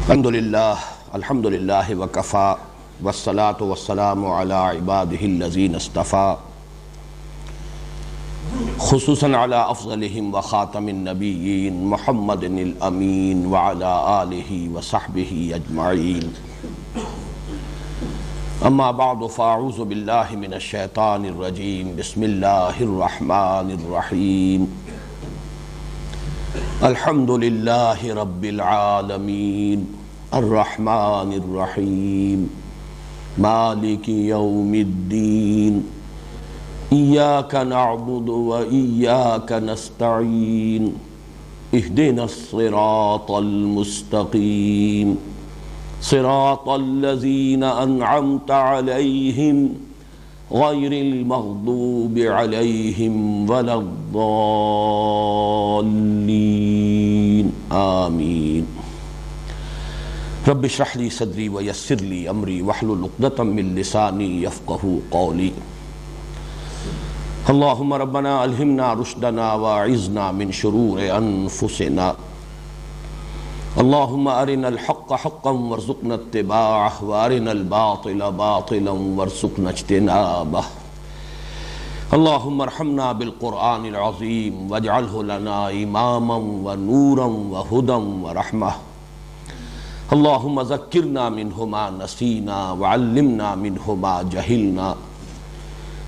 الحمدللہ وکفا والصلاة والسلام علی عبادہ الذین اصطفا خصوصاً علی افضلہم وخاتم النبیین محمد الامین وعلی آلہ وصحبہ اجمعین اما بعد فاعوذ باللہ من الشیطان الرجیم بسم اللہ الرحمن الرحیم الحمدللہ رب العالمین الرحمن الرحیم مالک یوم الدین ایاک نعبد و ایاک نستعین اہدنا الصراط المستقیم صراط الذین انعمت علیہم غیر المغضوب علیہم ولا الضالین آمین رب اشرح لی صدری ویسر لی امری واحلل عقدۃ من لسانی یفقہوا قولی اللہم ربنا الہمنا رشدنا واعذنا من شرور انفسنا اللہم ارنا الحق حقا وارزقنا اتباعہ وارنا الباطل باطلا وارزقنا اجتنابہ اللہم ارحمنا بالقرآن العظیم واجعلہ لنا اماما ونورا وہدا ورحمہ اللہم ذکرنا منہ ما نسینا وعلمنا منہ ما جہلنا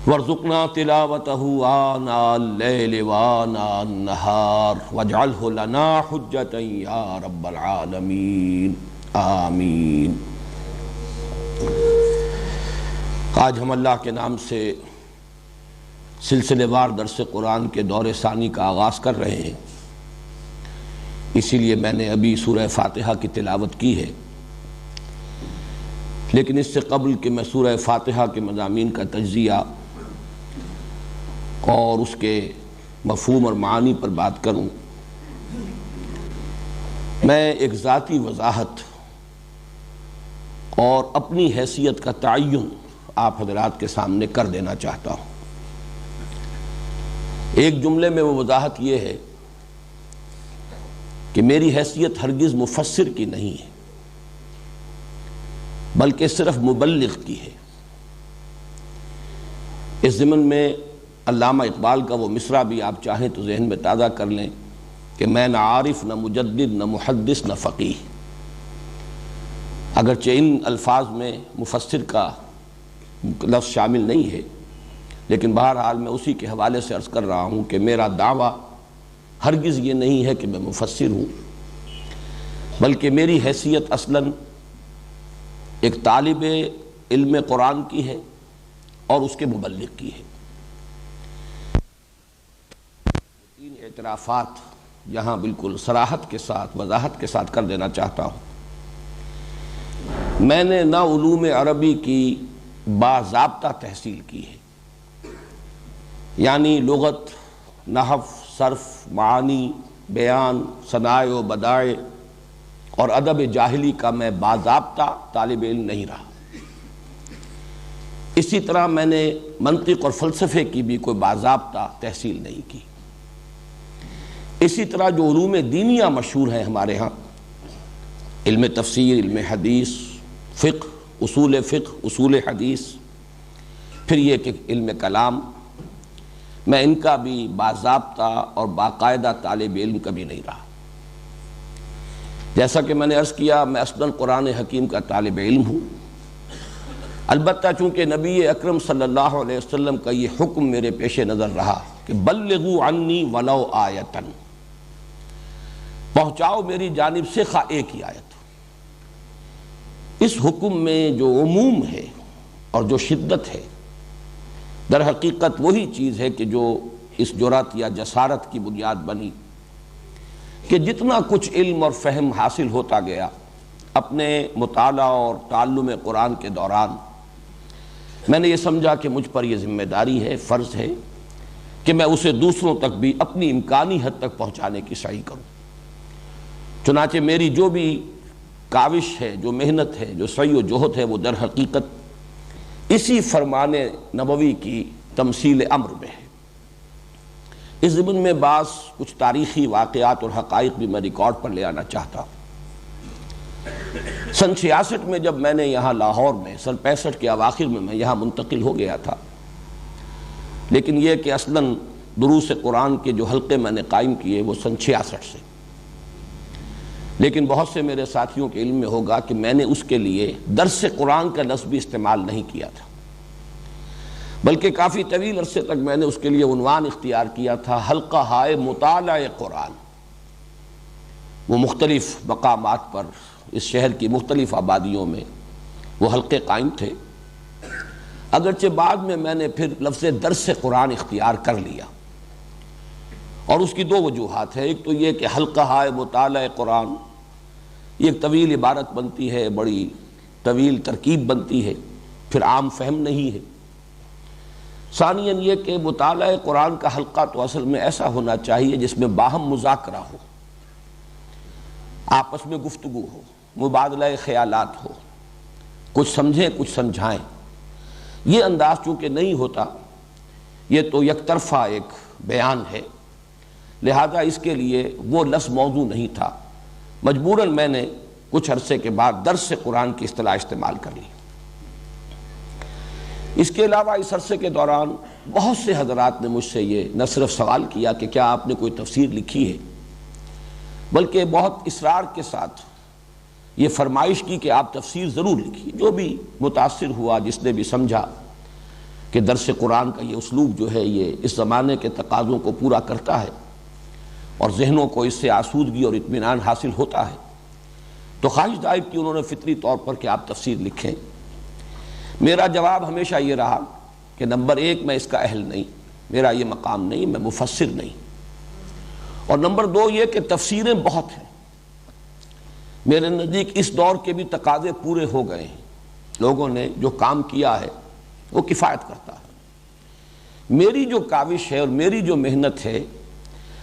وارزقنا تلاوتہ آناء اللیل وآناء النہار واجعلہ لنا حجتا یا رب العالمین آمین۔ آج ہم اللہ کے نام سے سلسلے وار درس قرآن کے دور ثانی کا آغاز کر رہے ہیں، اسی لیے میں نے ابھی سورہ فاتحہ کی تلاوت کی ہے، لیکن اس سے قبل کہ میں سورہ فاتحہ کے مضامین کا تجزیہ اور اس کے مفہوم اور معانی پر بات کروں، میں ایک ذاتی وضاحت اور اپنی حیثیت کا تعین آپ حضرات کے سامنے کر دینا چاہتا ہوں۔ ایک جملے میں وہ وضاحت یہ ہے کہ میری حیثیت ہرگز مفسر کی نہیں ہے، بلکہ صرف مبلغ کی ہے۔ اس ضمن میں علامہ اقبال کا وہ مصرع بھی آپ چاہیں تو ذہن میں تازہ کر لیں کہ میں نہ عارف نہ مجدد نہ محدث نہ فقیہ، اگرچہ ان الفاظ میں مفسر کا لفظ شامل نہیں ہے، لیکن بہرحال میں اسی کے حوالے سے عرض کر رہا ہوں کہ میرا دعویٰ ہرگز یہ نہیں ہے کہ میں مفسر ہوں، بلکہ میری حیثیت اصلاً ایک طالب علم قرآن کی ہے اور اس کے مبلغ کی ہے۔ تین اعترافات یہاں بالکل صراحت کے ساتھ وضاحت کے ساتھ کر دینا چاہتا ہوں۔ میں نے نہ علوم عربی کی باضابطہ تحصیل کی ہے، یعنی لغت، نحو، صرف، معانی، بیان، صنائع و بدائع اور ادب جاہلی کا میں باضابطہ طالب علم نہیں رہا۔ اسی طرح میں نے منطق اور فلسفے کی بھی کوئی باضابطہ تحصیل نہیں کی۔ اسی طرح جو علوم دینیہ مشہور ہیں ہمارے ہاں، علم تفسیر، علم حدیث، فقہ، اصول حدیث، پھر یہ کہ علم کلام، میں ان کا بھی باضابطہ اور باقاعدہ طالب علم کبھی نہیں رہا۔ جیسا کہ میں نے عرض کیا، میں اصلاً قرآن حکیم کا طالب علم ہوں، البتہ چونکہ نبی اکرم صلی اللہ علیہ وسلم کا یہ حکم میرے پیش نظر رہا کہ بلغوا عنی ولو آیۃ، پہنچاؤ میری جانب سے خواہ ایک ہی آیت۔ اس حکم میں جو عموم ہے اور جو شدت ہے، در حقیقت وہی چیز ہے کہ جو اس جرأت یا جسارت کی بنیاد بنی کہ جتنا کچھ علم اور فہم حاصل ہوتا گیا اپنے مطالعہ اور تعلم قرآن کے دوران، میں نے یہ سمجھا کہ مجھ پر یہ ذمہ داری ہے، فرض ہے کہ میں اسے دوسروں تک بھی اپنی امکانی حد تک پہنچانے کی سعی کروں۔ چنانچہ میری جو بھی کاوش ہے، جو محنت ہے، جو سعی و جہد ہے، وہ در حقیقت اسی فرمان نبوی کی تمثیل امر میں ہے۔ اس ضمن میں بعض کچھ تاریخی واقعات اور حقائق بھی میں ریکارڈ پر لے آنا چاہتا ہوں۔ سن 66 میں جب میں نے یہاں لاہور میں، سن 65 کے اواخر میں یہاں منتقل ہو گیا تھا، لیکن یہ کہ اصلاً دروس قرآن کے جو حلقے میں نے قائم کیے وہ سن 66 سے، لیکن بہت سے میرے ساتھیوں کے علم میں ہوگا کہ میں نے اس کے لیے درس قرآن کا لفظ بھی استعمال نہیں کیا تھا، بلکہ کافی طویل عرصے تک میں نے اس کے لیے عنوان اختیار کیا تھا حلقہ ہائے مطالعہ قرآن۔ وہ مختلف مقامات پر اس شہر کی مختلف آبادیوں میں وہ حلقے قائم تھے، اگرچہ بعد میں نے پھر لفظ درس قرآن اختیار کر لیا، اور اس کی دو وجوہات ہیں۔ ایک تو یہ کہ حلقہ ہائے مطالعہ قرآن یہ ایک طویل عبارت بنتی ہے، بڑی طویل ترکیب بنتی ہے، پھر عام فہم نہیں ہے۔ ثانیاً یہ کہ مطالعہ قرآن کا حلقہ تو اصل میں ایسا ہونا چاہیے جس میں باہم مذاکرہ ہو، آپس میں گفتگو ہو، مبادلہ خیالات ہو، کچھ سمجھیں کچھ سمجھائیں۔ یہ انداز چونکہ نہیں ہوتا، یہ تو یک طرفہ ایک بیان ہے، لہذا اس کے لیے وہ لفظ موضوع نہیں تھا، مجبوراً میں نے کچھ عرصے کے بعد درس قرآن کی اصطلاح استعمال کر لی۔ اس کے علاوہ اس عرصے کے دوران بہت سے حضرات نے مجھ سے یہ نہ صرف سوال کیا کہ کیا آپ نے کوئی تفسیر لکھی ہے، بلکہ بہت اصرار کے ساتھ یہ فرمائش کی کہ آپ تفسیر ضرور لکھیے۔ جو بھی متاثر ہوا، جس نے بھی سمجھا کہ درس قرآن کا یہ اسلوب جو ہے یہ اس زمانے کے تقاضوں کو پورا کرتا ہے اور ذہنوں کو اس سے آسودگی اور اطمینان حاصل ہوتا ہے، تو خواہش ظاہر کی انہوں نے فطری طور پر کہ آپ تفسیر لکھیں۔ میرا جواب ہمیشہ یہ رہا کہ نمبر ایک، میں اس کا اہل نہیں، میرا یہ مقام نہیں، میں مفسر نہیں، اور نمبر دو یہ کہ تفسیریں بہت ہیں، میرے نزدیک اس دور کے بھی تقاضے پورے ہو گئے ہیں، لوگوں نے جو کام کیا ہے وہ کفایت کرتا ہے۔ میری جو کاوش ہے اور میری جو محنت ہے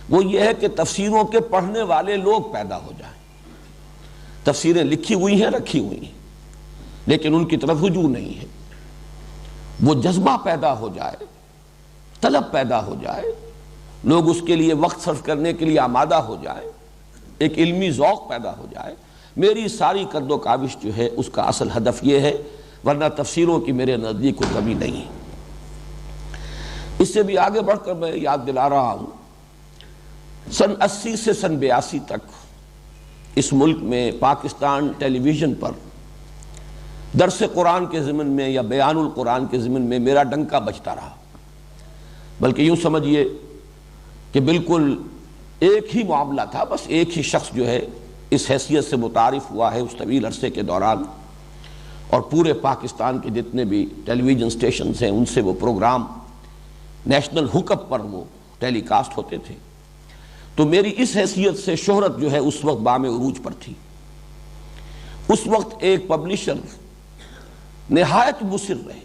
وہ یہ ہے کہ تفسیروں کے پڑھنے والے لوگ پیدا ہو جائیں۔ تفسیریں لکھی ہوئی ہیں، رکھی ہوئی ہیں، لیکن ان کی طرف رجوع نہیں ہے، وہ جذبہ پیدا ہو جائے، طلب پیدا ہو جائے، لوگ اس کے لیے وقت صرف کرنے کے لیے آمادہ ہو جائیں، ایک علمی ذوق پیدا ہو جائے۔ میری ساری قد و کاوش جو ہے اس کا اصل ہدف یہ ہے، ورنہ تفسیروں کی میرے نزدیک کوئی کمی نہیں ہے۔ اس سے بھی آگے بڑھ کر میں یاد دلا رہا ہوں، سن 80 سے سن 82 تک اس ملک میں پاکستان ٹیلی ویژن پر درس قرآن کے ضمن میں یا بیان القرآن کے ضمن میں میرا ڈنکا بجتا رہا، بلکہ یوں سمجھیے کہ بالکل ایک ہی معاملہ تھا، بس ایک ہی شخص جو ہے اس حیثیت سے متعارف ہوا ہے اس طویل عرصے کے دوران، اور پورے پاکستان کے جتنے بھی ٹیلی ویژن سٹیشنز ہیں ان سے وہ پروگرام نیشنل ہوک اپ پر وہ ٹیلی کاسٹ ہوتے تھے۔ تو میری اس حیثیت سے شہرت جو ہے اس وقت بام عروج پر تھی۔ اس وقت ایک پبلشر نہایت مصر رہے،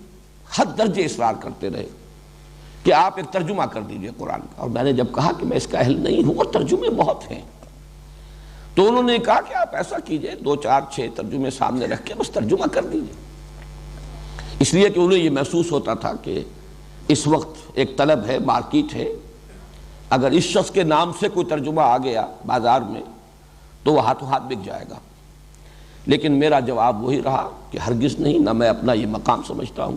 حد درجے اصرار کرتے رہے کہ آپ ایک ترجمہ کر دیجئے قرآن کا، اور میں نے جب کہا کہ میں اس کا اہل نہیں ہوں اور ترجمے بہت ہیں، تو انہوں نے کہا کہ آپ ایسا کیجئے 2 4 6 ترجمے سامنے رکھ کے بس ترجمہ کر دیجئے، اس لیے کہ انہیں یہ محسوس ہوتا تھا کہ اس وقت ایک طلب ہے، مارکیٹ ہے، اگر اس شخص کے نام سے کوئی ترجمہ آ گیا بازار میں تو وہ ہاتھوں ہاتھ بک جائے گا۔ لیکن میرا جواب وہی رہا کہ ہرگز نہیں، نہ میں اپنا یہ مقام سمجھتا ہوں،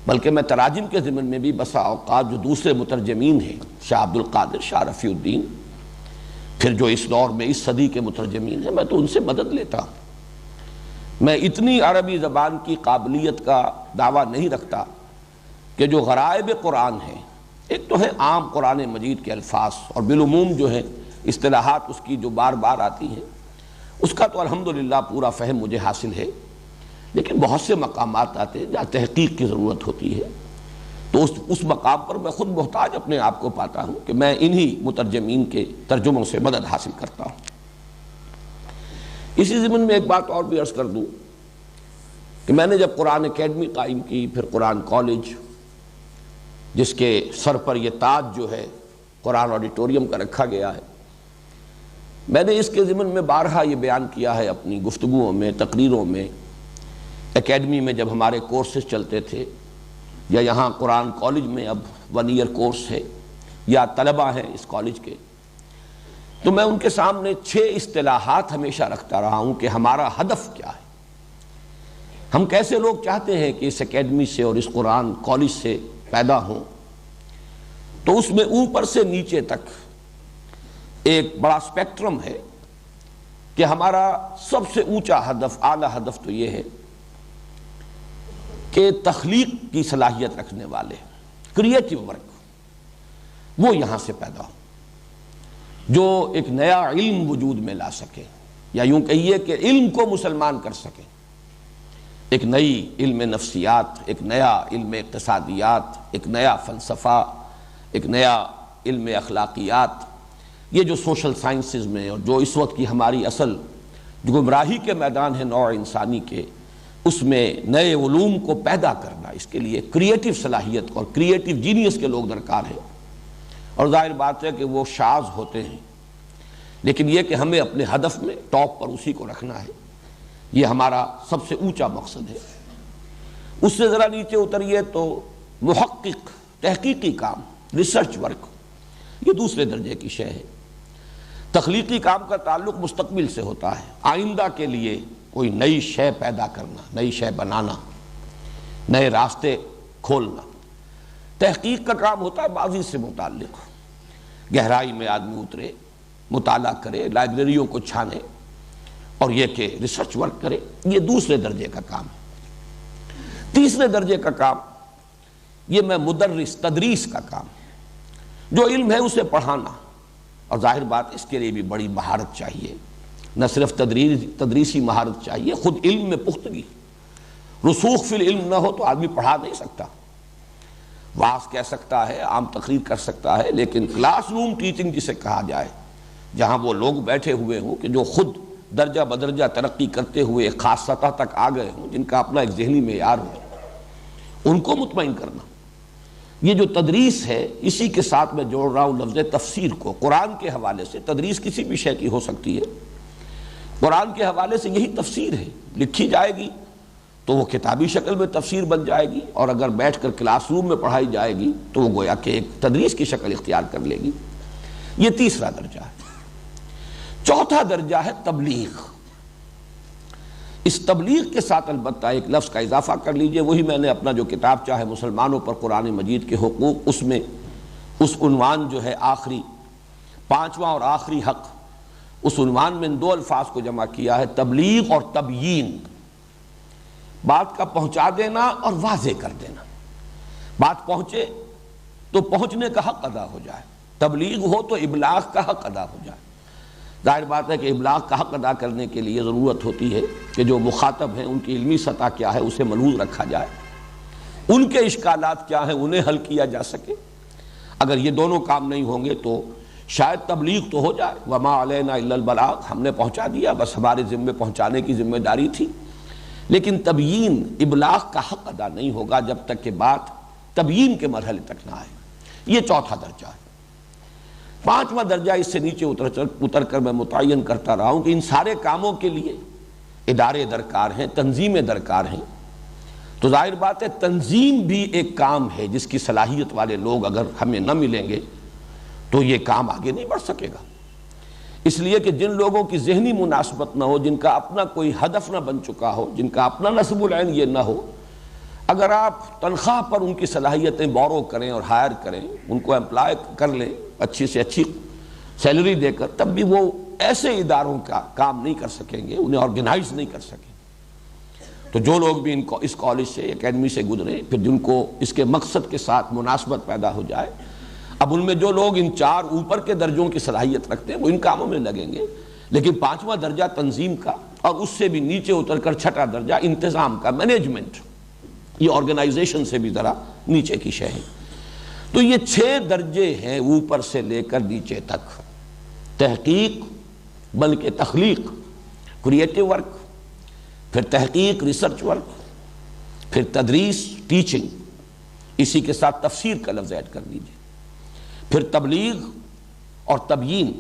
بلکہ میں تراجم کے ضمن میں بھی بسا اوقات جو دوسرے مترجمین ہیں، شاہ عبد القادر، شاہ رفیع الدین، پھر جو اس دور میں اس صدی کے مترجمین ہیں، میں تو ان سے مدد لیتا ہوں۔ میں اتنی عربی زبان کی قابلیت کا دعویٰ نہیں رکھتا کہ جو غرائب قرآن ہیں، ایک تو ہے عام قرآن مجید کے الفاظ اور بالعموم جو ہے اصطلاحات اس کی جو بار بار آتی ہیں، اس کا تو الحمدللہ پورا فہم مجھے حاصل ہے، لیکن بہت سے مقامات آتے ہیں جہاں تحقیق کی ضرورت ہوتی ہے، تو اس مقام پر میں خود محتاج اپنے آپ کو پاتا ہوں کہ میں انہی مترجمین کے ترجموں سے مدد حاصل کرتا ہوں۔ اسی ضمن میں ایک بات اور بھی عرض کر دوں کہ میں نے جب قرآن اکیڈمی قائم کی، پھر قرآن کالج، جس کے سر پر یہ تاج جو ہے قرآن آڈیٹوریم کا رکھا گیا ہے، میں نے اس کے ضمن میں بارہا یہ بیان کیا ہے اپنی گفتگوؤں میں، تقریروں میں، اکیڈمی میں جب ہمارے کورسز چلتے تھے، یا یہاں قرآن کالج میں اب 1 ایئر کورس ہے، یا طلبہ ہیں اس کالج کے، تو میں ان کے سامنے 6 اصطلاحات ہمیشہ رکھتا رہا ہوں کہ ہمارا ہدف کیا ہے، ہم کیسے لوگ چاہتے ہیں کہ اس اکیڈمی سے اور اس قرآن کالج سے پیدا ہوں۔ تو اس میں اوپر سے نیچے تک ایک بڑا سپیکٹرم ہے کہ ہمارا سب سے اونچا ہدف، اعلیٰ ہدف تو یہ ہے کہ تخلیق کی صلاحیت رکھنے والے، کریٹیو ورک، وہ یہاں سے پیدا ہو، جو ایک نیا علم وجود میں لا سکے، یا یوں کہیے کہ علم کو مسلمان کر سکے، ایک نئی علم نفسیات، ایک نیا علم اقتصادیات، ایک نیا فلسفہ، ایک نیا علم اخلاقیات۔ یہ جو سوشل سائنسز میں اور جو اس وقت کی ہماری اصل جو گمراہی کے میدان ہے نوع انسانی کے، اس میں نئے علوم کو پیدا کرنا، اس کے لیے کریٹیو صلاحیت اور کریٹیو جینیس کے لوگ درکار ہیں۔ اور ظاہر بات ہے کہ وہ شاذ ہوتے ہیں، لیکن یہ کہ ہمیں اپنے ہدف میں ٹاپ پر اسی کو رکھنا ہے، یہ ہمارا سب سے اونچا مقصد ہے۔ اس سے ذرا نیچے اتریے تو محقق، تحقیقی کام، ریسرچ ورک، یہ دوسرے درجے کی شے ہے۔ تخلیقی کام کا تعلق مستقبل سے ہوتا ہے، آئندہ کے لیے کوئی نئی شے پیدا کرنا، نئی شے بنانا، نئے راستے کھولنا۔ تحقیق کا کام ہوتا ہے ماضی سے متعلق، گہرائی میں آدمی اترے، مطالعہ کرے، لائبریریوں کو چھانے، اور یہ کہ ریسرچ ورک کرے، یہ دوسرے درجے کا کام ہے۔ تیسرے درجے کا کام، یہ میں مدرس، تدریس کا کام، جو علم ہے اسے پڑھانا، اور ظاہر بات اس کے لیے بھی بڑی مہارت چاہیے، نہ صرف تدریسی مہارت چاہیے، خود علم میں پختگی، رسوخ فی العلم نہ ہو تو آدمی پڑھا نہیں سکتا۔ واعظ کہہ سکتا ہے، عام تقریر کر سکتا ہے، لیکن کلاس روم ٹیچنگ جسے کہا جائے، جہاں وہ لوگ بیٹھے ہوئے ہوں کہ جو خود درجہ بدرجہ ترقی کرتے ہوئے ایک خاص سطح تک آ گئے ہوں، جن کا اپنا ایک ذہنی معیار ہو، ان کو مطمئن کرنا، یہ جو تدریس ہے، اسی کے ساتھ میں جوڑ رہا ہوں لفظ تفسیر کو۔ قرآن کے حوالے سے تدریس کسی بھی شے کی ہو سکتی ہے، قرآن کے حوالے سے یہی تفسیر ہے، لکھی جائے گی تو وہ کتابی شکل میں تفسیر بن جائے گی، اور اگر بیٹھ کر کلاس روم میں پڑھائی جائے گی تو وہ گویا کہ ایک تدریس کی شکل اختیار کر لے گی۔ یہ تیسرا درجہ ہے۔ چوتھا درجہ ہے تبلیغ۔ اس تبلیغ کے ساتھ البتہ ایک لفظ کا اضافہ کر لیجئے، وہی میں نے اپنا جو کتاب چاہے مسلمانوں پر قرآن مجید کے حقوق، اس میں اس عنوان جو ہے آخری، 5واں اور آخری حق، اس عنوان میں ان 2 الفاظ کو جمع کیا ہے، تبلیغ اور تبیین۔ بات کا پہنچا دینا اور واضح کر دینا، بات پہنچے تو پہنچنے کا حق ادا ہو جائے، تبلیغ ہو تو ابلاغ کا حق ادا ہو جائے۔ ظاہر بات ہے کہ ابلاغ کا حق ادا کرنے کے لیے ضرورت ہوتی ہے کہ جو مخاطب ہیں ان کی علمی سطح کیا ہے اسے ملحوظ رکھا جائے، ان کے اشکالات کیا ہیں انہیں حل کیا جا سکے۔ اگر یہ دونوں کام نہیں ہوں گے تو شاید تبلیغ تو ہو جائے، وما علینا الا البلاغ، ہم نے پہنچا دیا، بس ہمارے ذمے پہنچانے کی ذمہ داری تھی، لیکن تبیین، ابلاغ کا حق ادا نہیں ہوگا جب تک کہ بات تبیین کے مرحلے تک نہ آئے۔ یہ چوتھا درجہ ہے۔ 5واں درجہ اس سے نیچے اتر کر میں متعین کرتا رہا ہوں کہ ان سارے کاموں کے لیے ادارے درکار ہیں، تنظیمیں درکار ہیں۔ تو ظاہر بات ہے تنظیم بھی ایک کام ہے جس کی صلاحیت والے لوگ اگر ہمیں نہ ملیں گے تو یہ کام آگے نہیں بڑھ سکے گا۔ اس لیے کہ جن لوگوں کی ذہنی مناسبت نہ ہو، جن کا اپنا کوئی ہدف نہ بن چکا ہو، جن کا اپنا نصب العین یہ نہ ہو، اگر آپ تنخواہ پر ان کی صلاحیتیں بورو کریں اور ہائر کریں، ان کو امپلائی کر لیں اچھی سے اچھی سیلری دے کر، تب بھی وہ ایسے اداروں کا کام نہیں کر سکیں گے، انہیں آرگنائز نہیں کر سکیں۔ تو جو لوگ بھی اس کالج سے، اکیڈمی سے گزرے، پھر جن کو اس کے مقصد کے ساتھ مناسبت پیدا ہو جائے، اب ان میں جو لوگ ان 4 اوپر کے درجوں کی صلاحیت رکھتے ہیں وہ ان کاموں میں لگیں گے، لیکن 5واں درجہ تنظیم کا، اور اس سے بھی نیچے اتر کر 6واں درجہ انتظام کا، مینجمنٹ، یہ آرگنائزیشن سے بھی ذرا نیچے کی شے ہے۔ تو یہ 6 درجے ہیں اوپر سے لے کر نیچے تک، تحقیق بلکہ تخلیق، کریٹیو ورک، پھر تحقیق، ریسرچ ورک، پھر تدریس، ٹیچنگ، اسی کے ساتھ تفسیر کا لفظ ایڈ کر دیجئے، پھر تبلیغ اور تبیین،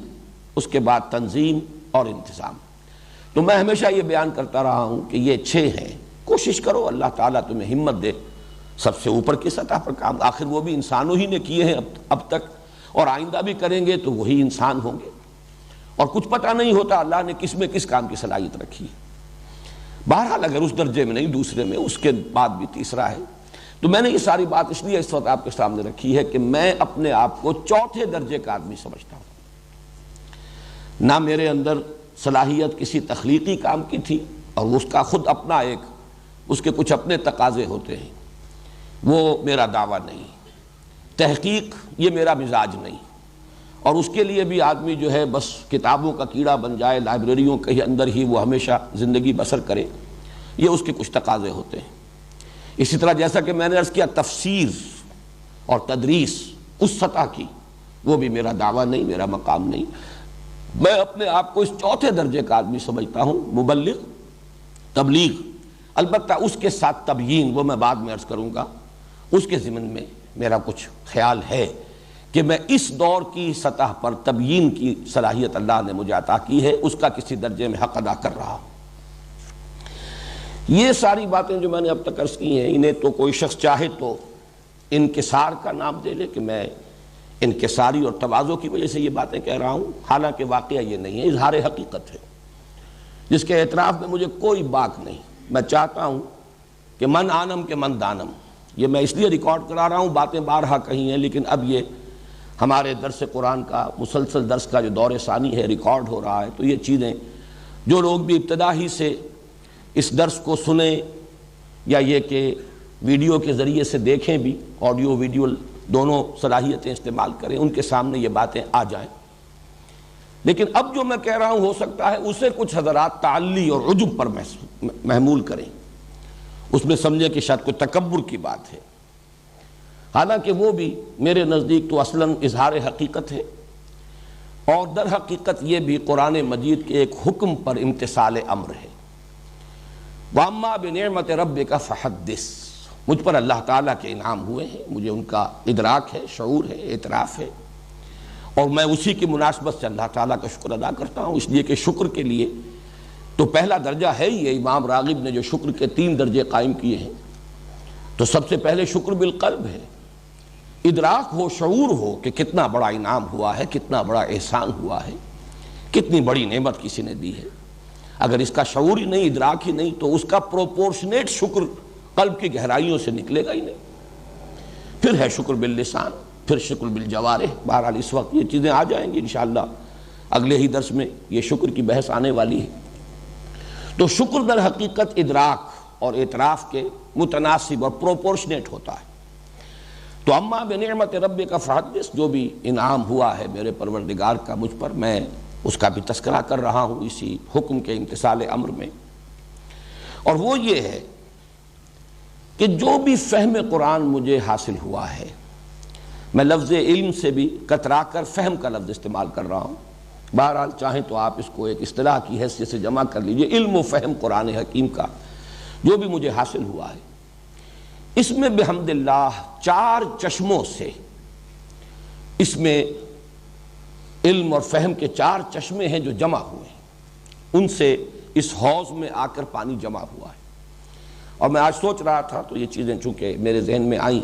اس کے بعد تنظیم اور انتظام۔ تو میں ہمیشہ یہ بیان کرتا رہا ہوں کہ یہ 6 ہیں، کوشش کرو، اللہ تعالیٰ تمہیں ہمت دے سب سے اوپر کی سطح پر کام، آخر وہ بھی انسانوں ہی نے کیے ہیں اب تک، اور آئندہ بھی کریں گے تو وہی انسان ہوں گے۔ اور کچھ پتہ نہیں ہوتا اللہ نے کس میں کس کام کی صلاحیت رکھی ہے۔ بہرحال اگر اس درجے میں نہیں دوسرے میں، اس کے بعد بھی تیسرا ہے۔ تو میں نے یہ ساری بات اس لیے اس وقت آپ کے سامنے رکھی ہے کہ میں اپنے آپ کو چوتھے درجے کا آدمی سمجھتا ہوں۔ نہ میرے اندر صلاحیت کسی تخلیقی کام کی تھی، اور اس کا خود اپنا اس کے کچھ اپنے تقاضے ہوتے ہیں، وہ میرا دعویٰ نہیں، تحقیق یہ میرا مزاج نہیں، اور اس کے لیے بھی آدمی جو ہے بس کتابوں کا کیڑا بن جائے، لائبریریوں کے اندر ہی وہ ہمیشہ زندگی بسر کرے، یہ اس کے کچھ تقاضے ہوتے ہیں۔ اسی طرح جیسا کہ میں نے عرض کیا، تفسیر اور تدریس اس سطح کی وہ بھی میرا دعویٰ نہیں، میرا مقام نہیں۔ میں اپنے آپ کو اس چوتھے درجے کا آدمی سمجھتا ہوں، مبلغ، تبلیغ، البتہ اس کے ساتھ تبیین، وہ میں بعد میں عرض کروں گا۔ اس کے ضمن میں میرا کچھ خیال ہے کہ میں اس دور کی سطح پر تبیین کی صلاحیت اللہ نے مجھے عطا کی ہے، اس کا کسی درجے میں حق ادا کر رہا ہوں۔ یہ ساری باتیں جو میں نے اب تک عرض کی ہیں، انہیں تو کوئی شخص چاہے تو انکسار کا نام دے لے کہ میں انکساری اور تواضع کی وجہ سے یہ باتیں کہہ رہا ہوں، حالانکہ واقعہ یہ نہیں ہے، اظہار حقیقت ہے جس کے اعتراف میں مجھے کوئی باک نہیں۔ میں چاہتا ہوں کہ من آنم کے من دانم، یہ میں اس لیے ریکارڈ کرا رہا ہوں، باتیں بارہا کہی ہیں، لیکن اب یہ ہمارے درس قرآن کا مسلسل درس کا جو دور ثانی ہے، ریکارڈ ہو رہا ہے، تو یہ چیزیں جو لوگ بھی ابتدا ہی سے اس درس کو سنیں یا یہ کہ ویڈیو کے ذریعے سے دیکھیں بھی، آڈیو ویڈیو دونوں صلاحیتیں استعمال کریں، ان کے سامنے یہ باتیں آ جائیں۔ لیکن اب جو میں کہہ رہا ہوں ہو سکتا ہے اسے کچھ حضرات تعلی اور عجب پر محمول کریں، اس میں سمجھے کہ شاید کوئی تکبر کی بات ہے، حالانکہ وہ بھی میرے نزدیک تو اصلاً اظہار حقیقت ہے، اور در حقیقت یہ بھی قرآن مجید کے ایک حکم پر امتثال امر ہے۔ وَأَمَّا بِنِعْمَةِ رَبِّكَ فَحَدِّثْ، مجھ پر اللہ تعالیٰ کے انعام ہوئے ہیں، مجھے ان کا ادراک ہے، شعور ہے، اعتراف ہے، اور میں اسی کی مناسبت سے اللہ تعالیٰ کا شکر ادا کرتا ہوں، اس لیے کہ شکر کے لیے تو پہلا درجہ ہے یہ امام راغب نے جو شکر کے 3 درجے قائم کیے ہیں، تو سب سے پہلے شکر بالقلب ہے، ادراک ہو، شعور ہو کہ کتنا بڑا انعام ہوا ہے، کتنا بڑا احسان ہوا ہے، کتنی بڑی نعمت کسی نے دی ہے۔ اگر اس کا شعور ہی نہیں، ادراک ہی نہیں، تو اس کا پروپورشنیٹ شکر قلب کی گہرائیوں سے نکلے گا ہی نہیں۔ پھر ہے شکر باللسان، پھر شکر بالجوارح۔ بہرحال اس وقت یہ چیزیں آ جائیں گی انشاءاللہ، اگلے ہی درس میں یہ شکر کی بحث آنے والی ہے۔ تو شکر در حقیقت ادراک اور اعتراف کے متناسب اور پروپورشنیٹ ہوتا ہے۔ تو اما بنعمت ربک فحدث، جو بھی انعام ہوا ہے میرے پروردگار کا مجھ پر، میں اس کا بھی تذکرہ کر رہا ہوں اسی حکم کے امتثال امر میں، اور وہ یہ ہے کہ جو بھی فہم قرآن مجھے حاصل ہوا ہے، میں لفظ علم سے بھی کترا کر فہم کا لفظ استعمال کر رہا ہوں، بہرحال چاہیں تو آپ اس کو ایک اصطلاح کی حیثیت سے جمع کر لیجئے، علم و فہم قرآن حکیم کا جو بھی مجھے حاصل ہوا ہے، اس میں بحمد اللہ 4 چشموں سے، اس میں علم اور فہم کے 4 چشمے ہیں جو جمع ہوئے ہیں، ان سے اس حوض میں آ کر پانی جمع ہوا ہے۔ اور میں آج سوچ رہا تھا تو یہ چیزیں چونکہ میرے ذہن میں آئیں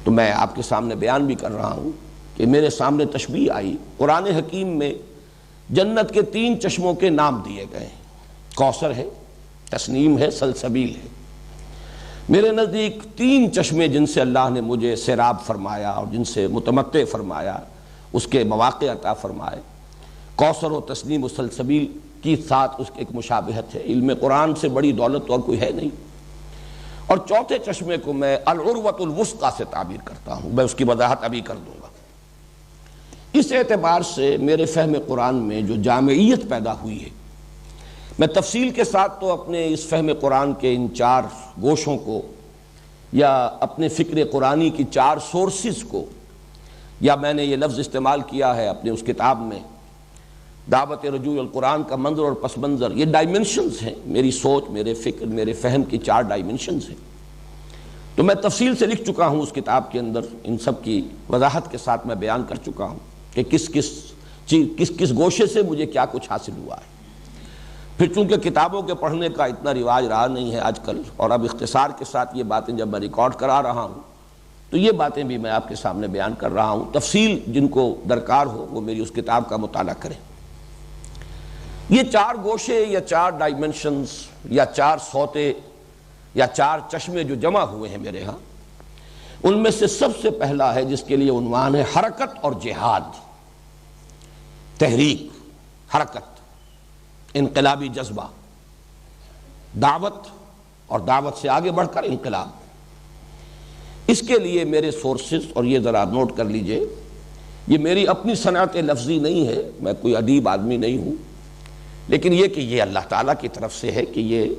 تو میں آپ کے سامنے بیان بھی کر رہا ہوں کہ میرے سامنے تشبیہ آئی، قرآن حکیم میں جنت کے 3 چشموں کے نام دیے گئے ہیں، کوثر ہے، تسنیم ہے، سلسبیل ہے۔ میرے نزدیک 3 چشمے جن سے اللہ نے مجھے سیراب فرمایا اور جن سے متمتع فرمایا، اس کے مواقع عطا فرمائے، کوثر و تسنیم و سلسبیل کی ساتھ اس کی ایک مشابہت ہے، علم قرآن سے بڑی دولت اور کوئی ہے نہیں۔ اور چوتھے چشمے کو میں العروۃ الوثقی سے تعبیر کرتا ہوں، میں اس کی وضاحت ابھی کر دوں گا۔ اس اعتبار سے میرے فہم قرآن میں جو جامعیت پیدا ہوئی ہے، میں تفصیل کے ساتھ تو اپنے اس فہم قرآن کے ان 4 گوشوں کو یا اپنے فکر قرآنی کی 4 سورسز کو، یا میں نے یہ لفظ استعمال کیا ہے اپنے اس کتاب میں دعوت رجوع القرآن کا منظر اور پس منظر، یہ ڈائمنشنز ہیں، میری سوچ، میرے فکر، میرے فہم کی 4 ڈائمنشنز ہیں، تو میں تفصیل سے لکھ چکا ہوں اس کتاب کے اندر، ان سب کی وضاحت کے ساتھ میں بیان کر چکا ہوں کہ کس گوشے سے مجھے کیا کچھ حاصل ہوا ہے۔ پھر چونکہ کتابوں کے پڑھنے کا اتنا رواج رہا نہیں ہے آج کل، اور اب اختصار کے ساتھ یہ باتیں جب میں ریکارڈ کرا رہا ہوں تو یہ باتیں بھی میں آپ کے سامنے بیان کر رہا ہوں، تفصیل جن کو درکار ہو وہ میری اس کتاب کا مطالعہ کریں۔ یہ چار گوشے یا چار ڈائمنشنز یا چار سوتے یا چار چشمے جو جمع ہوئے ہیں میرے ہاں، ان میں سے سب سے پہلا ہے جس کے لیے عنوان ہے حرکت اور جہاد، تحریک، حرکت، انقلابی جذبہ، دعوت اور دعوت سے آگے بڑھ کر انقلاب۔ اس کے لیے میرے سورسز، اور یہ ذرا نوٹ کر لیجئے، یہ میری اپنی صنعت لفظی نہیں ہے، میں کوئی ادیب آدمی نہیں ہوں، لیکن یہ کہ یہ اللہ تعالیٰ کی طرف سے ہے کہ یہ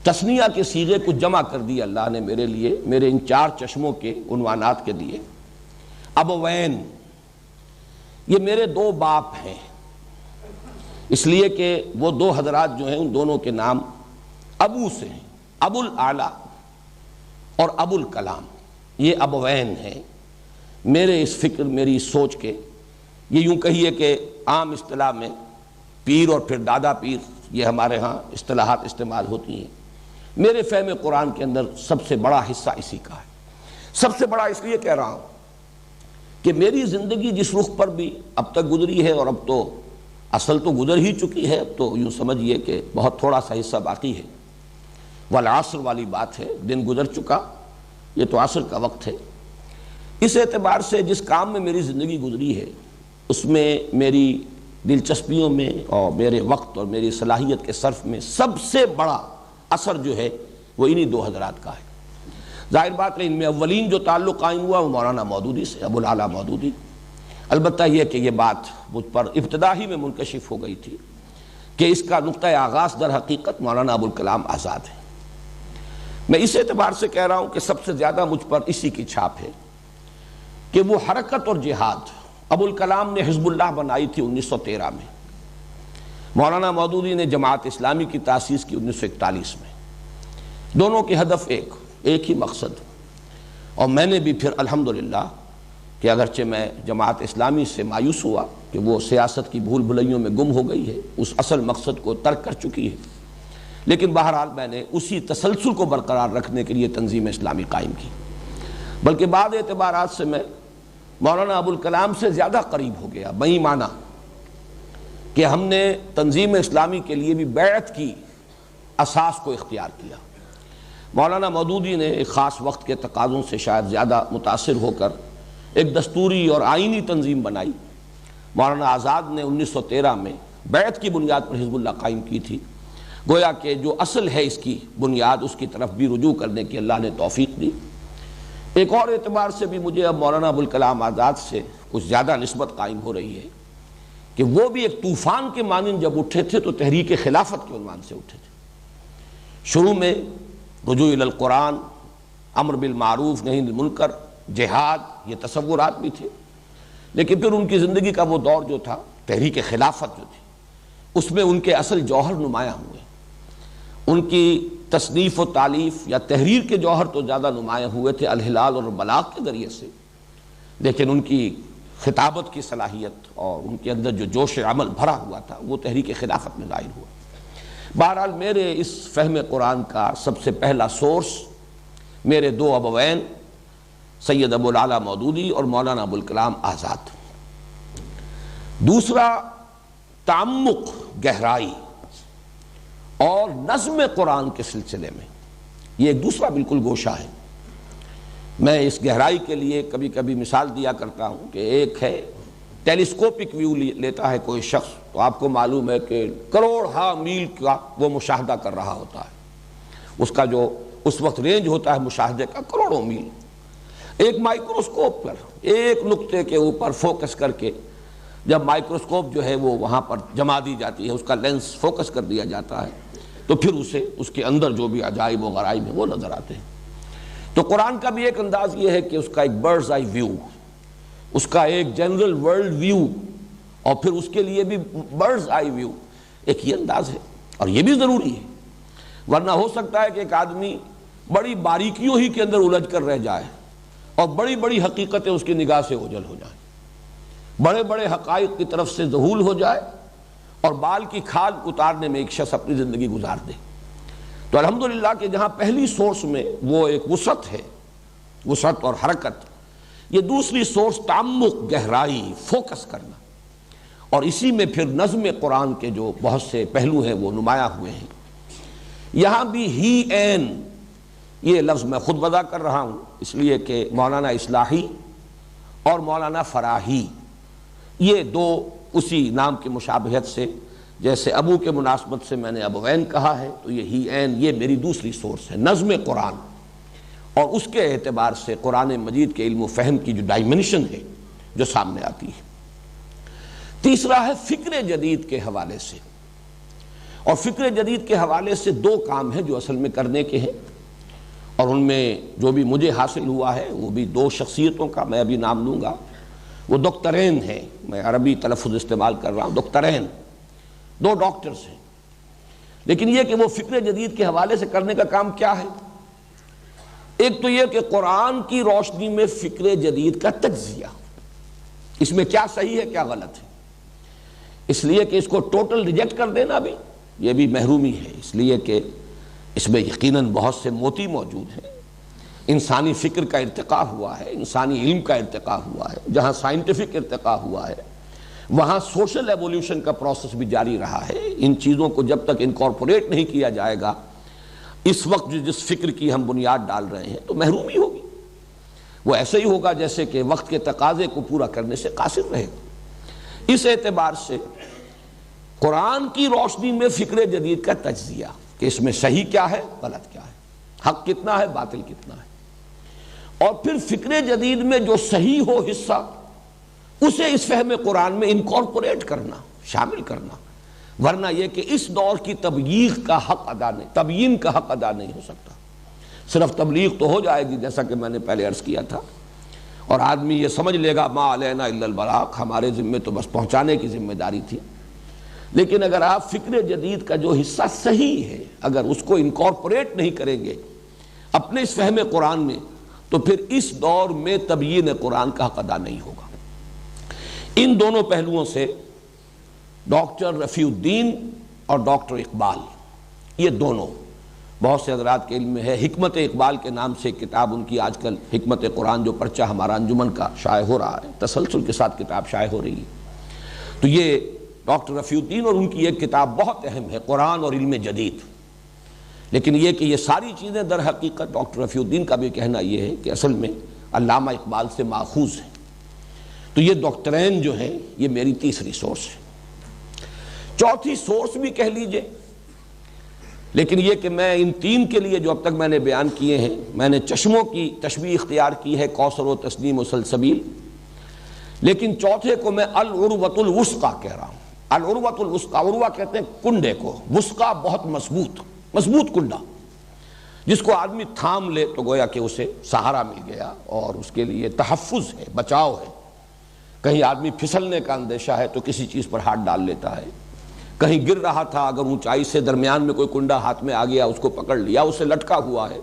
تثنیہ کے صیغے کو جمع کر دیا اللہ نے میرے لیے، میرے ان چار چشموں کے عنوانات کے دیے۔ ابوین، یہ میرے دو باپ ہیں، اس لیے کہ وہ دو حضرات جو ہیں ان دونوں کے نام ابو سے ہیں، ابو الاعلیٰ اور ابو الکلام، یہ ابوین ہیں میرے اس فکر، میری اس سوچ کے۔ یہ یوں کہیے کہ عام اصطلاح میں پیر اور پھر دادا پیر، یہ ہمارے ہاں اصطلاحات استعمال ہوتی ہیں۔ میرے فہم قرآن کے اندر سب سے بڑا حصہ اسی کا ہے۔ سب سے بڑا اس لیے کہہ رہا ہوں کہ میری زندگی جس رخ پر بھی اب تک گزری ہے، اور اب تو اصل تو گزر ہی چکی ہے، اب تو یوں سمجھیے کہ بہت تھوڑا سا حصہ باقی ہے، والعصر والی بات ہے، دن گزر چکا، یہ تو عصر کا وقت ہے۔ اس اعتبار سے جس کام میں میری زندگی گزری ہے اس میں میری دلچسپیوں میں اور میرے وقت اور میری صلاحیت کے صرف میں سب سے بڑا اثر جو ہے وہ انہی دو حضرات کا ہے۔ ظاہر بات ہے ان میں اولین جو تعلق قائم ہوا وہ مولانا مودودی سے، ابو الاعلیٰ مودودی۔ البتہ یہ کہ یہ بات مجھ پر ابتدا ہی میں منکشف ہو گئی تھی کہ اس کا نقطہ آغاز در حقیقت مولانا ابو الکلام آزاد ہے۔ میں اس اعتبار سے کہہ رہا ہوں کہ سب سے زیادہ مجھ پر اسی کی چھاپ ہے کہ وہ حرکت اور جہاد ابو الکلام نے حزب اللہ بنائی تھی 1913 میں، مولانا مودودی نے جماعت اسلامی کی تاسیس کی 1941 میں۔ دونوں کے ہدف ایک ہی مقصد، اور میں نے بھی پھر الحمدللہ کہ اگرچہ میں جماعت اسلامی سے مایوس ہوا کہ وہ سیاست کی بھول بھلیوں میں گم ہو گئی ہے، اس اصل مقصد کو ترک کر چکی ہے، لیکن بہرحال میں نے اسی تسلسل کو برقرار رکھنے کے لیے تنظیم اسلامی قائم کی، بلکہ بعض اعتبارات سے میں مولانا ابو الکلام سے زیادہ قریب ہو گیا، بہی معنی کہ ہم نے تنظیم اسلامی کے لیے بھی بیعت کی اساس کو اختیار کیا۔ مولانا مودودی نے ایک خاص وقت کے تقاضوں سے شاید زیادہ متاثر ہو کر ایک دستوری اور آئینی تنظیم بنائی۔ مولانا آزاد نے 1913 میں بیعت کی بنیاد پر حزب اللہ قائم کی تھی، گویا کہ جو اصل ہے اس کی بنیاد، اس کی طرف بھی رجوع کرنے کی اللہ نے توفیق دی۔ ایک اور اعتبار سے بھی مجھے اب مولانا ابو الکلام آزاد سے کچھ زیادہ نسبت قائم ہو رہی ہے کہ وہ بھی ایک طوفان کے مانند جب اٹھے تھے تو تحریک خلافت کے عنوان سے اٹھے تھے۔ شروع میں رجوع الی القرآن، امر بالمعروف نہی عن المنکر، جہاد، یہ تصورات بھی تھے، لیکن پھر ان کی زندگی کا وہ دور جو تھا تحریک خلافت جو تھی، اس میں ان کے اصل جوہر نمایاں ہوئے۔ ان کی تصنیف و تالیف یا تحریر کے جوہر تو زیادہ نمایاں ہوئے تھے الہلال اور بلاغ کے ذریعے سے، لیکن ان کی خطابت کی صلاحیت اور ان کے اندر جو جوش عمل بھرا ہوا تھا وہ تحریک خلافت میں ظاہر ہوا۔ بہرحال میرے اس فہم قرآن کا سب سے پہلا سورس میرے دو ابوین سید ابو الاعلیٰ مودودی اور مولانا ابو الکلام آزاد۔ دوسرا تعمق، گہرائی اور نظم قرآن کے سلسلے میں، یہ ایک دوسرا بالکل گوشہ ہے۔ میں اس گہرائی کے لیے کبھی کبھی مثال دیا کرتا ہوں کہ ایک ہے ٹیلیسکوپک ویو لیتا ہے کوئی شخص تو آپ کو معلوم ہے کہ کروڑ ہا میل کا وہ مشاہدہ کر رہا ہوتا ہے، اس کا جو اس وقت رینج ہوتا ہے مشاہدے کا کروڑوں میل۔ ایک مائکروسکوپ پر ایک نقطے کے اوپر فوکس کر کے جب مائکروسکوپ جو ہے وہ وہاں پر جما دی جاتی ہے، اس کا لینس فوکس کر دیا جاتا ہے تو پھر اسے اس کے اندر جو بھی عجائب و غرائب ہیں وہ نظر آتے ہیں۔ تو قرآن کا بھی ایک انداز یہ ہے کہ اس کا ایک برڈز آئی ویو، اس کا ایک جنرل ورلڈ ویو، اور پھر اس کے لیے بھی برڈز آئی ویو، ایک یہ انداز ہے، اور یہ بھی ضروری ہے، ورنہ ہو سکتا ہے کہ ایک آدمی بڑی باریکیوں ہی کے اندر الجھ کر رہ جائے اور بڑی بڑی حقیقتیں اس کی نگاہ سے اوجھل ہو جائیں، بڑے بڑے حقائق کی طرف سے ذہول ہو جائے اور بال کی کھال اتارنے میں ایک شخص اپنی زندگی گزار دے۔ تو الحمدللہ کہ جہاں پہلی سورس میں وہ ایک وسعت ہے، وسعت اور حرکت، یہ دوسری سورس تعمق، گہرائی، فوکس کرنا اور اسی میں پھر نظم قرآن کے جو بہت سے پہلو ہیں وہ نمایاں ہوئے ہیں۔ یہاں بھی ہی این، یہ لفظ میں خود وضع کر رہا ہوں اس لیے کہ مولانا اصلاحی اور مولانا فراہی یہ دو اسی نام کی مشابہت سے، جیسے ابو کے مناسبت سے میں نے ابوین کہا ہے، تو یہ ہی این یہ میری دوسری سورس ہے، نظم قرآن، اور اس کے اعتبار سے قرآن مجید کے علم و فہم کی جو ڈائمنشن ہے جو سامنے آتی ہے۔ تیسرا ہے فکر جدید کے حوالے سے، اور فکر جدید کے حوالے سے دو کام ہیں جو اصل میں کرنے کے ہیں، اور ان میں جو بھی مجھے حاصل ہوا ہے وہ بھی دو شخصیتوں کا میں ابھی نام لوں گا، وہ دکترین ہیں، میں عربی تلفظ استعمال کر رہا ہوں، دکترین، دو ڈاکٹرز ہیں، لیکن یہ کہ وہ فکر جدید کے حوالے سے کرنے کا کام کیا ہے؟ ایک تو یہ کہ قرآن کی روشنی میں فکر جدید کا تجزیہ، اس میں کیا صحیح ہے کیا غلط ہے، اس لیے کہ اس کو ٹوٹل ریجیکٹ کر دینا بھی یہ بھی محرومی ہے، اس لیے کہ اس میں یقیناً بہت سے موتی موجود ہیں، انسانی فکر کا ارتقاء ہوا ہے، انسانی علم کا ارتقاء ہوا ہے، جہاں سائنٹیفک ارتقاء ہوا ہے وہاں سوشل ایولیوشن کا پروسیس بھی جاری رہا ہے۔ ان چیزوں کو جب تک انکارپوریٹ نہیں کیا جائے گا اس وقت جس فکر کی ہم بنیاد ڈال رہے ہیں تو محرومی ہوگی، وہ ایسے ہی ہوگا جیسے کہ وقت کے تقاضے کو پورا کرنے سے قاصر رہے گا۔ اس اعتبار سے قرآن کی روشنی میں فکر جدید کا تجزیہ کہ اس میں صحیح کیا ہے غلط کیا ہے، حق کتنا ہے باطل کتنا ہے، اور پھر فکر جدید میں جو صحیح ہو حصہ اسے اس فہم قرآن میں انکارپوریٹ کرنا، شامل کرنا، ورنہ یہ کہ اس دور کی تبلیغ کا حق ادا نہیں، تبیین کا حق ادا نہیں ہو سکتا۔ صرف تبلیغ تو ہو جائے گی جیسا کہ میں نے پہلے عرض کیا تھا، اور آدمی یہ سمجھ لے گا ما علینا الا البلاغ، ہمارے ذمے تو بس پہنچانے کی ذمہ داری تھی، لیکن اگر آپ فکر جدید کا جو حصہ صحیح ہے اگر اس کو انکارپوریٹ نہیں کریں گے اپنے اس فہم قرآن میں تو پھر اس دور میں تبیین قرآن کا حق ادا نہیں ہوگا۔ ان دونوں پہلوؤں سے ڈاکٹر رفیع الدین اور ڈاکٹر اقبال، یہ دونوں بہت سے حضرات کے علم میں ہے، حکمت اقبال کے نام سے کتاب ان کی آج کل حکمت قرآن جو پرچہ ہمارا انجمن کا شائع ہو رہا ہے، تسلسل کے ساتھ کتاب شائع ہو رہی ہے، تو یہ ڈاکٹر رفیع الدین اور ان کی ایک کتاب بہت اہم ہے، قرآن اور علم جدید۔ لیکن یہ کہ یہ ساری چیزیں در حقیقت ڈاکٹر رفیع الدین کا بھی کہنا یہ ہے کہ اصل میں علامہ اقبال سے ماخوذ ہے، تو یہ ڈاکٹرین جو ہیں یہ میری تیسری سورس ہے۔ چوتھی سورس بھی کہہ لیجئے، لیکن یہ کہ میں ان تین کے لیے جو اب تک میں نے بیان کیے ہیں، میں نے چشموں کی تشبیہ اختیار کی ہے، کوثر و تسنیم و سلسبیل، لیکن چوتھے کو میں العروۃ الوثقی کہہ رہا ہوں۔ العروۃ الوثقی، عروہ کہتے ہیں کنڈے کو، وثقی بہت مضبوط کنڈا، جس کو آدمی تھام لے تو گویا کہ اسے سہارا مل گیا اور اس کے لیے تحفظ ہے، بچاؤ ہے، کہیں آدمی پھسلنے کا اندیشہ ہے تو کسی چیز پر ہاتھ ڈال لیتا ہے، کہیں گر رہا تھا اگر اونچائی سے درمیان میں کوئی کنڈا ہاتھ میں آ گیا اس کو پکڑ لیا، اسے لٹکا ہوا ہے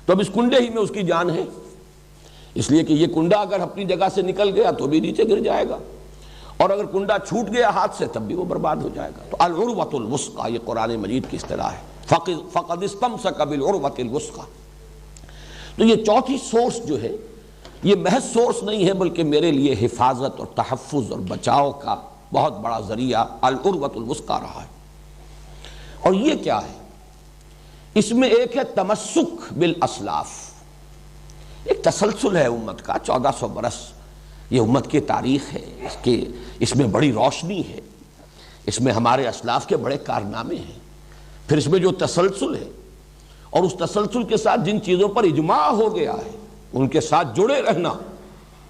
تو اب اس کنڈے ہی میں اس کی جان ہے، اس لیے کہ یہ کنڈا اگر اپنی جگہ سے نکل گیا تو بھی نیچے گر جائے گا، اور اگر کنڈا چھوٹ گیا ہاتھ سے تب بھی وہ برباد ہو جائے گا۔ تو العروۃ الوثقی یہ قرآن مجید کی اصطلاح ہے، فقد استمسک بالعروۃ الوثقی۔ تو یہ چوتھی سورس جو ہے یہ محض سورس نہیں ہے بلکہ میرے لیے حفاظت اور تحفظ اور بچاؤ کا بہت بڑا ذریعہ العروۃ الوثقی رہا ہے۔ اور یہ کیا ہے؟ اس میں ایک ہے تمسک بالاسلاف، ایک تسلسل ہے امت کا، 1400 برس یہ امت کی تاریخ ہے، اس میں بڑی روشنی ہے، اس میں ہمارے اسلاف کے بڑے کارنامے ہیں، پھر اس میں جو تسلسل ہے اور اس تسلسل کے ساتھ جن چیزوں پر اجماع ہو گیا ہے ان کے ساتھ جڑے رہنا،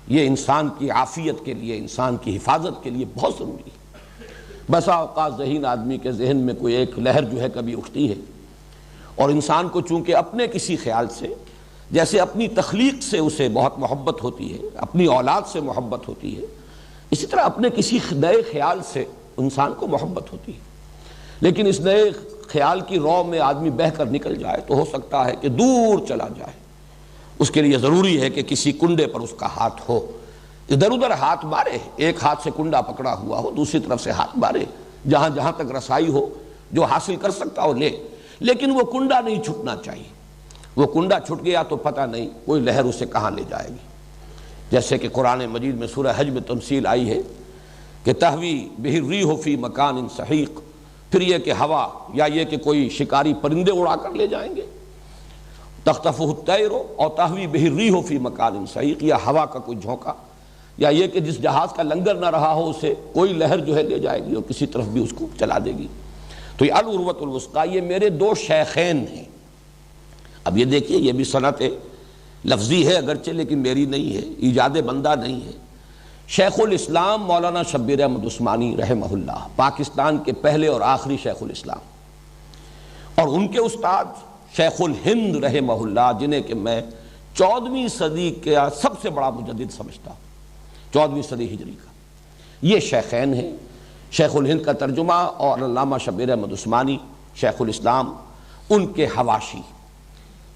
یہ انسان کی عافیت کے لیے، انسان کی حفاظت کے لیے بہت ضروری ہے۔ بسا اوقات ذہین آدمی کے ذہن میں کوئی ایک لہر جو ہے کبھی اٹھتی ہے، اور انسان کو چونکہ اپنے کسی خیال سے، جیسے اپنی تخلیق سے اسے بہت محبت ہوتی ہے، اپنی اولاد سے محبت ہوتی ہے، اسی طرح اپنے کسی نئے خیال سے انسان کو محبت ہوتی ہے، لیکن اس نئے خیال کی رو میں آدمی بہہ کر نکل جائے تو ہو سکتا ہے کہ دور چلا جائے، اس کے لیے ضروری ہے کہ کسی کنڈے پر اس کا ہاتھ ہو، ادھر ادھر ہاتھ مارے، ایک ہاتھ سے کنڈا پکڑا ہوا ہو، دوسری طرف سے ہاتھ مارے، جہاں جہاں تک رسائی ہو، جو حاصل کر سکتا ہو لے، لیکن وہ کنڈا نہیں چھٹنا چاہیے۔ وہ کنڈا چھٹ گیا تو پتہ نہیں کوئی لہر اسے کہاں لے جائے گی، جیسے کہ قرآن مجید میں سورہ حج میں تمثیل آئی ہے کہ تہوی بہ الریح فی مکان سحیق، پھر یہ کہ ہوا یا یہ کہ کوئی شکاری پرندے اڑا کر لے جائیں گے، تخطفہ الطیر اور تہوی بہ الریح فی مکان سحیق، یا ہوا کا کوئی جھونکا، یا یہ کہ جس جہاز کا لنگر نہ رہا ہو اسے کوئی لہر جو ہے لے جائے گی اور کسی طرف بھی اس کو چلا دے گی۔ تو یہ العروۃ الوثقیٰ، یہ میرے دو شیخین ہیں۔ اب یہ دیکھیے، یہ بھی صنعت لفظی ہے اگرچہ، لیکن میری نہیں ہے، ایجاد بندہ نہیں ہے۔ شیخ الاسلام مولانا شبیر احمد عثمانی رحمہ اللہ، پاکستان کے پہلے اور آخری شیخ الاسلام، اور ان کے استاد شیخ الہند رحمہ اللہ، جنہیں کہ میں 14ویں صدی کا سب سے بڑا مجدد سمجھتا ہوں، 14ویں صدی ہجری کا۔ یہ شیخین ہیں، شیخ الہند کا ترجمہ اور علامہ شبیر احمد عثمانی شیخ الاسلام، ان کے حواشی،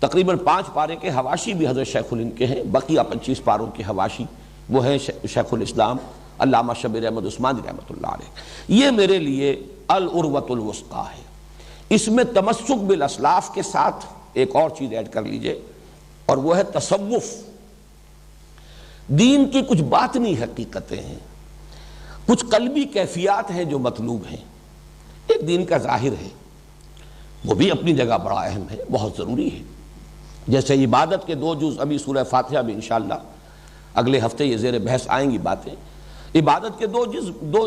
تقریباً 5 پارے کے حواشی بھی حضرت شیخ الہند کے ہیں، بقیہ 25 پاروں کے حواشی وہ ہیں شیخ الاسلام علامہ شبیر احمد عثمانی رحمۃ اللہ علیہ۔ یہ میرے لیے العروۃ الوثقیٰ ہے۔ اس میں تمسک بالاسلاف کے ساتھ ایک اور چیز ایڈ کر لیجئے، اور وہ ہے تصوف۔ دین کی کچھ باطنی حقیقتیں ہیں، کچھ قلبی کیفیات ہیں جو مطلوب ہیں۔ ایک دین کا ظاہر ہے، وہ بھی اپنی جگہ بڑا اہم ہے، بہت ضروری ہے۔ جیسے عبادت کے 2 جز ابھی سورہ فاتحہ میں انشاءاللہ اگلے ہفتے یہ زیر بحث آئیں گی باتیں۔ عبادت کے 2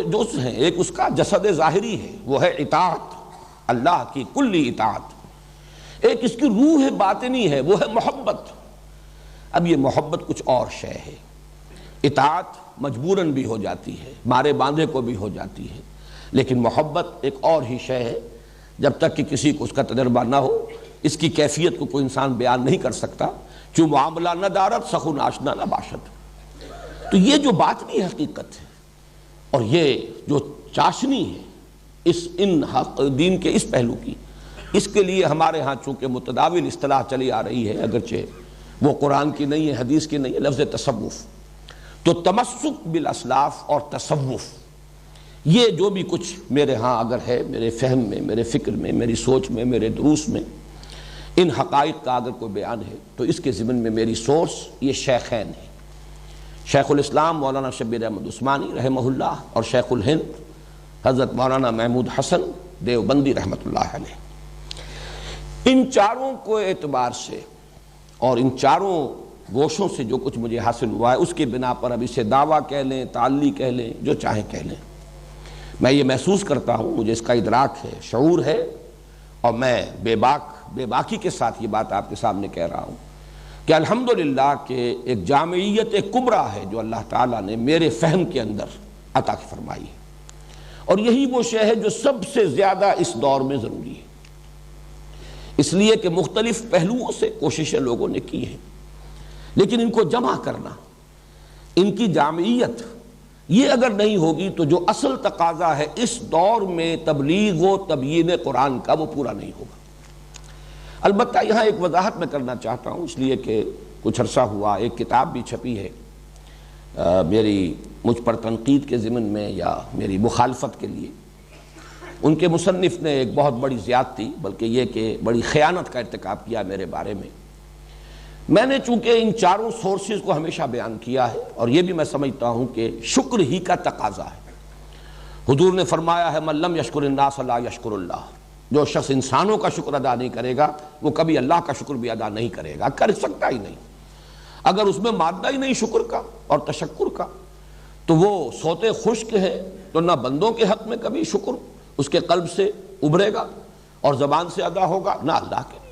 جز ہیں، ایک اس کا جسد ظاہری ہے، وہ ہے اطاعت، اللہ کی کلی اطاعت۔ ایک اس کی روح باطنی ہے، وہ ہے محبت۔ اب یہ محبت کچھ اور شے ہے۔ اطاعت مجبوراً بھی ہو جاتی ہے، مارے باندھے کو بھی ہو جاتی ہے، لیکن محبت ایک اور ہی شے ہے۔ جب تک کہ کسی کو اس کا تجربہ نہ ہو، اس کی کیفیت کو کوئی انسان بیان نہیں کر سکتا۔ چوں معاملہ نہ دارت سخن آشنا نہ باشد۔ تو یہ جو باطنی حقیقت ہے اور یہ جو چاشنی ہے ان دین کے اس پہلو کی، اس کے لیے ہمارے ہاں چونکہ متداول اصطلاح چلی آ رہی ہے، اگرچہ وہ قرآن کی نہیں ہے، حدیث کی نہیں ہے، لفظ تصوف۔ تو تمسک بالاسلاف اور تصوف، یہ جو بھی کچھ میرے ہاں اگر ہے، میرے فہم میں، میرے فکر میں، میری سوچ میں، میرے دروس میں، ان حقائق کا اگر کوئی بیان ہے تو اس کے ضمن میں میری سورس یہ شیخین ہیں، شیخ الاسلام مولانا شبیر احمد عثمانی رحمہ اللہ اور شیخ الہند حضرت مولانا محمود حسن دیوبندی رحمۃ اللہ علیہ۔ ان چاروں کو اعتبار سے اور ان چاروں گوشوں سے جو کچھ مجھے حاصل ہوا ہے، اس کی بنا پر اب اسے دعویٰ کہہ لیں، تعلی کہہ لیں، جو چاہیں کہہ لیں، میں یہ محسوس کرتا ہوں، مجھے اس کا ادراک ہے، شعور ہے، اور میں بے باکی کے ساتھ یہ بات آپ کے سامنے کہہ رہا ہوں کہ الحمدللہ کہ ایک جامعیت کبریٰ ہے جو اللہ تعالیٰ نے میرے فہم کے اندر عطا فرمائی ہے، اور یہی وہ شے ہے جو سب سے زیادہ اس دور میں ضروری ہے، اس لیے کہ مختلف پہلوؤں سے کوششیں لوگوں نے کی ہیں، لیکن ان کو جمع کرنا، ان کی جامعیت، یہ اگر نہیں ہوگی تو جو اصل تقاضا ہے اس دور میں تبلیغ و تبیین قرآن کا، وہ پورا نہیں ہوگا۔ البتہ یہاں ایک وضاحت میں کرنا چاہتا ہوں، اس لیے کہ کچھ عرصہ ہوا ایک کتاب بھی چھپی ہے میری مجھ پر تنقید کے ضمن میں یا میری مخالفت کے لیے۔ ان کے مصنف نے ایک بہت بڑی زیادتی، بلکہ یہ کہ بڑی خیانت کا ارتکاب کیا میرے بارے میں۔ میں نے چونکہ ان چاروں سورسز کو ہمیشہ بیان کیا ہے، اور یہ بھی میں سمجھتا ہوں کہ شکر ہی کا تقاضا ہے۔ حضور نے فرمایا ہے من لم یشکر الناس لا یشکر اللہ، جو شخص انسانوں کا شکر ادا نہیں کرے گا وہ کبھی اللہ کا شکر بھی ادا نہیں کرے گا، کر سکتا ہی نہیں۔ اگر اس میں مادہ ہی نہیں شکر کا اور تشکر کا تو وہ سوتے خشک ہے، تو نہ بندوں کے حق میں کبھی شکر اس کے قلب سے ابھرے گا اور زبان سے ادا ہوگا، نہ اللہ کے لیے۔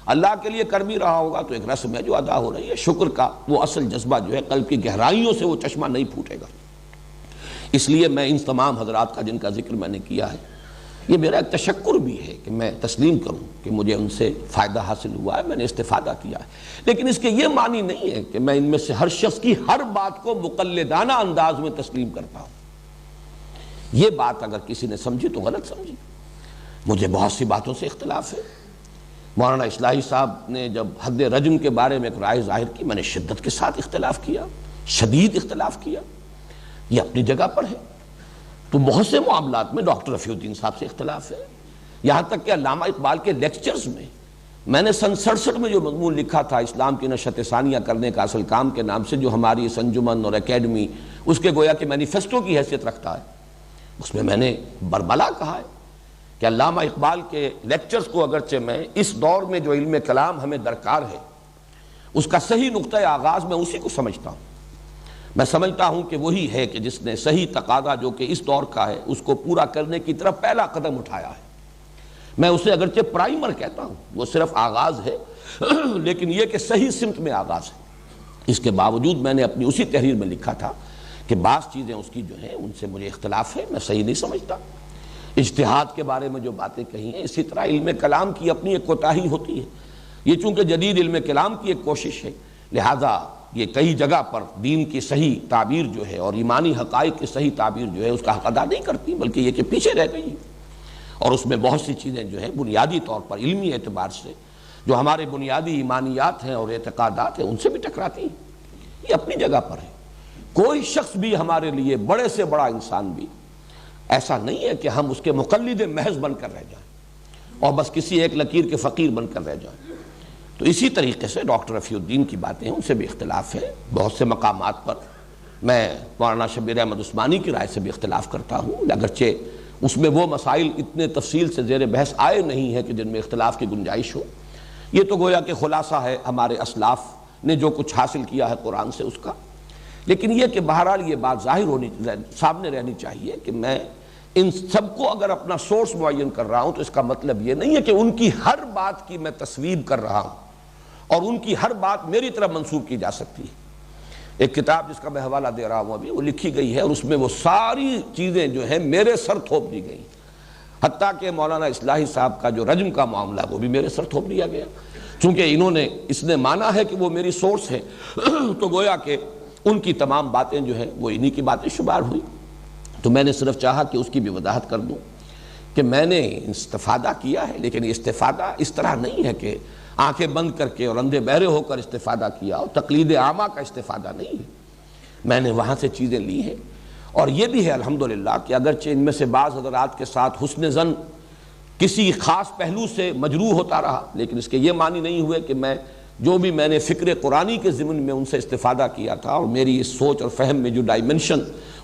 اللہ کے لیے کر بھی رہا ہوگا تو ایک رسم ہے جو ادا ہو رہی ہے، شکر کا وہ اصل جذبہ جو ہے قلب کی گہرائیوں سے وہ چشمہ نہیں پھوٹے گا۔ اس لیے میں ان تمام حضرات کا جن کا ذکر میں نے کیا ہے، یہ میرا ایک تشکر بھی ہے کہ میں تسلیم کروں کہ مجھے ان سے فائدہ حاصل ہوا ہے، میں نے استفادہ کیا ہے، لیکن اس کے یہ معنی نہیں ہے کہ میں ان میں سے ہر شخص کی ہر بات کو مقلدانہ انداز میں تسلیم کرتا ہوں۔ یہ بات اگر کسی نے سمجھی تو غلط سمجھی۔ مجھے بہت سی باتوں سے اختلاف ہے۔ مولانا اصلاحی صاحب نے جب حد رجم کے بارے میں ایک رائے ظاہر کی، میں نے شدت کے ساتھ اختلاف کیا، شدید اختلاف کیا، یہ اپنی جگہ پر ہے۔ تو بہت سے معاملات میں ڈاکٹر رفیع الدین صاحب سے اختلاف ہے، یہاں تک کہ علامہ اقبال کے لیکچرز میں نے سن 67 میں جو مضمون لکھا تھا اسلام کی نشت ثانیہ کرنے کا اصل کام کے نام سے، جو ہماری اس انجمن اور اکیڈمی اس کے گویا کہ مینیفیسٹو کی حیثیت رکھتا ہے، اس میں نے بربلا کہا ہے کہ علامہ اقبال کے لیکچرز کو اگرچہ میں اس دور میں جو علم کلام ہمیں درکار ہے اس کا صحیح نقطۂ آغاز میں اسی کو سمجھتا ہوں. میں سمجھتا ہوں کہ وہی ہے کہ جس نے صحیح تقاضا جو کہ اس دور کا ہے اس کو پورا کرنے کی طرف پہلا قدم اٹھایا ہے. میں اسے اگرچہ پرائمر کہتا ہوں، وہ صرف آغاز ہے لیکن یہ کہ صحیح سمت میں آغاز ہے. اس کے باوجود میں نے اپنی اسی تحریر میں لکھا تھا کہ بعض چیزیں اس کی جو ہیں ان سے مجھے اختلاف ہے، میں صحیح نہیں سمجھتا. اجتہاد کے بارے میں جو باتیں کہی ہیں، اسی طرح علم کلام کی اپنی ایک کوتاہی ہوتی ہے. یہ چونکہ جدید علم کلام کی ایک کوشش ہے، لہذا یہ کئی جگہ پر دین کی صحیح تعبیر جو ہے اور ایمانی حقائق کی صحیح تعبیر جو ہے اس کا حق ادا نہیں کرتی، بلکہ یہ کہ پیچھے رہ گئی. اور اس میں بہت سی چیزیں جو ہیں بنیادی طور پر علمی اعتبار سے جو ہمارے بنیادی ایمانیات ہیں اور اعتقادات ہیں ان سے بھی ٹکراتی ہیں. یہ اپنی جگہ پر ہے. کوئی شخص بھی ہمارے لیے، بڑے سے بڑا انسان بھی، ایسا نہیں ہے کہ ہم اس کے مقلد محض بن کر رہ جائیں اور بس کسی ایک لکیر کے فقیر بن کر رہ جائیں. تو اسی طریقے سے ڈاکٹر رفیع الدین کی باتیں ہیں، ان سے بھی اختلاف ہے. بہت سے مقامات پر میں مولانا شبیر احمد عثمانی کی رائے سے بھی اختلاف کرتا ہوں، اگرچہ اس میں وہ مسائل اتنے تفصیل سے زیر بحث آئے نہیں ہیں کہ جن میں اختلاف کی گنجائش ہو. یہ تو گویا کہ خلاصہ ہے ہمارے اسلاف نے جو کچھ حاصل کیا ہے قرآن سے اس کا. لیکن یہ کہ بہرحال یہ بات سامنے رہنی چاہیے کہ میں ان سب کو اگر اپنا سورس معین کر رہا ہوں تو اس کا مطلب یہ نہیں ہے کہ ان کی ہر بات کی میں تصویب کر رہا ہوں اور ان کی ہر بات میری طرف منسوب کی جا سکتی ہے. ایک کتاب جس کا میں حوالہ دے رہا ہوں ابھی، وہ لکھی گئی ہے اور اس میں وہ ساری چیزیں جو ہیں میرے سر تھوپ دی گئی، حتیٰ کہ مولانا اصلاحی صاحب کا جو رجم کا معاملہ وہ بھی میرے سر تھوپ دیا گیا. چونکہ اس نے مانا ہے کہ وہ میری سورس ہے تو گویا کہ ان کی تمام باتیں جو ہیں وہ انہی کی باتیں شمار ہوئی. تو میں نے صرف چاہا کہ اس کی بھی وضاحت کر دوں کہ میں نے استفادہ کیا ہے، لیکن یہ استفادہ اس طرح نہیں ہے کہ آنکھیں بند کر کے اور اندھے بہرے ہو کر استفادہ کیا، اور تقلید عامہ کا استفادہ نہیں ہے. میں نے وہاں سے چیزیں لی ہیں. اور یہ بھی ہے الحمدللہ کہ اگرچہ ان میں سے بعض حضرات کے ساتھ حسن ظن کسی خاص پہلو سے مجروح ہوتا رہا، لیکن اس کے یہ معنی نہیں ہوئے کہ میں نے فکر قرآنی کے ضمن میں ان سے استفادہ کیا تھا اور میری اس سوچ اور فہم میں جو ڈائمنشن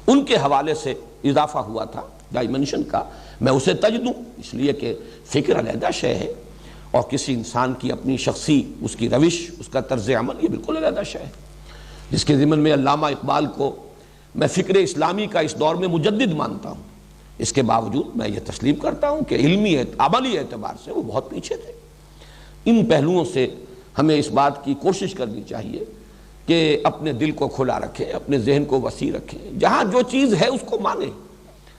ان کے حوالے سے اضافہ ہوا تھا ڈائمنشن کا، میں اسے تج دوں. اس لیے کہ فکر علیحدہ شے ہے اور کسی انسان کی اپنی شخصی اس کی روش، اس کا طرز عمل یہ بالکل علیحدہ شے ہے. جس کے ضمن میں علامہ اقبال کو میں فکر اسلامی کا اس دور میں مجدد مانتا ہوں، اس کے باوجود میں یہ تسلیم کرتا ہوں کہ علمی عملی اعتبار سے وہ بہت پیچھے تھے. ان پہلوؤں سے ہمیں اس بات کی کوشش کرنی چاہیے کہ اپنے دل کو کھلا رکھیں، اپنے ذہن کو وسیع رکھیں، جہاں جو چیز ہے اس کو مانیں،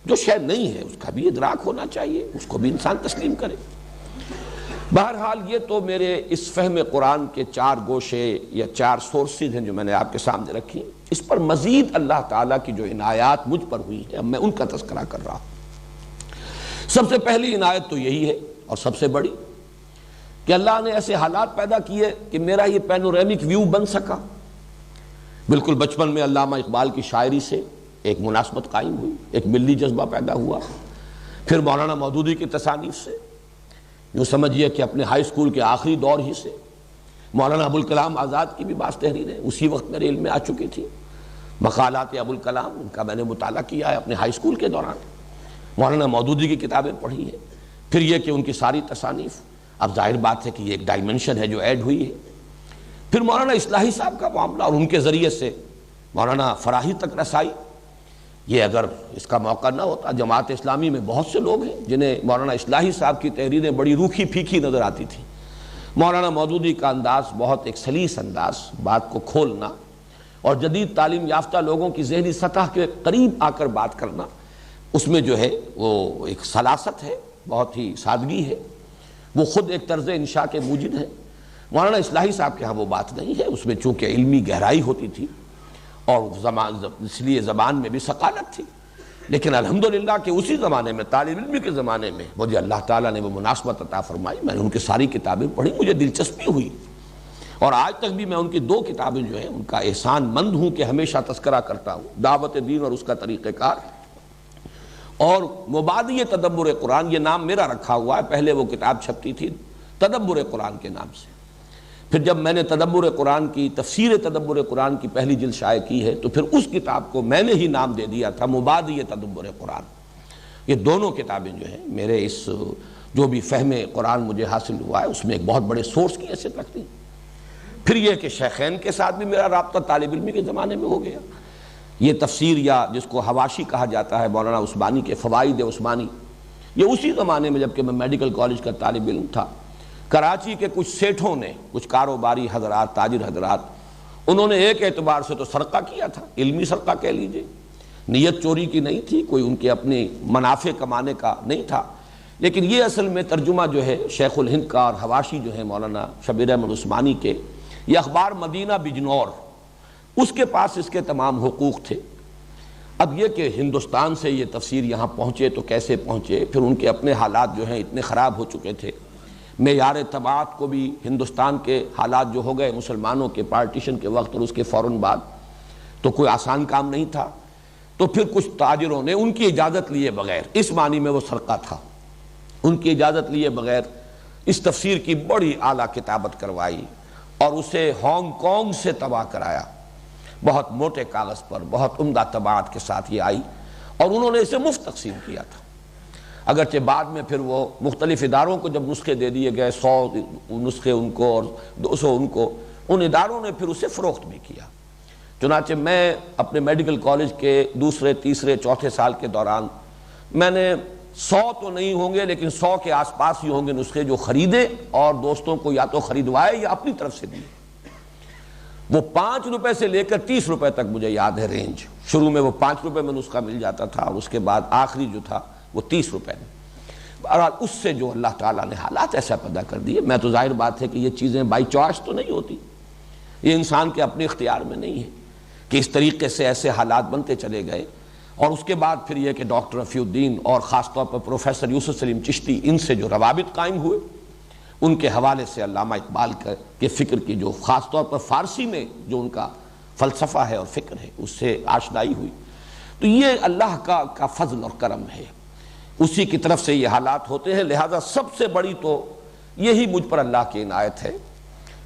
جو شے نہیں ہے اس کا بھی ادراک ہونا چاہیے، اس کو بھی انسان تسلیم کرے. بہرحال یہ تو میرے اس فہم قرآن کے 4 گوشے یا 4 سورسز ہیں جو میں نے آپ کے سامنے رکھی. اس پر مزید اللہ تعالیٰ کی جو عنایات مجھ پر ہوئی ہیں اب میں ان کا تذکرہ کر رہا ہوں. سب سے پہلی عنایت تو یہی ہے اور سب سے بڑی کہ اللہ نے ایسے حالات پیدا کیے کہ میرا یہ پینورامک ویو بن سکا. بالکل بچپن میں علامہ اقبال کی شاعری سے ایک مناسبت قائم ہوئی، ایک ملی جذبہ پیدا ہوا. پھر مولانا مودودی کی تصانیف سے، یوں سمجھیے کہ اپنے ہائی اسکول کے آخری دور ہی سے مولانا ابوالکلام آزاد کی بھی بعض تحریریں اسی وقت میرے علم میں آ چکی تھی. مقالات ابوالکلام ان کا میں نے مطالعہ کیا ہے اپنے ہائی اسکول کے دوران. مولانا مودودی کی کتابیں پڑھی ہیں. پھر یہ کہ ان کی ساری تصانیف، اب ظاہر بات ہے کہ یہ ایک ڈائمنشن ہے جو ایڈ ہوئی ہے. پھر مولانا اصلاحی صاحب کا معاملہ اور ان کے ذریعے سے مولانا فراہی تک رسائی. یہ اگر اس کا موقع نہ ہوتا، جماعت اسلامی میں بہت سے لوگ ہیں جنہیں مولانا اصلاحی صاحب کی تحریریں بڑی روکھی پھیکی نظر آتی تھیں. مولانا مودودی کا انداز بہت ایک سلیس انداز، بات کو کھولنا اور جدید تعلیم یافتہ لوگوں کی ذہنی سطح کے قریب آ کر بات کرنا، اس میں جو ہے وہ ایک سلاست ہے، بہت ہی سادگی ہے. وہ خود ایک طرز انشاء کے موجد ہے. مولانا اصلاحی صاحب کے ہاں وہ بات نہیں ہے. اس میں چونکہ علمی گہرائی ہوتی تھی اور اس لیے زبان میں بھی ثقالت تھی. لیکن الحمدللہ کہ اسی زمانے میں، طالب علمی کے زمانے میں مجھے اللہ تعالیٰ نے وہ مناسبت عطا فرمائی. میں نے ان کی ساری کتابیں پڑھی، مجھے دلچسپی ہوئی اور آج تک بھی میں ان کی 2 کتابیں جو ہیں ان کا احسان مند ہوں کہ ہمیشہ تذکرہ کرتا ہوں، دعوت دین اور اس کا طریقہ کار، اور مبادی تدبر قرآن. یہ نام میرا رکھا ہوا ہے، پہلے وہ کتاب چھپتی تھی تدبر قرآن کے نام سے. پھر جب میں نے تدبر قرآن کی تفسیر تدبر قرآن کی پہلی جلد شائع کی ہے تو پھر اس کتاب کو میں نے ہی نام دے دیا تھا مبادی تدبر قرآن. یہ دونوں کتابیں جو ہیں میرے اس جو بھی فہم قرآن مجھے حاصل ہوا ہے اس میں ایک بہت بڑے سورس کی حیثیت رکھتی ہیں۔ پھر یہ کہ شیخین کے ساتھ بھی میرا رابطہ طالب علمی کے زمانے میں ہو گیا۔ یہ تفسیر یا جس کو حواشی کہا جاتا ہے مولانا عثمانی کے فوائد عثمانی، یہ اسی زمانے میں جبکہ میں میڈیکل کالج کا طالب علم تھا، کراچی کے کچھ سیٹھوں نے، کچھ کاروباری حضرات، تاجر حضرات، انہوں نے ایک اعتبار سے تو سرقہ کیا تھا، علمی سرقہ کہہ لیجئے، نیت چوری کی نہیں تھی، کوئی ان کے اپنے منافع کمانے کا نہیں تھا، لیکن یہ اصل میں ترجمہ جو ہے شیخ الہند کا اور حواشی جو ہے مولانا شبیر احمد عثمانی کے، یہ اخبار مدینہ بجنور، اس کے پاس اس کے تمام حقوق تھے۔ اب یہ کہ ہندوستان سے یہ تفسیر یہاں پہنچے تو کیسے پہنچے، پھر ان کے اپنے حالات جو ہیں اتنے خراب ہو چکے تھے، معیار طباعت کو بھی ہندوستان کے حالات جو ہو گئے مسلمانوں کے پارٹیشن کے وقت اور اس کے فوراً بعد، تو کوئی آسان کام نہیں تھا، تو پھر کچھ تاجروں نے ان کی اجازت لیے بغیر، اس معنی میں وہ سرقہ تھا، ان کی اجازت لیے بغیر اس تفسیر کی بڑی اعلیٰ کتابت کروائی اور اسے ہانگ کانگ سے طبع کرایا، بہت موٹے کاغذ پر بہت عمدہ طباعت کے ساتھ یہ آئی، اور انہوں نے اسے مفت تقسیم کیا تھا، اگرچہ بعد میں پھر وہ مختلف اداروں کو جب نسخے دے دیے گئے، 100 نسخے ان کو اور 200 ان کو، ان اداروں نے پھر اسے فروخت بھی کیا۔ چنانچہ میں اپنے میڈیکل کالج کے دوسرے تیسرے چوتھے سال کے دوران میں نے 100 تو نہیں ہوں گے لیکن 100 کے آس پاس ہی ہوں گے نسخے جو خریدے اور دوستوں کو یا تو خریدوائے یا اپنی طرف سے دیے۔ وہ 5 روپے سے لے کر 30 روپے تک مجھے یاد ہے رینج، شروع میں وہ 5 روپے میں نسخہ مل جاتا تھا اور اس کے بعد آخری جو تھا وہ 30 روپے میں۔ بہرحال اس سے جو اللہ تعالیٰ نے حالات ایسا پیدا کر دیے، میں تو ظاہر بات ہے کہ یہ چیزیں بائی چوائس تو نہیں ہوتی، یہ انسان کے اپنے اختیار میں نہیں ہے کہ اس طریقے سے ایسے حالات بنتے چلے گئے، اور اس کے بعد پھر یہ کہ ڈاکٹر رفیع الدین اور خاص طور پر پروفیسر یوسف سلیم چشتی، ان سے جو روابط قائم ہوئے، ان کے حوالے سے علامہ اقبال کے فکر کی جو خاص طور پر فارسی میں جو ان کا فلسفہ ہے اور فکر ہے اس سے آشنائی ہوئی، تو یہ اللہ کا فضل اور کرم ہے، اسی کی طرف سے یہ حالات ہوتے ہیں۔ لہذا سب سے بڑی تو یہی مجھ پر اللہ کی عنایت ہے۔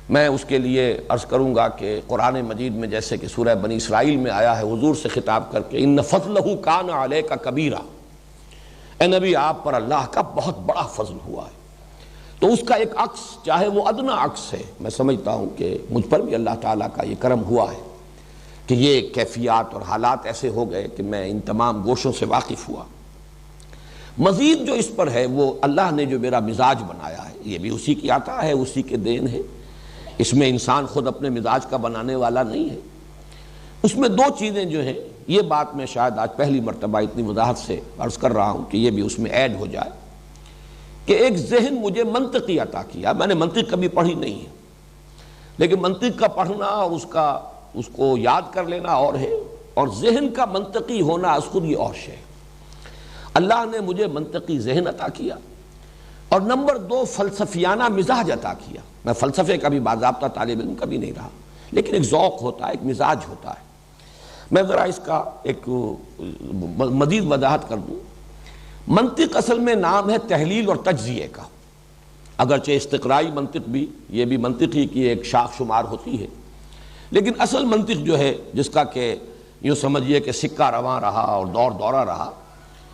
میں اس کے لیے عرض کروں گا کہ قرآن مجید میں جیسے کہ سورہ بنی اسرائیل میں آیا ہے حضور سے خطاب کر کے، ان فضلہ کان علیک کبیرا، اے نبی آپ پر اللہ کا بہت بڑا فضل ہوا ہے۔ تو اس کا ایک عکس، چاہے وہ ادنا عکس ہے، میں سمجھتا ہوں کہ مجھ پر بھی اللہ تعالیٰ کا یہ کرم ہوا ہے کہ یہ کیفیات اور حالات ایسے ہو گئے کہ میں ان تمام گوشوں سے واقف ہوا۔ مزید جو اس پر ہے وہ اللہ نے جو میرا مزاج بنایا ہے، یہ بھی اسی کی عطا ہے، اسی کے دین ہے، اس میں انسان خود اپنے مزاج کا بنانے والا نہیں ہے۔ اس میں 2 چیزیں جو ہیں، یہ بات میں شاید آج پہلی مرتبہ اتنی وضاحت سے عرض کر رہا ہوں کہ یہ بھی اس میں ایڈ ہو جائے، کہ ایک ذہن مجھے منطقی عطا کیا۔ میں نے منطق کبھی پڑھی نہیں ہے، لیکن منطق کا پڑھنا اور اس کو یاد کر لینا اور ہے، اور ذہن کا منطقی ہونا از خود یہ اور شے۔ اللہ نے مجھے منطقی ذہن عطا کیا، اور نمبر 2 فلسفیانہ مزاج عطا کیا۔ میں فلسفے کا بھی باضابطہ طالب علم کبھی نہیں رہا، لیکن ایک ذوق ہوتا ہے، ایک مزاج ہوتا ہے۔ میں ذرا اس کا ایک مزید وضاحت کر دوں۔ منطق اصل میں نام ہے تحلیل اور تجزیے کا، اگرچہ استقرائی منطق بھی، یہ بھی منطق ہی کی ایک شاخ شمار ہوتی ہے، لیکن اصل منطق جو ہے جس کا کہ یوں سمجھیے کہ سکہ رواں رہا اور دور دورہ رہا،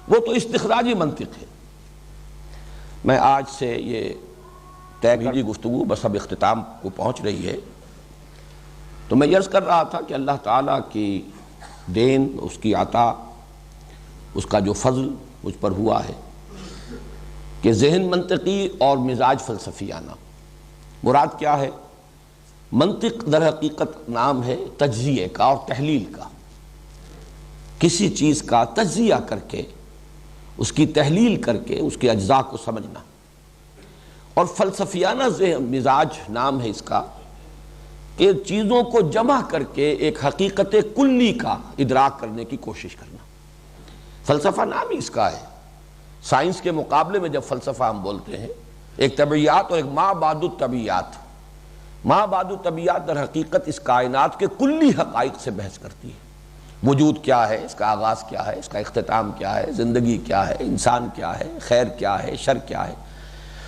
وہ تو استخراجی منطق ہے۔ میں آج سے یہ طے کی گفتگو بس اب اختتام کو پہنچ رہی ہے، تو میں یہ عرض کر رہا تھا کہ اللہ تعالیٰ کی دین، اس کی عطا، اس کا جو فضل مجھ پر ہوا ہے کہ ذہن منطقی اور مزاج فلسفیانہ۔ مراد کیا ہے؟ منطق در حقیقت نام ہے تجزیے کا اور تحلیل کا، کسی چیز کا تجزیہ کر کے، اس کی تحلیل کر کے اس کے اجزاء کو سمجھنا، اور فلسفیانہ مزاج نام ہے اس کا کہ چیزوں کو جمع کر کے ایک حقیقت کلی کا ادراک کرنے کی کوشش کرنا۔ فلسفہ نام ہی اس کا ہے۔ سائنس کے مقابلے میں جب فلسفہ ہم بولتے ہیں، ایک طبیعیات اور ایک ما بعد الطبیعیات، ما بعد الطبیعیات در حقیقت اس کائنات کے کلی حقائق سے بحث کرتی ہے۔ وجود کیا ہے، اس کا آغاز کیا ہے، اس کا اختتام کیا ہے، زندگی کیا ہے، انسان کیا ہے، خیر کیا ہے، شر کیا ہے۔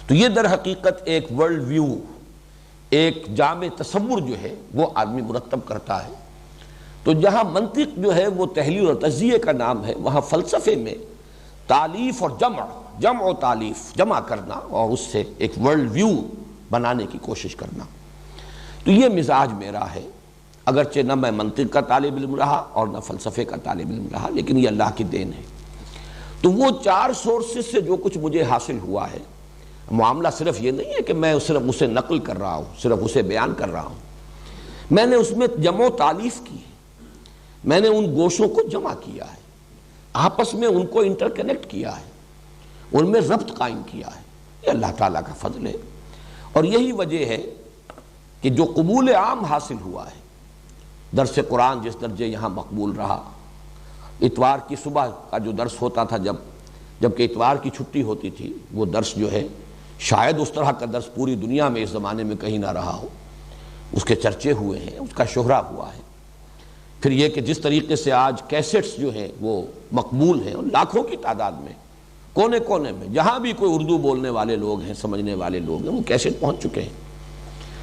تو یہ در حقیقت ایک ورلڈ ویو، ایک جامع تصور جو ہے وہ آدمی مرتب کرتا ہے۔ تو جہاں منطق جو ہے وہ تحلیل اور تجزیے کا نام ہے، وہاں فلسفے میں تالیف اور جمع و تالیف، جمع کرنا اور اس سے ایک ورلڈ ویو بنانے کی کوشش کرنا۔ تو یہ مزاج میرا ہے، اگرچہ نہ میں منطق کا طالب علم رہا اور نہ فلسفے کا طالب علم رہا، لیکن یہ اللہ کی دین ہے۔ تو وہ 4 سورسز سے جو کچھ مجھے حاصل ہوا ہے، معاملہ صرف یہ نہیں ہے کہ میں صرف اسے نقل کر رہا ہوں، صرف اسے بیان کر رہا ہوں، میں نے اس میں جمع و تالیف کی ہے، میں نے ان گوشوں کو جمع کیا ہے، آپس میں ان کو انٹر کنیکٹ کیا ہے، ان میں ربط قائم کیا ہے۔ یہ اللہ تعالیٰ کا فضل ہے، اور یہی وجہ ہے کہ جو قبول عام حاصل ہوا ہے، درس قرآن جس درجے یہاں مقبول رہا، اتوار کی صبح کا جو درس ہوتا تھا، جبکہ اتوار کی چھٹی ہوتی تھی، وہ درس جو ہے شاید اس طرح کا درس پوری دنیا میں اس زمانے میں کہیں نہ رہا ہو، اس کے چرچے ہوئے ہیں، اس کا شہرہ ہوا ہے۔ پھر یہ کہ جس طریقے سے آج کیسٹس جو ہیں وہ مقبول ہیں، اور لاکھوں کی تعداد میں کونے کونے میں جہاں بھی کوئی اردو بولنے والے لوگ ہیں، سمجھنے والے لوگ ہیں، وہ کیسٹ پہنچ چکے ہیں۔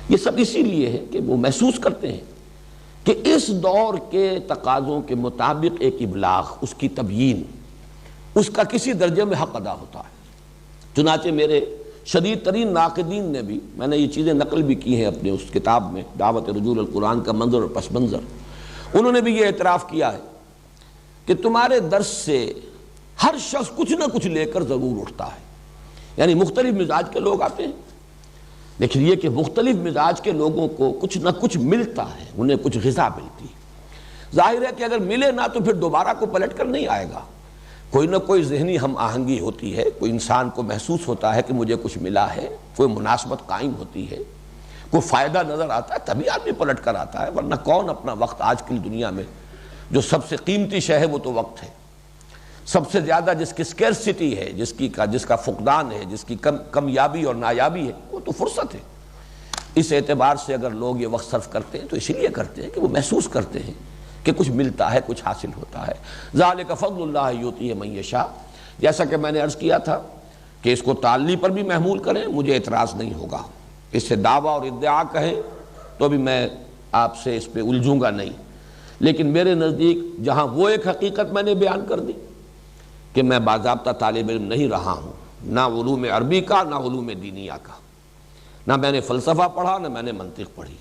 یہ سب اسی لیے ہے کہ وہ محسوس کرتے ہیں کہ اس دور کے تقاضوں کے مطابق ایک ابلاغ، اس کی تبیین، اس کا کسی درجے میں حق ادا ہوتا ہے۔ چنانچہ میرے شدید ترین ناقدین نے بھی، میں نے یہ چیزیں نقل بھی کی ہیں اپنے اس کتاب میں، دعوت رجوع القرآن کا منظر اور پس منظر، انہوں نے بھی یہ اعتراف کیا ہے کہ تمہارے درس سے ہر شخص کچھ نہ کچھ لے کر ضرور اٹھتا ہے، یعنی مختلف مزاج کے لوگ آتے ہیں، لیکن یہ کہ مختلف مزاج کے لوگوں کو کچھ نہ کچھ ملتا ہے، انہیں کچھ غذا ملتی ہے۔ ظاہر ہے کہ اگر ملے نہ تو پھر دوبارہ کو پلٹ کر نہیں آئے گا، کوئی نہ کوئی ذہنی ہم آہنگی ہوتی ہے، کوئی انسان کو محسوس ہوتا ہے کہ مجھے کچھ ملا ہے، کوئی مناسبت قائم ہوتی ہے، کوئی فائدہ نظر آتا ہے، تبھی آدمی پلٹ کر آتا ہے، ورنہ کون اپنا وقت، آج کل دنیا میں جو سب سے قیمتی شے ہے وہ تو وقت ہے، سب سے زیادہ جس کی سکیرسٹی ہے، جس کا فقدان ہے، جس کی کمیابی اور نایابی ہے، وہ تو فرصت ہے۔ اس اعتبار سے اگر لوگ یہ وقت صرف کرتے ہیں تو اس لیے کرتے ہیں کہ وہ محسوس کرتے ہیں کہ کچھ ملتا ہے، کچھ حاصل ہوتا ہے۔ ذالک فضل اللہ یؤتیہ من یشاء، جیسا کہ میں نے عرض کیا تھا کہ اس کو تعلی پر بھی محمول کریں، مجھے اعتراض نہیں ہوگا، اس سے دعویٰ اور ادعا کہیں تو بھی میں آپ سے اس پہ الجھوں گا نہیں، لیکن میرے نزدیک جہاں وہ ایک حقیقت میں نے بیان کر دی کہ میں باضابطہ طالب علم نہیں رہا ہوں، نہ علوم عربی کا، نہ علوم دینیہ کا، نہ میں نے فلسفہ پڑھا، نہ میں نے منطق پڑھی،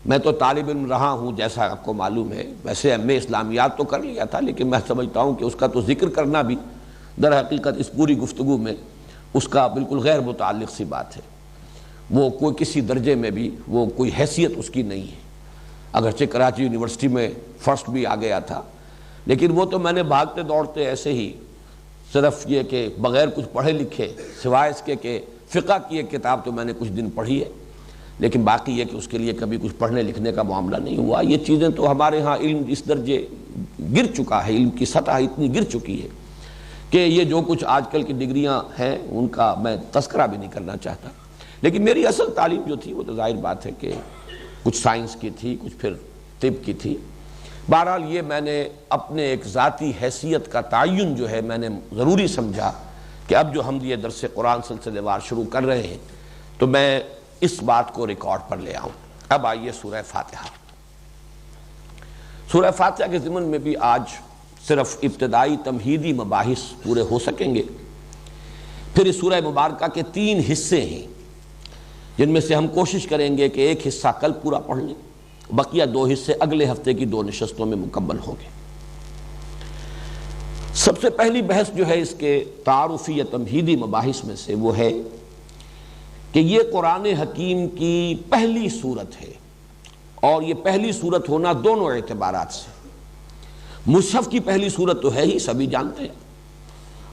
میں تو طالب علم رہا ہوں جیسا آپ کو معلوم ہے۔ ویسے ایم اے اسلامیات تو کر لیا تھا، لیکن میں سمجھتا ہوں کہ اس کا تو ذکر کرنا بھی در حقیقت اس پوری گفتگو میں اس کا بالکل غیر متعلق سی بات ہے، وہ کوئی کسی درجے میں بھی وہ کوئی حیثیت اس کی نہیں ہے، اگرچہ کراچی یونیورسٹی میں فرسٹ بھی آ گیا تھا، لیکن وہ تو میں نے بھاگتے دوڑتے ایسے ہی، صرف یہ کہ بغیر کچھ پڑھے لکھے، سوائے اس کے کہ فقہ کی ایک کتاب تو میں نے کچھ دن پڑھی ہے، لیکن باقی یہ کہ اس کے لیے کبھی کچھ پڑھنے لکھنے کا معاملہ نہیں ہوا۔ یہ چیزیں تو ہمارے ہاں علم اس درجے گر چکا ہے، علم کی سطح اتنی گر چکی ہے کہ یہ جو کچھ آج کل کی ڈگریاں ہیں ان کا میں تذکرہ بھی نہیں کرنا چاہتا، لیکن میری اصل تعلیم جو تھی وہ تو ظاہر بات ہے کہ کچھ سائنس کی تھی، کچھ پھر طب کی تھی۔ بہرحال یہ میں نے اپنے ایک ذاتی حیثیت کا تعین جو ہے میں نے ضروری سمجھا کہ اب جو ہم یہ درس قرآن سلسلے وار شروع کر رہے ہیں تو میں اس بات کو ریکارڈ پر لے آؤں۔ اب آئیے سورہ فاتحہ۔ سورہ فاتحہ کے ضمن میں بھی آج صرف ابتدائی تمہیدی مباحث پورے ہو سکیں گے، پھر اس سورہ مبارکہ کے 3 حصے ہیں جن میں سے ہم کوشش کریں گے کہ ایک حصہ کل پورا پڑھ لیں، بقیہ 2 حصے اگلے ہفتے کی 2 نشستوں میں مکمل ہوں گے۔ سب سے پہلی بحث جو ہے اس کے تعارفی یا تمہیدی مباحث میں سے وہ ہے کہ یہ قرآن حکیم کی پہلی صورت ہے، اور یہ پہلی صورت ہونا دونوں اعتبارات سے، مصحف کی پہلی صورت تو ہے ہی، سبھی جانتے ہیں،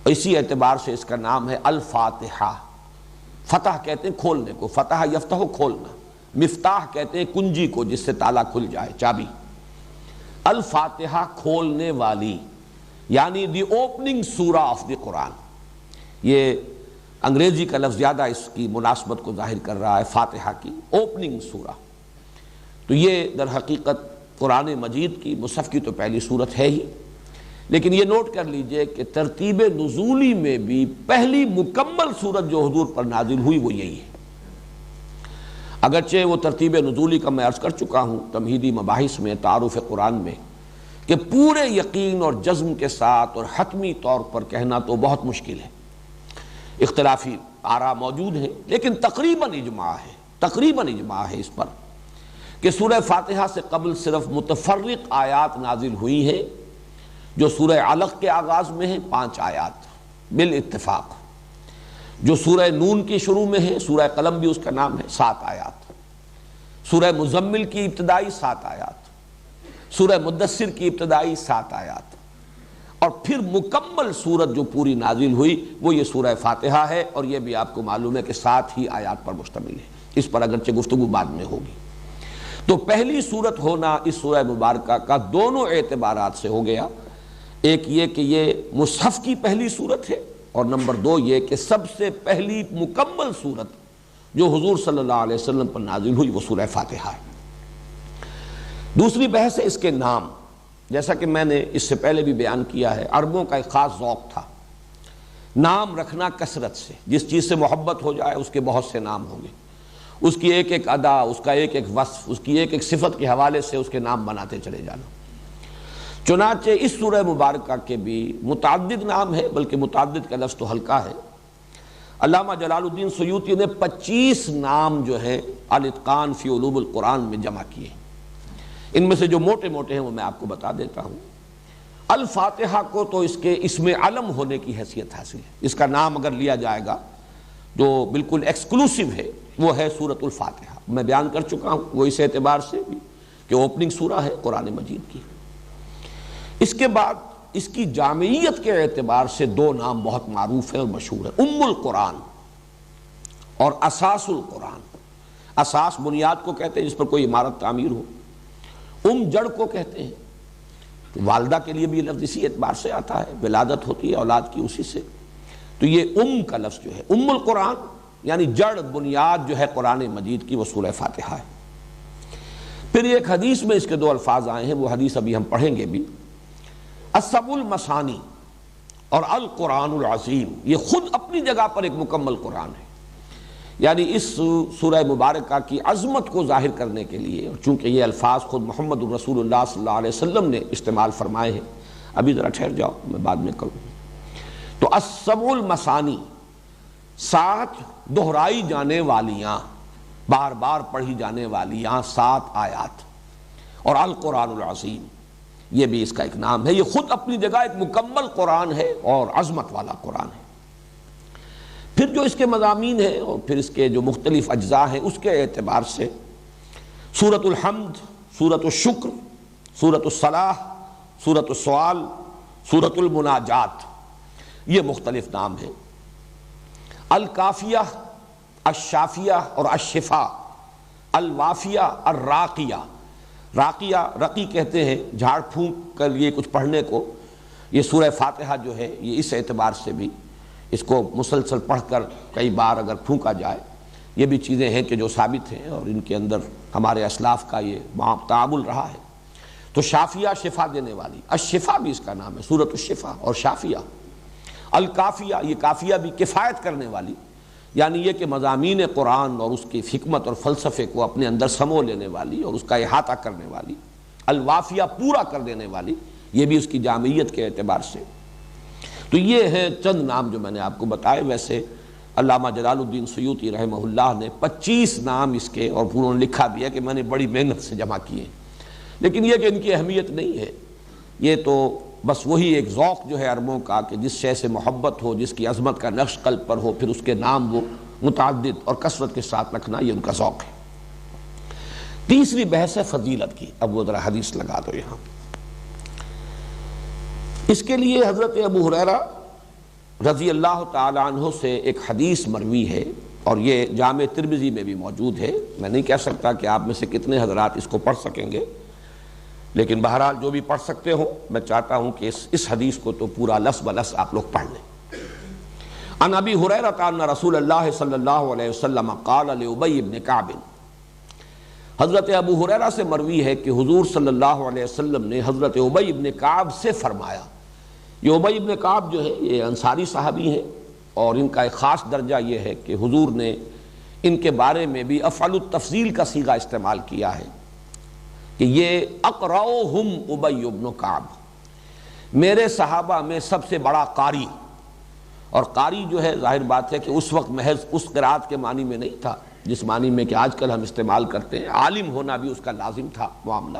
اسی اعتبار سے اس کا نام ہے الفاتحہ۔ فتح کہتے ہیں کھولنے کو، فتح یفتح کھولنا، مفتاح کہتے ہیں کنجی کو جس سے تالا کھل جائے، چابی۔ الفاتحہ کھولنے والی، یعنی دی اوپننگ سورہ آف دی قرآن۔ یہ انگریزی کا لفظ زیادہ اس کی مناسبت کو ظاہر کر رہا ہے، فاتحہ کی اوپننگ سورہ۔ تو یہ در حقیقت قرآن مجید کی، مصحف کی تو پہلی صورت ہے ہی، لیکن یہ نوٹ کر لیجئے کہ ترتیب نزولی میں بھی پہلی مکمل صورت جو حضور پر نازل ہوئی وہ یہی ہے۔ اگرچہ وہ ترتیب نزولی کا میں عرض کر چکا ہوں تمہیدی مباحث میں، تعارف قرآن میں، کہ پورے یقین اور جزم کے ساتھ اور حتمی طور پر کہنا تو بہت مشکل ہے، اختلافی آراء موجود ہیں، لیکن تقریباً اجماع ہے اس پر کہ سورہ فاتحہ سے قبل صرف متفرق آیات نازل ہوئی ہیں، جو سورہ علق کے آغاز میں ہیں 5 آیات بالاتفاق، جو سورہ نون کی شروع میں ہے، سورہ قلم بھی اس کا نام ہے، 7 آیات، سورہ مزمل کی ابتدائی 7 آیات، سورہ مدثر کی ابتدائی 7 آیات، اور پھر مکمل سورت جو پوری نازل ہوئی وہ یہ سورہ فاتحہ ہے، اور یہ بھی آپ کو معلوم ہے کہ 7 ہی آیات پر مشتمل ہے، اس پر اگرچہ گفتگو بعد میں ہوگی۔ تو پہلی سورت ہونا اس سورہ مبارکہ کا دونوں اعتبارات سے ہو گیا، ایک یہ کہ یہ مصحف کی پہلی سورت ہے، اور نمبر 2 یہ کہ سب سے پہلی مکمل سورت جو حضور صلی اللہ علیہ وسلم پر نازل ہوئی وہ سورہ فاتحہ ہے۔ دوسری بحث ہے اس کے نام، جیسا کہ میں نے اس سے پہلے بھی بیان کیا ہے، عربوں کا ایک خاص ذوق تھا نام رکھنا کثرت سے، جس چیز سے محبت ہو جائے اس کے بہت سے نام ہوں گے، اس کی ایک ایک ادا، اس کا ایک ایک وصف، اس کی ایک ایک صفت کے حوالے سے اس کے نام بناتے چلے جانا۔ چنانچہ اس سورہ مبارکہ کے بھی متعدد نام ہے، بلکہ متعدد کا لفظ تو ہلکا ہے۔ علامہ جلال الدین سیوطی نے 25 نام جو ہیں الاتقان فی علوم القرآن میں جمع کیے، ان میں سے جو موٹے موٹے ہیں وہ میں آپ کو بتا دیتا ہوں۔ الفاتحہ کو تو اس کے اسم علم ہونے کی حیثیت حاصل ہے، اس کا نام اگر لیا جائے گا جو بالکل ایکسکلوسیو ہے وہ ہے سورۃ الفاتحہ، میں بیان کر چکا ہوں وہ اس اعتبار سے بھی کہ اوپننگ سورہ ہے قرآن مجید کی۔ اس کے بعد اس کی جامعیت کے اعتبار سے 2 نام بہت معروف ہیں اور مشہور ہیں، ام القرآن اور اساس القرآن۔ اساس بنیاد کو کہتے ہیں جس پر کوئی عمارت تعمیر ہو، جڑ کو کہتے ہیں، تو والدہ کے لیے بھی یہ لفظ اسی اعتبار سے آتا ہے، ولادت ہوتی ہے اولاد کی اسی سے، تو یہ کا لفظ جو ہے ام القرآن یعنی جڑ بنیاد جو ہے قرآن مجید کی وہ سورہ فاتحہ ہے۔ پھر ایک حدیث میں اس کے 2 الفاظ آئے ہیں، وہ حدیث ابھی ہم پڑھیں گے بھی، السبع المثانی اور القرآن العظیم، یہ خود اپنی جگہ پر ایک مکمل قرآن ہے، یعنی اس سورہ مبارکہ کی عظمت کو ظاہر کرنے کے لیے، اور چونکہ یہ الفاظ خود محمد الرسول اللہ صلی اللہ علیہ وسلم نے استعمال فرمائے ہیں، ابھی ذرا ٹھہر جاؤ میں بعد میں کروں، تو السبع المثانی 7 دہرائی جانے والیاں، بار بار پڑھی جانے والیاں 7 آیات، اور القرآن العظیم یہ بھی اس کا ایک نام ہے، یہ خود اپنی جگہ ایک مکمل قرآن ہے اور عظمت والا قرآن ہے۔ پھر جو اس کے مضامین ہیں اور پھر اس کے جو مختلف اجزاء ہیں اس کے اعتبار سے سورۃ الحمد، سورۃ الشکر، سورۃ الصلاح، سورۃ السؤال، سورۃ المناجات، یہ مختلف نام ہیں۔ الکافیہ، الشافیہ اور الشفاء، الوافیہ، الراقیہ، راقیہ رقی کہتے ہیں جھاڑ پھونک کر یہ کچھ پڑھنے کو، یہ سورہ فاتحہ جو ہے یہ اس اعتبار سے بھی اس کو مسلسل پڑھ کر کئی بار اگر پھونکا جائے، یہ بھی چیزیں ہیں کہ جو ثابت ہیں اور ان کے اندر ہمارے اسلاف کا یہ تعامل رہا ہے۔ تو شافیہ شفا دینے والی، الشفا بھی اس کا نام ہے، سورۃ الشفا اور شافیہ۔ الکافیہ، یہ کافیہ بھی کفایت کرنے والی، یعنی یہ کہ مضامین قرآن اور اس کی حکمت اور فلسفے کو اپنے اندر سمو لینے والی اور اس کا احاطہ کرنے والی۔ الوافیہ، پورا کر دینے والی، یہ بھی اس کی جامعیت کے اعتبار سے۔ تو یہ ہیں چند نام جو میں نے آپ کو بتائے۔ ویسے علامہ جلال الدین سیوطی رحمہ اللہ نے 25 نام اس کے، اور انہوں نے لکھا بھی ہے کہ میں نے بڑی محنت سے جمع کیے، لیکن یہ کہ ان کی اہمیت نہیں ہے، یہ تو بس وہی ایک ذوق جو ہے عربوں کا کہ جس شے سے محبت ہو، جس کی عظمت کا نقش قلب پر ہو، پھر اس کے نام وہ متعدد اور کثرت کے ساتھ رکھنا، یہ ان کا ذوق ہے۔ تیسری بحث ہے فضیلت کی، اب وہ ذرا حدیث لگا دو یہاں۔ اس کے لیے حضرت ابو ہریرہ رضی اللہ تعالی عنہ سے ایک حدیث مروی ہے، اور یہ جامع ترمذی میں بھی موجود ہے۔ میں نہیں کہہ سکتا کہ آپ میں سے کتنے حضرات اس کو پڑھ سکیں گے، لیکن بہرحال جو بھی پڑھ سکتے ہوں میں چاہتا ہوں کہ اس حدیث کو تو پورا لفظ بلفظ آپ لوگ پڑھ لیں۔ عن ابی ہریرہ ان رسول اللہ صلی اللہ علیہ وسلم قال لابی بن کعب، حضرت ابو ہریرہ سے مروی ہے کہ حضور صلی اللہ علیہ وسلم نے حضرت ابی بن کعب سے فرمایا۔ یہ ابی بن کعب جو ہے یہ انصاری صحابی ہیں، اور ان کا ایک خاص درجہ یہ ہے کہ حضور نے ان کے بارے میں بھی افعل التفضیل کا صیغہ استعمال کیا ہے، کہ یہ اقرأہم ابی بن کعب، میرے صحابہ میں سب سے بڑا قاری، اور قاری جو ہے ظاہر بات ہے کہ اس وقت محض اس قرات کے معنی میں نہیں تھا جس معنی میں کہ آج کل ہم استعمال کرتے ہیں، عالم ہونا بھی اس کا لازم تھا معاملہ،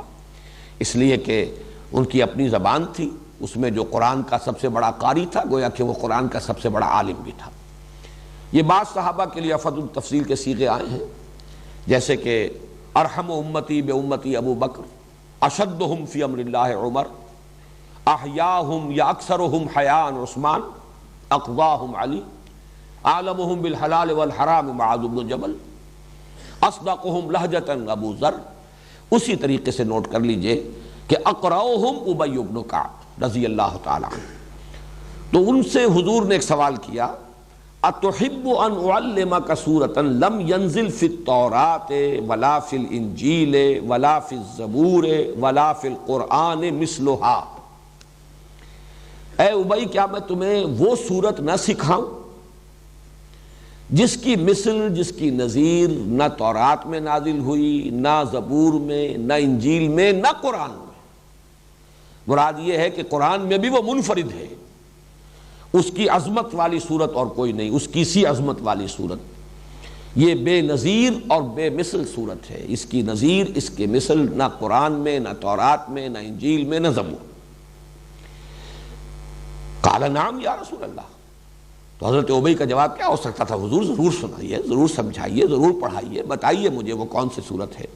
اس لیے کہ ان کی اپنی زبان تھی، اس میں جو قرآن کا سب سے بڑا قاری تھا گویا کہ وہ قرآن کا سب سے بڑا عالم بھی تھا۔ یہ بعض صحابہ کے لیے افضل التفصیل کے صیغے آئے ہیں، جیسے کہ ارحم امتی بے امتی ابو بکر، اشدہم فی امر اللہ عمر، احیاہم یا اکثرہم حیاء عثمان، اقواہم علی، اعلمہم بالحلال والحرام معاذ بن جبل، اصدقہم لہجۃ ابو ذر۔ اسی طریقے سے نوٹ کر لیجئے کہ اقرأہم ابی بن کعب رضی اللہ تعالی عنہ۔ تو ان سے حضور نے ایک سوال کیا، اتحب ان اعلمک سورۃ لم ینزل فی التوراۃ ولا فی الانجیل ولا فی الزبور ولا فی القرآن مثلھا، اے ابی کیا میں تمہیں وہ سورت نہ سکھاؤں جس کی مثل، جس کی نظیر نہ تورات میں نازل ہوئی، نہ زبور میں، نہ انجیل میں، نہ قرآن میں۔ مراد یہ ہے کہ قرآن میں بھی وہ منفرد ہے، اس کی عظمت والی صورت اور کوئی نہیں، اس کی سی عظمت والی صورت، یہ بے نظیر اور بے مثل صورت ہے، اس کی نظیر، اس کے مثل نہ قرآن میں، نہ تورات میں، نہ انجیل میں، نہ زبور۔ قال نعم یا رسول اللہ، تو حضرت ابی کا جواب کیا ہو سکتا تھا؟ حضور ضرور سنائیے، ضرور سمجھائیے، ضرور پڑھائیے، بتائیے مجھے وہ کون سی صورت ہے۔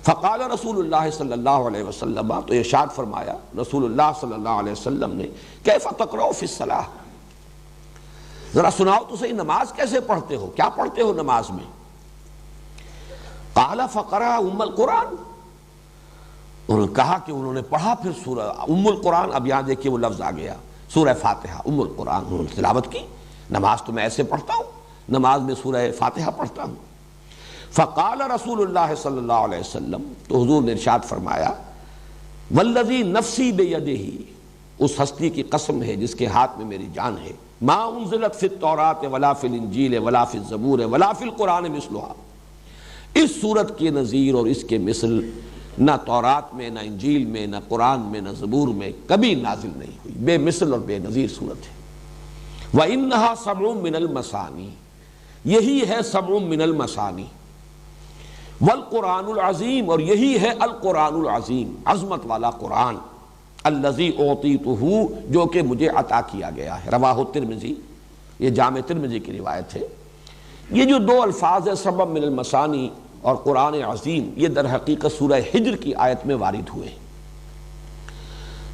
فقال رسول اللہ صلی اللہ علیہ وسلم، تو ارشاد فرمایا رسول اللہ صلی اللہ علیہ وسلم نے، کیف تقرأ فی الصلاۃ، ذرا سناؤ تو صحیح نماز کیسے پڑھتے ہو، کیا پڑھتے ہو نماز میں؟ قال فقرأ ام القرآن، انہوں نے کہا کہ انہوں نے پڑھا پھر سورہ ام القرآن۔ اب یہاں دیکھیے وہ لفظ آ گیا، سورہ فاتحہ، ام القرآن، انہوں نے تلاوت کی۔ نماز تو میں ایسے پڑھتا ہوں، نماز میں سورہ فاتحہ پڑھتا ہوں۔ فقال رسول اللہ صلی اللہ علیہ وسلم، تو حضور نے ارشاد فرمایا، والذی نفسی بیدہ، اس ہستی کی قسم ہے جس کے ہاتھ میں میری جان ہے، ما انزلت فی التوراۃ ولا فی الانجیل ولا فی الزبور ولا فی القرآن مثلھا، اس صورت کے نظیر اور اس کے مثل نہ تورات میں، نہ انجیل میں، نہ قرآن میں، نہ زبور میں کبھی نازل نہیں ہوئی، بے مثل اور بے نظیر صورت ہے۔ وَإِنَّهَا سَبْعٌ مِّنَ الْمَثَانِي، یہی ہے سبع من المثانی، والقرآن العظیم، اور یہی ہے القرآن العظیم، عظمت والا قرآن، الذی اعطیتہ، جو کہ مجھے عطا کیا گیا ہے۔ رواہ الترمذی، یہ جامع ترمذی کی روایت ہے۔ یہ جو دو الفاظ ہے سبع من المثانی اور قرآن عظیم، یہ در حقیقت سورہ ہجر کی آیت میں وارد ہوئے ہیں۔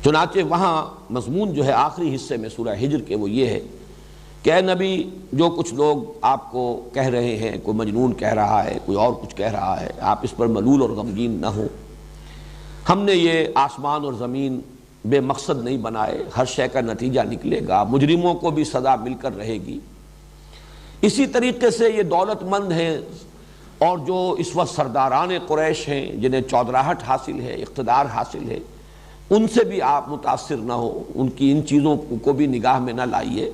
چنانچہ وہاں مضمون جو ہے آخری حصے میں سورہ ہجر کے وہ یہ ہے کہ اے نبی، جو کچھ لوگ آپ کو کہہ رہے ہیں، کوئی مجنون کہہ رہا ہے، کوئی اور کچھ کہہ رہا ہے، آپ اس پر ملول اور غمگین نہ ہوں۔ ہم نے یہ آسمان اور زمین بے مقصد نہیں بنائے، ہر شے کا نتیجہ نکلے گا، مجرموں کو بھی سزا مل کر رہے گی۔ اسی طریقے سے یہ دولت مند ہیں اور جو اس وقت سرداران قریش ہیں، جنہیں چودراہٹ حاصل ہے، اقتدار حاصل ہے، ان سے بھی آپ متاثر نہ ہو، ان کی ان چیزوں کو بھی نگاہ میں نہ لائیے۔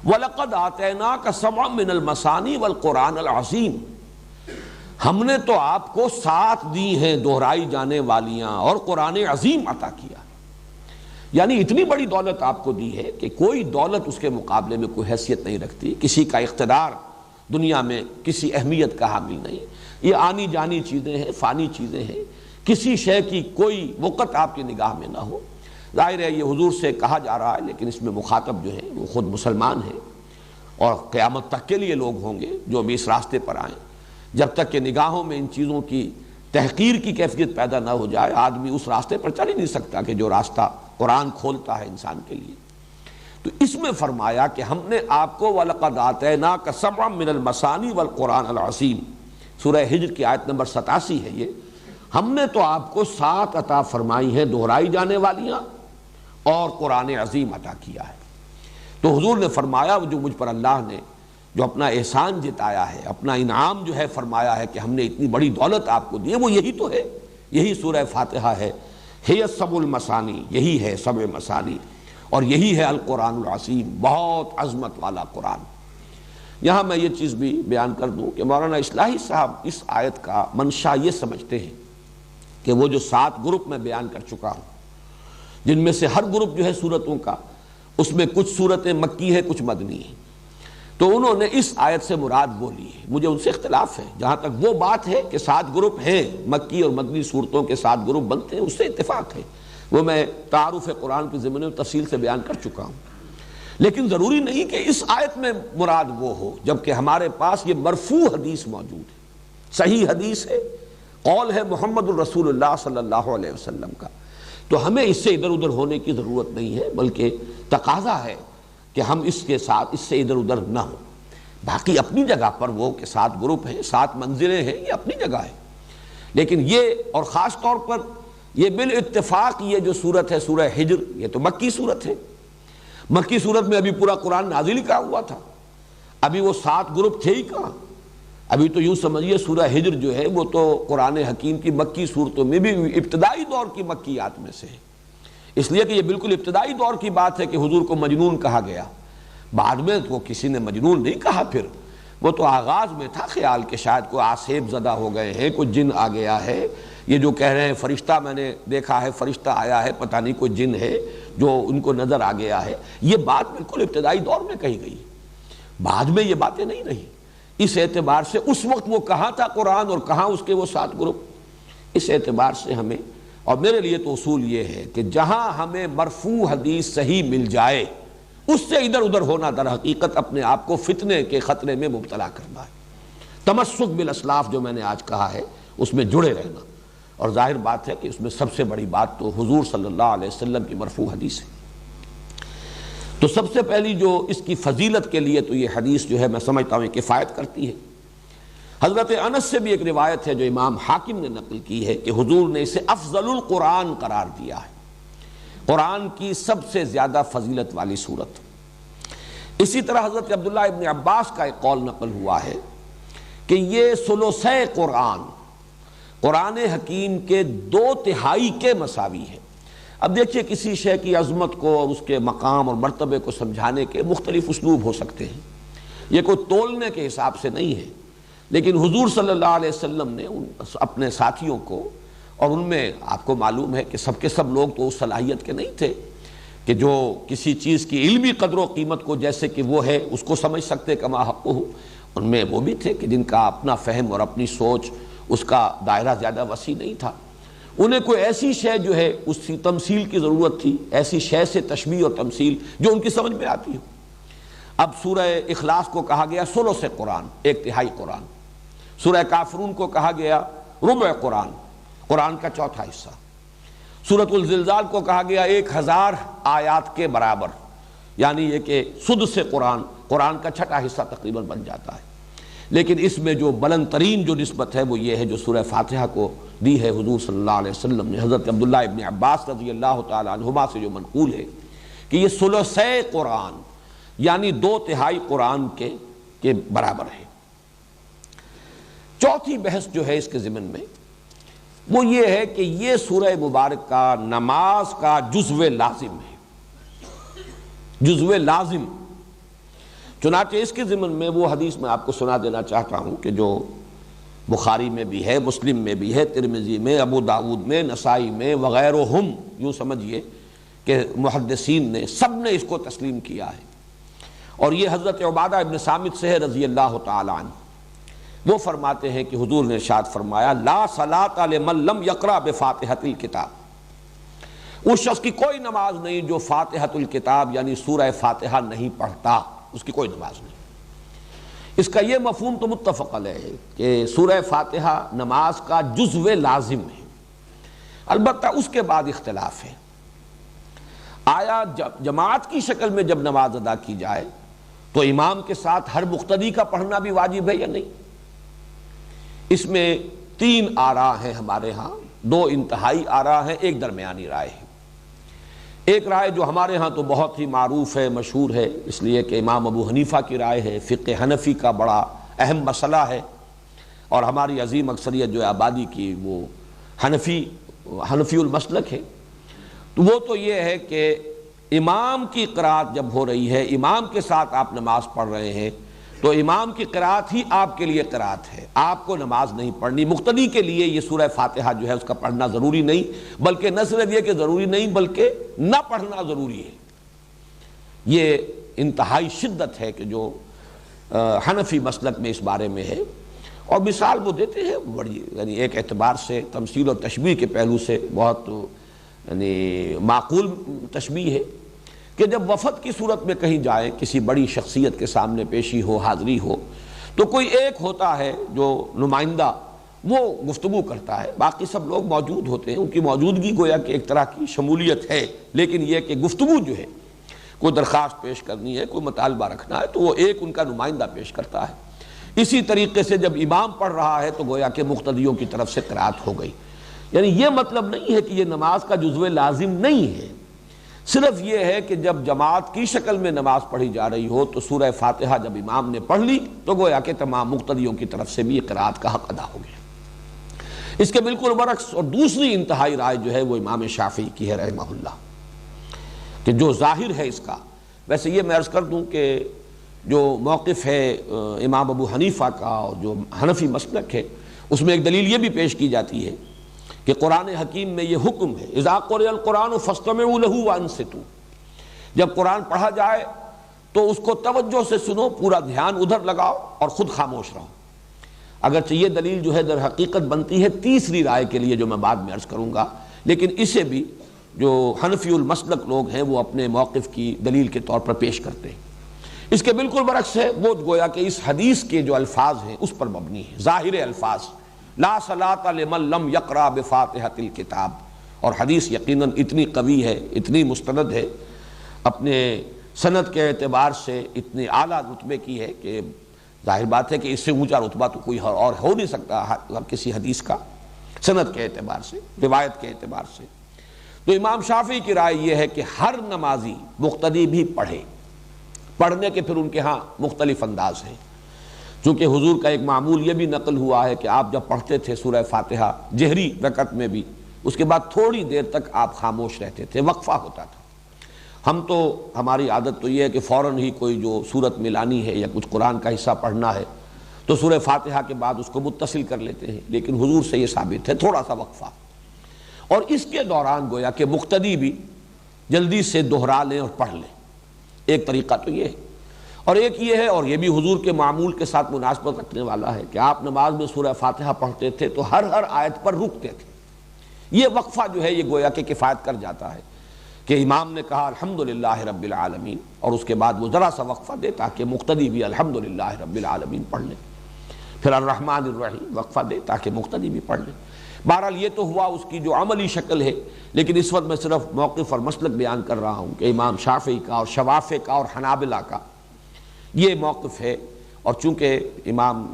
وَلَقَدْ آتَيْنَاكَ سَبْعًا مِّنَ الْمَثَانِي وَالْقُرْآنَ الْعَظِيمِ، ہم نے تو آپ کو 7 دی ہیں دہرائی جانے والیاں اور قرآن عظیم عطا کیا، یعنی اتنی بڑی دولت آپ کو دی ہے کہ کوئی دولت اس کے مقابلے میں کوئی حیثیت نہیں رکھتی، کسی کا اقتدار دنیا میں کسی اہمیت کا حامل نہیں، یہ آنی جانی چیزیں ہیں، فانی چیزیں ہیں، کسی شے کی کوئی وقت آپ کی نگاہ میں نہ ہو۔ ظاہر ہے یہ حضور سے کہا جا رہا ہے، لیکن اس میں مخاطب جو ہے وہ خود مسلمان ہیں، اور قیامت تک کے لیے لوگ ہوں گے جو بھی اس راستے پر آئیں۔ جب تک کہ نگاہوں میں ان چیزوں کی تحقیر کی کیفیت پیدا نہ ہو جائے، آدمی اس راستے پر چل ہی نہیں سکتا کہ جو راستہ قرآن کھولتا ہے انسان کے لیے۔ تو اس میں فرمایا کہ ہم نے آپ کو وَلَقَدْ آتَيْنَاكَ سَبْعًا مِّنَ الْمَثَانِي وَالْقُرْآنَ الْعَظِيمِ، سورہ ہجر کی آیت نمبر 87 ہے یہ۔ ہم نے تو آپ کو 7 عطا فرمائی ہیں دہرائی جانے والیاں اور قرآن عظیم عطا کیا ہے۔ تو حضور نے فرمایا جو مجھ پر اللہ نے جو اپنا احسان جتایا ہے، اپنا انعام جو ہے فرمایا ہے کہ ہم نے اتنی بڑی دولت آپ کو دی ہے، وہ یہی تو ہے، یہی سورہ فاتحہ ہے، ہے سبع المثانی، یہی ہے سبع مثانی، اور یہی ہے القرآن العظیم، بہت عظمت والا قرآن۔ یہاں میں یہ چیز بھی بیان کر دوں کہ مولانا اصلاحی صاحب اس آیت کا منشا یہ سمجھتے ہیں کہ وہ جو 7 گروپ میں بیان کر چکا ہوں، جن میں سے ہر گروپ جو ہے صورتوں کا، اس میں کچھ صورتیں مکی ہیں، کچھ مدنی ہیں، تو انہوں نے اس آیت سے مراد وہ لی ہے۔ مجھے ان سے اختلاف ہے، جہاں تک وہ بات ہے کہ 7 گروپ ہیں، مکی اور مدنی صورتوں کے 7 گروپ بنتے ہیں، اس سے اتفاق ہے، وہ میں تعارف قرآن کے ضمن میں تفصیل سے بیان کر چکا ہوں۔ لیکن ضروری نہیں کہ اس آیت میں مراد وہ ہو، جبکہ ہمارے پاس یہ مرفوع حدیث موجود ہے، صحیح حدیث ہے، قول ہے محمد الرسول اللہ صلی اللہ علیہ وسلم کا، تو ہمیں اس سے ادھر ادھر ہونے کی ضرورت نہیں ہے، بلکہ تقاضا ہے کہ ہم اس کے ساتھ اس سے ادھر ادھر نہ ہوں۔ باقی اپنی جگہ پر وہ کہ 7 گروپ ہیں، 7 منزلیں ہیں، یہ اپنی جگہ ہے، لیکن یہ اور خاص طور پر یہ بالاتفاق یہ جو صورت ہے سورہ ہجر، یہ تو مکی صورت ہے۔ مکی صورت میں ابھی پورا قرآن نازل کیا ہوا تھا، ابھی وہ 7 گروپ تھے ہی کہاں۔ ابھی تو یوں سمجھیے سورہ ہجر جو ہے وہ تو قرآن حکیم کی مکی صورتوں میں بھی ابتدائی دور کی مکیات میں سے ہے، اس لیے کہ یہ بالکل ابتدائی دور کی بات ہے کہ حضور کو مجنون کہا گیا۔ بعد میں تو کسی نے مجنون نہیں کہا، پھر وہ تو آغاز میں تھا خیال کہ شاید کوئی آسیب زدہ ہو گئے ہیں، کوئی جن آ گیا ہے، یہ جو کہہ رہے ہیں فرشتہ میں نے دیکھا ہے، فرشتہ آیا ہے، پتہ نہیں کوئی جن ہے جو ان کو نظر آ گیا ہے، یہ بات بالکل ابتدائی دور میں کہی گئی، بعد میں یہ باتیں نہیں رہی۔ اس اعتبار سے اس وقت وہ کہاں تھا قرآن اور کہاں اس کے وہ 7 گروپ، اس اعتبار سے ہمیں، اور میرے لیے تو اصول یہ ہے کہ جہاں ہمیں مرفوع حدیث صحیح مل جائے اس سے ادھر ادھر ہونا در حقیقت اپنے آپ کو فتنے کے خطرے میں مبتلا کرنا ہے۔ تمسک بالاسلاف جو میں نے آج کہا ہے اس میں جڑے رہنا، اور ظاہر بات ہے کہ اس میں سب سے بڑی بات تو حضور صلی اللہ علیہ وسلم کی مرفوع حدیث ہے۔ تو سب سے پہلی جو اس کی فضیلت کے لیے تو یہ حدیث جو ہے میں سمجھتا ہوں کفایت کرتی ہے۔ حضرت انس سے بھی ایک روایت ہے جو امام حاکم نے نقل کی ہے کہ حضور نے اسے افضل القرآن قرار دیا ہے، قرآن کی سب سے زیادہ فضیلت والی صورت۔ اسی طرح حضرت عبداللہ ابن عباس کا ایک قول نقل ہوا ہے کہ یہ ثلث قرآن، قرآن حکیم کے 2/3 کے مساوی ہے۔ اب دیکھیے کسی شے کی عظمت کو اور اس کے مقام اور مرتبے کو سمجھانے کے مختلف اسلوب ہو سکتے ہیں، یہ کوئی تولنے کے حساب سے نہیں ہے، لیکن حضور صلی اللہ علیہ وسلم نے اپنے ساتھیوں کو، اور ان میں آپ کو معلوم ہے کہ سب کے سب لوگ تو اس صلاحیت کے نہیں تھے کہ جو کسی چیز کی علمی قدر و قیمت کو جیسے کہ وہ ہے اس کو سمجھ سکتے کما حق ہو، ان میں وہ بھی تھے کہ جن کا اپنا فہم اور اپنی سوچ اس کا دائرہ زیادہ وسیع نہیں تھا، انہیں کوئی ایسی شے جو ہے اس کی تمثیل کی ضرورت تھی، ایسی شے سے تشبیہ اور تمثیل جو ان کی سمجھ میں آتی ہو۔ اب سورہ اخلاص کو کہا گیا ثلث قرآن، 1/3 قرآن، سورہ کافرون کو کہا گیا ربع قرآن، قرآن کا 1/4 حصہ، سورۃ الزلزال کو کہا گیا 1000 آیات کے برابر، یعنی یہ کہ سدس قرآن، قرآن کا 6واں حصہ تقریباً بن جاتا ہے۔ لیکن اس میں جو بلند ترین جو نسبت ہے وہ یہ ہے جو سورہ فاتحہ کو دی ہے حضور صلی اللہ علیہ وسلم نے، حضرت عبداللہ ابن عباس رضی اللہ تعالی عنہما سے جو منقول ہے کہ یہ ثلث قرآن یعنی 2/3 قرآن کے برابر ہے۔ چوتھی بحث جو ہے اس کے ضمن میں وہ یہ ہے کہ یہ سورہ مبارکہ نماز کا جزو لازم ہے، جزو لازم۔ چنانچہ اس کے ضمن میں وہ حدیث میں آپ کو سنا دینا چاہتا ہوں کہ جو بخاری میں بھی ہے، مسلم میں بھی ہے، ترمذی میں، ابو داؤد میں، نسائی میں وغیرہم، یوں سمجھیے کہ محدثین نے سب نے اس کو تسلیم کیا ہے، اور یہ حضرت عبادہ ابن صامت سے ہے رضی اللہ تعالی عنہ۔ وہ فرماتے ہیں کہ حضور نے ارشاد فرمایا لا صلاۃ لمن لم یقرأ بفاتحۃ الکتاب، اس شخص کی کوئی نماز نہیں جو فاتحۃ الکتاب یعنی سورہ فاتحہ نہیں پڑھتا، اس کی کوئی نماز نہیں۔ اس کا یہ مفہوم تو متفق علیہ ہے کہ سورہ فاتحہ نماز کا جزو لازم ہے، البتہ اس کے بعد اختلاف ہے، آیا جماعت کی شکل میں جب نماز ادا کی جائے تو امام کے ساتھ ہر مقتدی کا پڑھنا بھی واجب ہے یا نہیں؟ اس میں 3 آراء ہیں ہمارے ہاں، 2 انتہائی آراء ہیں، ایک درمیانی رائے ہے۔ ایک رائے جو ہمارے ہاں تو بہت ہی معروف ہے، مشہور ہے، اس لیے کہ امام ابو حنیفہ کی رائے ہے، فقہ حنفی کا بڑا اہم مسئلہ ہے، اور ہماری عظیم اکثریت جو ہے آبادی کی وہ حنفی المسلک ہے، تو وہ تو یہ ہے کہ امام کی قرات جب ہو رہی ہے، امام کے ساتھ آپ نماز پڑھ رہے ہیں، تو امام کی قرات ہی آپ کے لیے قرات ہے، آپ کو نماز نہیں پڑھنی۔ مقتدی کے لیے یہ سورہ فاتحہ جو ہے اس کا پڑھنا ضروری نہیں، بلکہ نہ صرف یہ کہ ضروری نہیں بلکہ نہ پڑھنا ضروری ہے۔ یہ انتہائی شدت ہے کہ جو حنفی مسلک میں اس بارے میں ہے، اور مثال وہ دیتے ہیں بڑی، یعنی ایک اعتبار سے تمثیل اور تشبیہ کے پہلو سے بہت یعنی معقول تشبیہ ہے کہ جب وفد کی صورت میں کہیں جائیں، کسی بڑی شخصیت کے سامنے پیشی ہو، حاضری ہو، تو کوئی ایک ہوتا ہے جو نمائندہ، وہ گفتگو کرتا ہے، باقی سب لوگ موجود ہوتے ہیں، ان کی موجودگی گویا کہ ایک طرح کی شمولیت ہے، لیکن یہ کہ گفتگو جو ہے، کوئی درخواست پیش کرنی ہے، کوئی مطالبہ رکھنا ہے، تو وہ ایک ان کا نمائندہ پیش کرتا ہے۔ اسی طریقے سے جب امام پڑھ رہا ہے تو گویا کہ مقتدیوں کی طرف سے قرات ہو گئی۔ یعنی یہ مطلب نہیں ہے کہ یہ نماز کا جزو لازم نہیں ہے، صرف یہ ہے کہ جب جماعت کی شکل میں نماز پڑھی جا رہی ہو تو سورہ فاتحہ جب امام نے پڑھ لی تو گویا کہ تمام مقتدیوں کی طرف سے بھی قرات کا حق ادا ہو گیا۔ اس کے بالکل برعکس اور دوسری انتہائی رائے جو ہے وہ امام شافعی کی ہے رحمہ اللہ، کہ جو ظاہر ہے اس کا، ویسے یہ میں عرض کر دوں کہ جو موقف ہے امام ابو حنیفہ کا اور جو حنفی مسلک ہے، اس میں ایک دلیل یہ بھی پیش کی جاتی ہے کہ قرآن حکیم میں یہ حکم ہے، اذا قرئ القرآن فاستمعوا له وانصتوا، جب قرآن پڑھا جائے تو اس کو توجہ سے سنو، پورا دھیان ادھر لگاؤ اور خود خاموش رہو۔ اگرچہ یہ دلیل جو ہے در حقیقت بنتی ہے تیسری رائے کے لیے جو میں بعد میں عرض کروں گا، لیکن اسے بھی جو حنفی المسلک لوگ ہیں وہ اپنے موقف کی دلیل کے طور پر پیش کرتے ہیں۔ اس کے بالکل برعکس ہے، وہ گویا کہ اس حدیث کے جو الفاظ ہیں اس پر مبنی ہے، ظاہر الفاظ لا صلاۃ لمن لم یقرأ بفاتحۃ الکتاب، اور حدیث یقیناً اتنی قوی ہے، اتنی مستند ہے، اپنے سند کے اعتبار سے اتنی اعلیٰ رتبے کی ہے کہ ظاہر بات ہے کہ اس سے اونچا رتبہ تو کوئی اور ہو نہیں سکتا کسی حدیث کا، سند کے اعتبار سے، روایت کے اعتبار سے۔ تو امام شافعی کی رائے یہ ہے کہ ہر نمازی مقتدی بھی پڑھے، پڑھنے کے پھر ان کے ہاں مختلف انداز ہیں، چونکہ حضور کا ایک معمول یہ بھی نقل ہوا ہے کہ آپ جب پڑھتے تھے سورہ فاتحہ جہری رکعت میں بھی، اس کے بعد تھوڑی دیر تک آپ خاموش رہتے تھے، وقفہ ہوتا تھا۔ ہم تو ہماری عادت تو یہ ہے کہ فوراً ہی کوئی جو سورت ملانی ہے یا کچھ قرآن کا حصہ پڑھنا ہے تو سورہ فاتحہ کے بعد اس کو متصل کر لیتے ہیں، لیکن حضور سے یہ ثابت ہے تھوڑا سا وقفہ، اور اس کے دوران گویا کہ مقتدی بھی جلدی سے دہرا لیں اور پڑھ لیں۔ ایک طریقہ تو یہ ہے، اور ایک یہ ہے، اور یہ بھی حضور کے معمول کے ساتھ مناسبت رکھنے والا ہے کہ آپ نماز میں سورہ فاتحہ پڑھتے تھے تو ہر آیت پر رکتے تھے۔ یہ وقفہ جو ہے یہ گویا کہ کفایت کر جاتا ہے کہ امام نے کہا الحمدللہ رب العالمین، اور اس کے بعد وہ ذرا سا وقفہ دے تاکہ مقتدی بھی الحمدللہ رب العالمین پڑھ لیں، پھر الرحمن الرحیم وقفہ دے تاکہ مقتدی بھی پڑھ لیں۔ بہرحال یہ تو ہوا اس کی جو عملی شکل ہے، لیکن اس وقت میں صرف موقف اور مسلک بیان کر رہا ہوں کہ امام شافعی کا اور شوافع کا اور حنابلہ کا یہ موقف ہے، اور چونکہ امام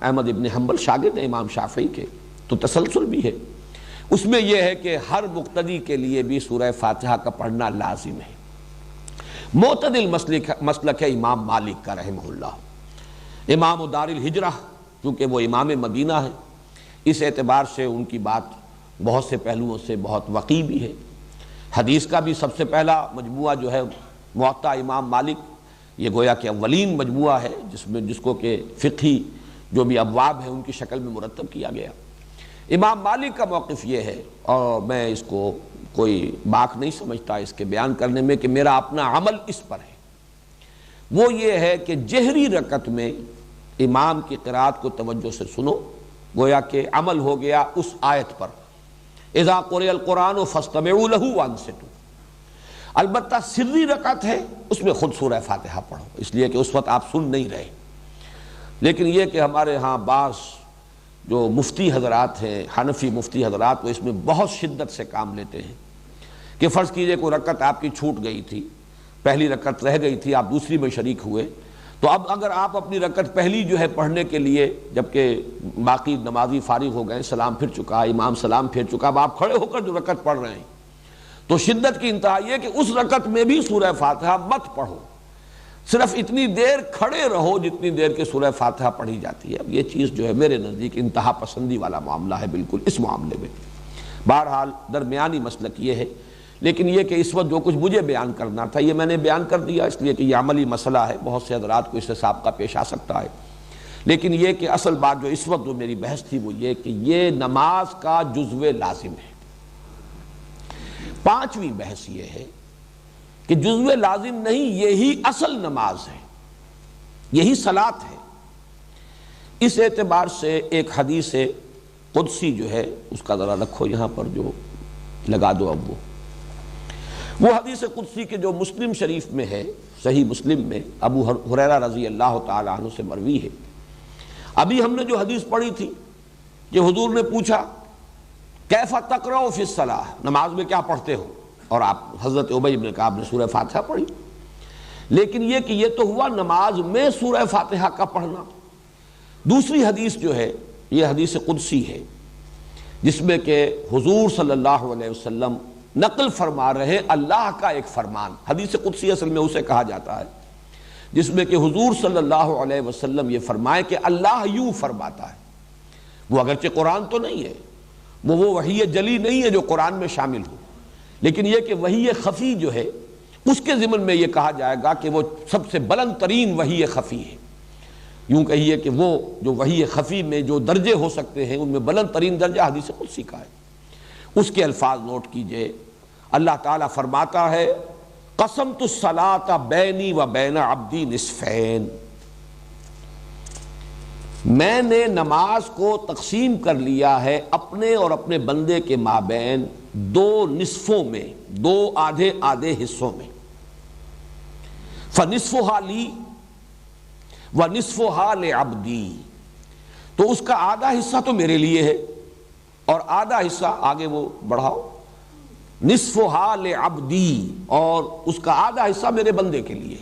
احمد ابن حنبل شاگرد ہیں امام شافعی کے تو تسلسل بھی ہے، اس میں یہ ہے کہ ہر مقتدی کے لیے بھی سورہ فاتحہ کا پڑھنا لازم ہے۔ معتدل مسلک ہے امام مالک کا رحمہ اللہ، امام دار الہجرہ، چونکہ وہ امام مدینہ ہے، اس اعتبار سے ان کی بات بہت سے پہلوؤں سے بہت وقیع بھی ہے۔ حدیث کا بھی سب سے پہلا مجموعہ جو ہے موطا امام مالک، یہ گویا کہ اولین مجموعہ ہے جس کو کہ فقہی جو بھی ابواب ہیں ان کی شکل میں مرتب کیا گیا۔ امام مالک کا موقف یہ ہے، اور میں اس کو کوئی باک نہیں سمجھتا اس کے بیان کرنے میں کہ میرا اپنا عمل اس پر ہے، وہ یہ ہے کہ جہری رکعت میں امام کی قرات کو توجہ سے سنو، گویا کہ عمل ہو گیا اس آیت پر، اذا قرئ القرآن فاستمعوا له وانصتوا۔ البتہ سری رکعت ہے اس میں خود سورہ فاتحہ پڑھو، اس لیے کہ اس وقت آپ سن نہیں رہے۔ لیکن یہ کہ ہمارے ہاں بعض جو مفتی حضرات ہیں، حنفی مفتی حضرات، وہ اس میں بہت شدت سے کام لیتے ہیں کہ فرض کیجئے کوئی رکعت آپ کی چھوٹ گئی تھی، پہلی رکعت رہ گئی تھی، آپ دوسری میں شریک ہوئے، تو اب اگر آپ اپنی رکعت پہلی جو ہے پڑھنے کے لیے، جبکہ باقی نمازی فارغ ہو گئے، سلام پھر چکا، امام سلام پھر چکا، اب آپ کھڑے ہو کر جو رکعت پڑھ رہے ہیں، تو شدت کی انتہا یہ کہ اس رکعت میں بھی سورہ فاتحہ مت پڑھو، صرف اتنی دیر کھڑے رہو جتنی دیر کے سورہ فاتحہ پڑھی جاتی ہے۔ اب یہ چیز جو ہے میرے نزدیک انتہا پسندی والا معاملہ ہے بالکل اس معاملے میں۔ بہرحال درمیانی مسلک یہ ہے، لیکن یہ کہ اس وقت جو کچھ مجھے بیان کرنا تھا یہ میں نے بیان کر دیا، اس لیے کہ یہ عملی مسئلہ ہے، بہت سے حضرات کو اس سے سابقہ پیش آ سکتا ہے۔ لیکن یہ کہ اصل بات جو اس وقت جو میری بحث تھی وہ یہ کہ یہ نماز کا جزو لازم ہے۔ پانچویں بحث یہ ہے کہ جزو لازم نہیں، یہی اصل نماز ہے، یہی صلاۃ ہے۔ اس اعتبار سے ایک حدیث قدسی جو ہے اس کا ذرا رکھو یہاں پر، جو لگا دو اب وہ حدیث قدسی کے جو مسلم شریف میں ہے، صحیح مسلم میں ابو ہریرہ رضی اللہ تعالی عنہ سے مروی ہے۔ ابھی ہم نے جو حدیث پڑھی تھی کہ حضور نے پوچھا کیف تقرؤ فی الصلاۃ، نماز میں کیا پڑھتے ہو، اور آپ حضرت ابی بن کعب نے سورہ فاتحہ پڑھی۔ لیکن یہ کہ یہ تو ہوا نماز میں سورہ فاتحہ کا پڑھنا۔ دوسری حدیث جو ہے یہ حدیث قدسی ہے، جس میں کہ حضور صلی اللہ علیہ وسلم نقل فرما رہے اللہ کا ایک فرمان۔ حدیث قدسی اصل میں اسے کہا جاتا ہے جس میں کہ حضور صلی اللہ علیہ وسلم یہ فرمائے کہ اللہ یوں فرماتا ہے۔ وہ اگرچہ قرآن تو نہیں ہے، وہ وحی جلی نہیں ہے جو قرآن میں شامل ہو، لیکن یہ کہ وحی خفی جو ہے اس کے ضمن میں یہ کہا جائے گا کہ وہ سب سے بلند ترین وحی خفی ہے۔ یوں کہیے کہ وہ جو وحی خفی میں جو درجے ہو سکتے ہیں ان میں بلند ترین درجہ حدیث قدسی کا ہے۔ اس کے الفاظ نوٹ کیجئے، اللہ تعالیٰ فرماتا ہے قسمت الصلاۃ بینی و بین عبدی نصفین، میں نے نماز کو تقسیم کر لیا ہے اپنے اور اپنے بندے کے مابین دو نصفوں میں، دو آدھے آدھے حصوں میں۔ فنصفها لی ونصفها لعبدی، تو اس کا آدھا حصہ تو میرے لیے ہے اور آدھا حصہ آگے وہ بڑھاؤ، نصفها لعبدی، اور اس کا آدھا حصہ میرے بندے کے لیے۔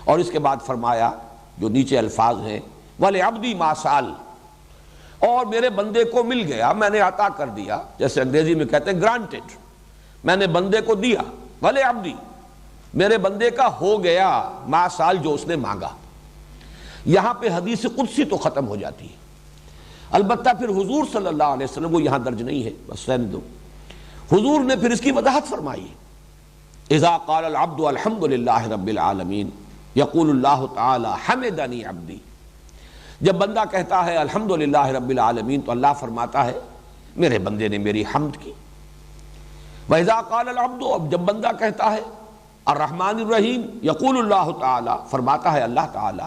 اور اس کے بعد فرمایا جو نیچے الفاظ ہیں وَلِعَبْدِي مَا سَأَلَ، اور میرے بندے کو مل گیا، میں نے عطا کر دیا، جیسے انگریزی میں کہتے ہیں گرانٹڈ، میں نے بندے کو دیا، وَلِعَبْدِي، میرے بندے کا ہو گیا ما سال جو اس نے مانگا۔ یہاں پہ حدیث قدسی تو ختم ہو جاتی ہے، البتہ پھر حضور صلی اللہ علیہ وسلم وہ یہاں درج نہیں ہے، بس رہنے دو۔ حضور نے پھر اس کی وضاحت فرمائی، اذا قال العبد الحمد للہ رب العالمین یقول اللہ تعالی حمدنی عبدی، جب بندہ کہتا ہے الحمد للہ رب العالمین تو اللہ فرماتا ہے میرے بندے نے میری حمد کی۔ وَإِذَا قَالَ الْعَبْدُ، اب جب بندہ کہتا ہے الرحمن الرحیم یقول اللہ تعالی، فرماتا ہے اللہ تعالی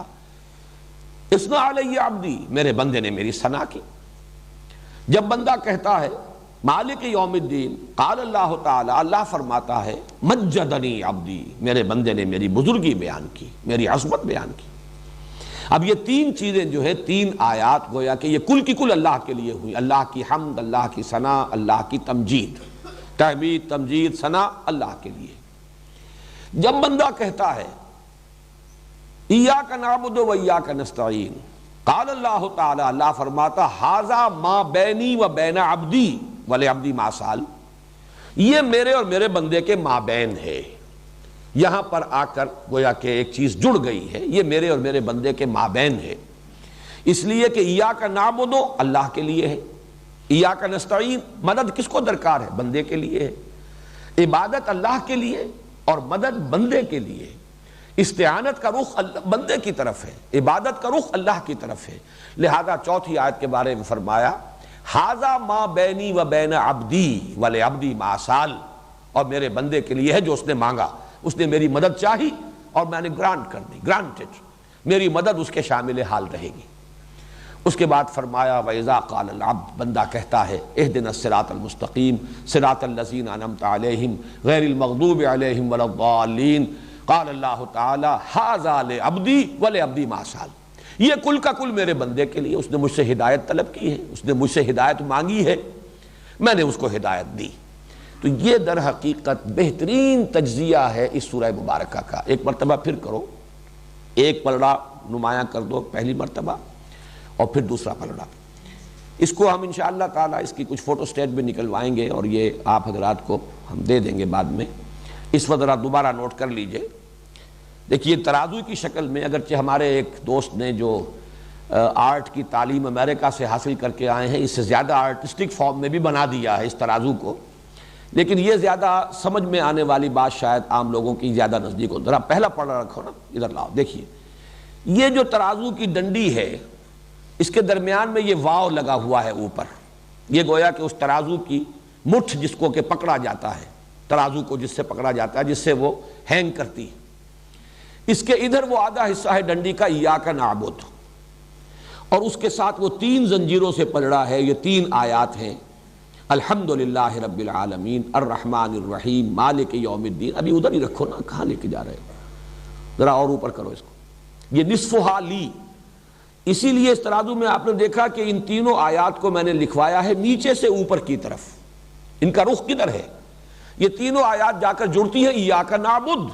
اثنى علی عبدی، میرے بندے نے میری ثنا کی۔ جب بندہ کہتا ہے مالک یوم الدین قال اللہ تعالی، اللہ فرماتا ہے مجدنی عبدی، میرے بندے نے میری بزرگی بیان کی، میری عظمت بیان کی۔ اب یہ تین چیزیں جو ہے، تین آیات گویا کہ یہ کل کی کل اللہ کے لیے ہوئی، اللہ کی حمد، اللہ کی ثنا، اللہ کی تمجید، تحمید تمجید ثنا اللہ کے لیے۔ جب بندہ کہتا ہے ایاک نعبد و ایاک نستعین، قال اللہ تعالی، اللہ فرماتا ھذا ما بینی و بین عبدی ولعبدی ما سال، یہ میرے اور میرے بندے کے مابین ہے۔ یہاں پر آ کر گویا کہ ایک چیز جڑ گئی ہے، یہ میرے اور میرے بندے کے مابین ہے، اس لیے کہ ایاک نعبد اللہ کے لیے ہے، ایاک نستعین مدد کس کو درکار ہے، بندے کے لیے ہے، عبادت اللہ کے لیے اور مدد بندے کے لیے، استعانت کا رخ بندے کی طرف ہے، عبادت کا رخ اللہ کی طرف ہے۔ لہذا چوتھی آیت کے بارے میں فرمایا ھذا ما بینی و بین عبدی ولعبدی ما سال، اور میرے بندے کے لیے ہے جو اس نے مانگا، اس نے میری مدد چاہی اور میں نے گرانٹ کر دی، گرانٹڈ، میری مدد اس کے شامل حال رہے گی۔ اس کے بعد فرمایا وَإِذَا قَالَ الْعَبْدُ، بندہ کہتا ہے اهْدِنَا الصِّرَاطَ الْمُسْتَقِيمَ صِرَاطَ الَّذِينَ أَنْعَمْتَ عَلَيْهِمْ غَيْرِ الْمَغْضُوبِ عَلَيْهِمْ وَلَا الضَّالِّينَ، قال اللہ تعالی ھذا لعبدی ولعبدی ما سال، یہ کل کا کل میرے بندے کے لیے، اس نے مجھ سے ہدایت طلب کی ہے، اس نے مجھ سے ہدایت مانگی ہے، میں نے اس کو ہدایت دی۔ تو یہ در حقیقت بہترین تجزیہ ہے اس سورہ مبارکہ کا۔ ایک مرتبہ پھر کرو، ایک پلڑا نمایاں کر دو پہلی مرتبہ اور پھر دوسرا پلڑا، اس کو ہم انشاءاللہ تعالی اس کی کچھ فوٹو سٹیٹ بھی نکلوائیں گے اور یہ آپ حضرات کو ہم دے دیں گے بعد میں۔ اس وقت ذرا دوبارہ نوٹ کر لیجئے، دیکھیے ترازو کی شکل میں، اگرچہ ہمارے ایک دوست نے جو آرٹ کی تعلیم امریکہ سے حاصل کر کے آئے ہیں، اس سے زیادہ آرٹسٹک فارم میں بھی بنا دیا ہے اس ترازو کو، لیکن یہ زیادہ سمجھ میں آنے والی بات شاید عام لوگوں کی زیادہ نزدیک ہو. ذرا پہلا پڑھا رکھو نا, ادھر لاؤ. دیکھیے یہ جو ترازو کی ڈنڈی ہے اس کے درمیان میں یہ واو لگا ہوا ہے اوپر. یہ گویا کہ اس ترازو کی مٹھ جس کو کہ پکڑا جاتا ہے, ترازو کو جس سے پکڑا جاتا ہے, جس سے وہ ہینگ کرتی ہے. اس کے ادھر وہ آدھا حصہ ہے ڈنڈی کا ایاک نعبد, اور اس کے ساتھ وہ 3 زنجیروں سے پلڑا ہے. یہ 3 آیات ہیں, الحمدللہ رب العالمین الرحمن الرحیم مالک یوم الدین. ابھی ادھر ہی رکھو نا, کہاں لے کے جا رہے ہو, ذرا اور اوپر کرو اس کو. یہ نصفہا لی, اسی لیے اس ترازو میں آپ نے دیکھا کہ ان تینوں آیات کو میں نے لکھوایا ہے نیچے سے اوپر کی طرف. ان کا رخ کدھر ہے؟ یہ تینوں آیات جا کر جڑتی ہیں ایاک نعبد.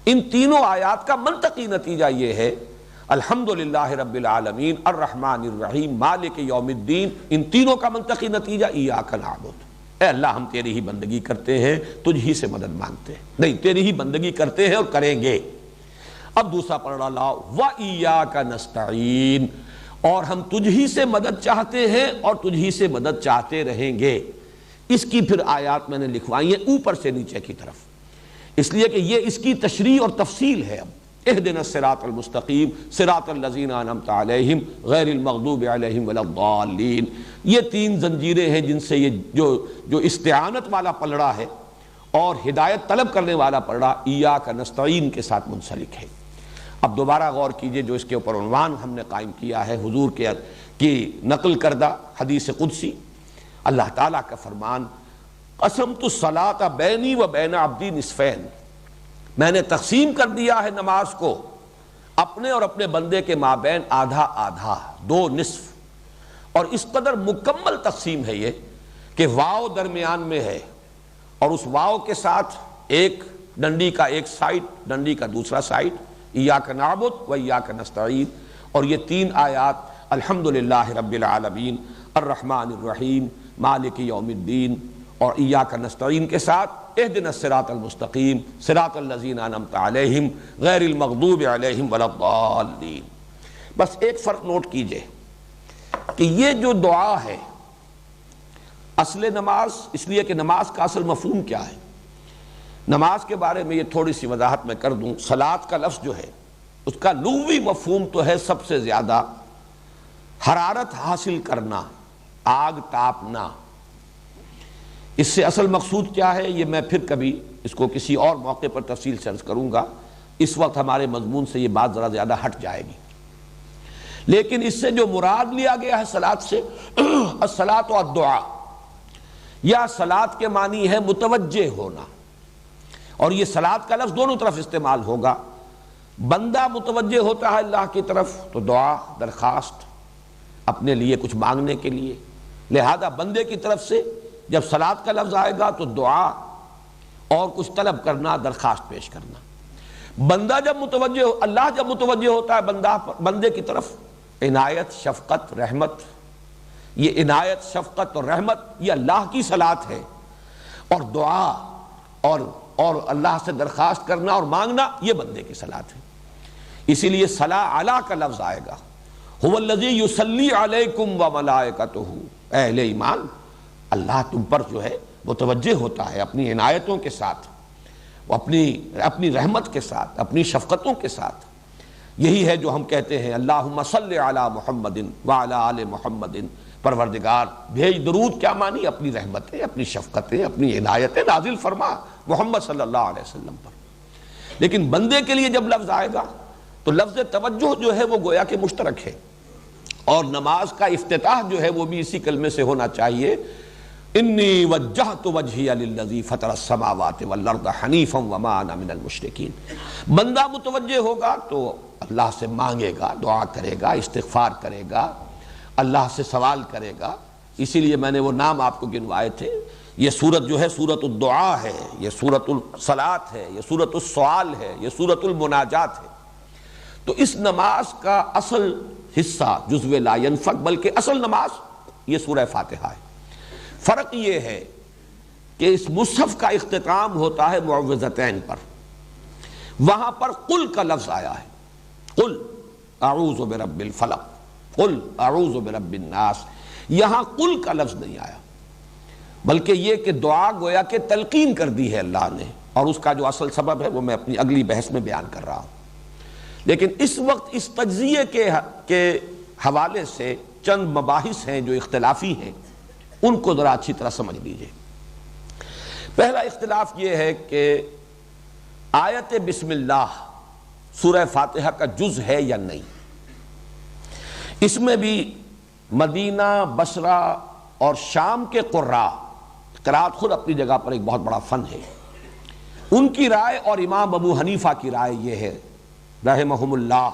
ان تینوں آیات کا منطقی نتیجہ یہ ہے الحمدللہ رب العالمین الرحمن الرحیم مالک یوم الدین. ان تینوں کا منطقی نتیجہ ایاک نعبد. اے اللہ ہم تیری ہی بندگی کرتے ہیں, تجھ ہی سے مدد مانگتے ہیں, نہیں تیری ہی بندگی کرتے ہیں اور کریں گے. اب دوسرا پڑھنا لاؤ, وَإِيَّاكَ نَسْتَعِينُ, اور ہم تجھ ہی سے مدد چاہتے ہیں اور تجھ ہی سے مدد چاہتے رہیں گے. اس کی پھر آیات میں نے لکھوائی ہیں اوپر سے نیچے کی طرف, اس لیے کہ یہ اس کی تشریح اور تفصیل ہے. اب اهدنا الصراط المستقیم صراط الذین انعمت علیہم غیر المغضوب علیہم ولا الضالین. یہ 3 زنجیریں ہیں جن سے یہ جو استعانت والا پلڑا ہے اور ہدایت طلب کرنے والا پلڑا ایاک نستعین کے ساتھ منسلک ہے. اب دوبارہ غور کیجئے, جو اس کے اوپر عنوان ہم نے قائم کیا ہے حضور کی نقل کردہ حدیث قدسی, اللہ تعالیٰ کا فرمان قسمت الصلاۃ بینی و بین عبدی نصفین, میں نے تقسیم کر دیا ہے نماز کو اپنے اور اپنے بندے کے مابین آدھا آدھا, 2 نصف. اور اس قدر مکمل تقسیم ہے یہ کہ واو درمیان میں ہے, اور اس واو کے ساتھ ایک ڈنڈی کا ایک سائڈ, ڈنڈی کا دوسرا سائڈ, ایاک نعبد و ایاک نستعین. اور یہ 3 آیات الحمدللہ رب العالمین الرحمن الرحیم مالک یوم الدین اور ایاک نستعین کے ساتھ اہدنا الصراط المستقیم صراط الذین انعمت علیہم غیر المغضوب علیہم ولا الضالین. بس ایک فرق نوٹ کیجئے کہ یہ جو دعا ہے اصل نماز, اس لیے کہ نماز کا اصل مفہوم کیا ہے. نماز کے بارے میں یہ تھوڑی سی وضاحت میں کر دوں. صلاۃ کا لفظ جو ہے اس کا لغوی مفہوم تو ہے سب سے زیادہ حرارت حاصل کرنا, آگ تاپنا. اس سے اصل مقصود کیا ہے یہ میں پھر کبھی اس کو کسی اور موقع پر تفصیل سے عرض کروں گا. اس وقت ہمارے مضمون سے یہ بات ذرا زیادہ ہٹ جائے گی. لیکن اس سے جو مراد لیا گیا ہے صلاۃ سے, الصلاۃ والدعاء, یا صلاۃ کے معنی ہے متوجہ ہونا. اور یہ صلاۃ کا لفظ دونوں طرف استعمال ہوگا. بندہ متوجہ ہوتا ہے اللہ کی طرف تو دعا, درخواست, اپنے لیے کچھ مانگنے کے لیے. لہذا بندے کی طرف سے جب صلاۃ کا لفظ آئے گا تو دعا اور کچھ طلب کرنا, درخواست پیش کرنا. بندہ جب متوجہ اللہ جب متوجہ ہوتا ہے بندے کی طرف, عنایت, شفقت, رحمت, یہ عنایت, شفقت اور رحمت یہ اللہ کی صلاۃ ہے. اور دعا اور اللہ سے درخواست کرنا اور مانگنا یہ بندے کی صلاۃ ہے. اسی لیے صلاۃ علی کا لفظ آئے گا, هو الذی یصلی علیکم وملائکتہ. اے اہل ایمان, اللہ تم پر جو ہے متوجہ ہوتا ہے اپنی عنایتوں کے ساتھ, اپنی رحمت کے ساتھ, اپنی شفقتوں کے ساتھ. یہی ہے جو ہم کہتے ہیں اللہم صلی علی محمد وعلی آل محمد. پروردگار بھیج درود, کیا معنی؟ اپنی رحمتیں, اپنی شفقتیں, اپنی عنایتیں نازل فرما محمد صلی اللہ علیہ وسلم پر. لیکن بندے کے لیے جب لفظ آئے گا تو لفظ توجہ جو ہے وہ گویا کہ مشترک ہے. اور نماز کا افتتاح جو ہے وہ بھی اسی کلمے سے ہونا چاہیے, انی وجہت وجہی للذی فطر السماوات والارض حنیفا وما انا من المشرکین. بندہ متوجہ ہوگا تو اللہ سے مانگے گا, دعا کرے گا, استغفار کرے گا, اللہ سے سوال کرے گا. اسی لیے میں نے وہ نام آپ کو گنوائے تھے. یہ سورت جو ہے سورت الدعاء ہے, یہ سورت الصلاۃ ہے, یہ سورت السؤال ہے, یہ سورت المناجات ہے. تو اس نماز کا اصل حصہ جزو لا ینفک, بلکہ اصل نماز یہ سورہ فاتحہ ہے. فرق یہ ہے کہ اس مصحف کا اختتام ہوتا ہے معوذتین پر. وہاں پر قل کا لفظ آیا ہے, قل اعوذ برب الفلق, قل اعوذ برب الناس. یہاں قل کا لفظ نہیں آیا. بلکہ یہ کہ دعا گویا کہ تلقین کر دی ہے اللہ نے، اور اس کا جو اصل سبب ہے وہ میں اپنی اگلی بحث میں بیان کر رہا ہوں۔ لیکن اس وقت اس تجزیے کے حوالے سے چند مباحث ہیں جو اختلافی ہیں، ان کو ذرا اچھی طرح سمجھ لیجئے۔ پہلا اختلاف یہ ہے کہ آیت بسم اللہ سورہ فاتحہ کا جز ہے یا نہیں۔ اس میں بھی مدینہ، بصرہ اور شام کے قراء، قرات خود اپنی جگہ پر ایک بہت بڑا فن ہے، ان کی رائے اور امام ابو حنیفہ کی رائے یہ ہے رحمہم اللہ،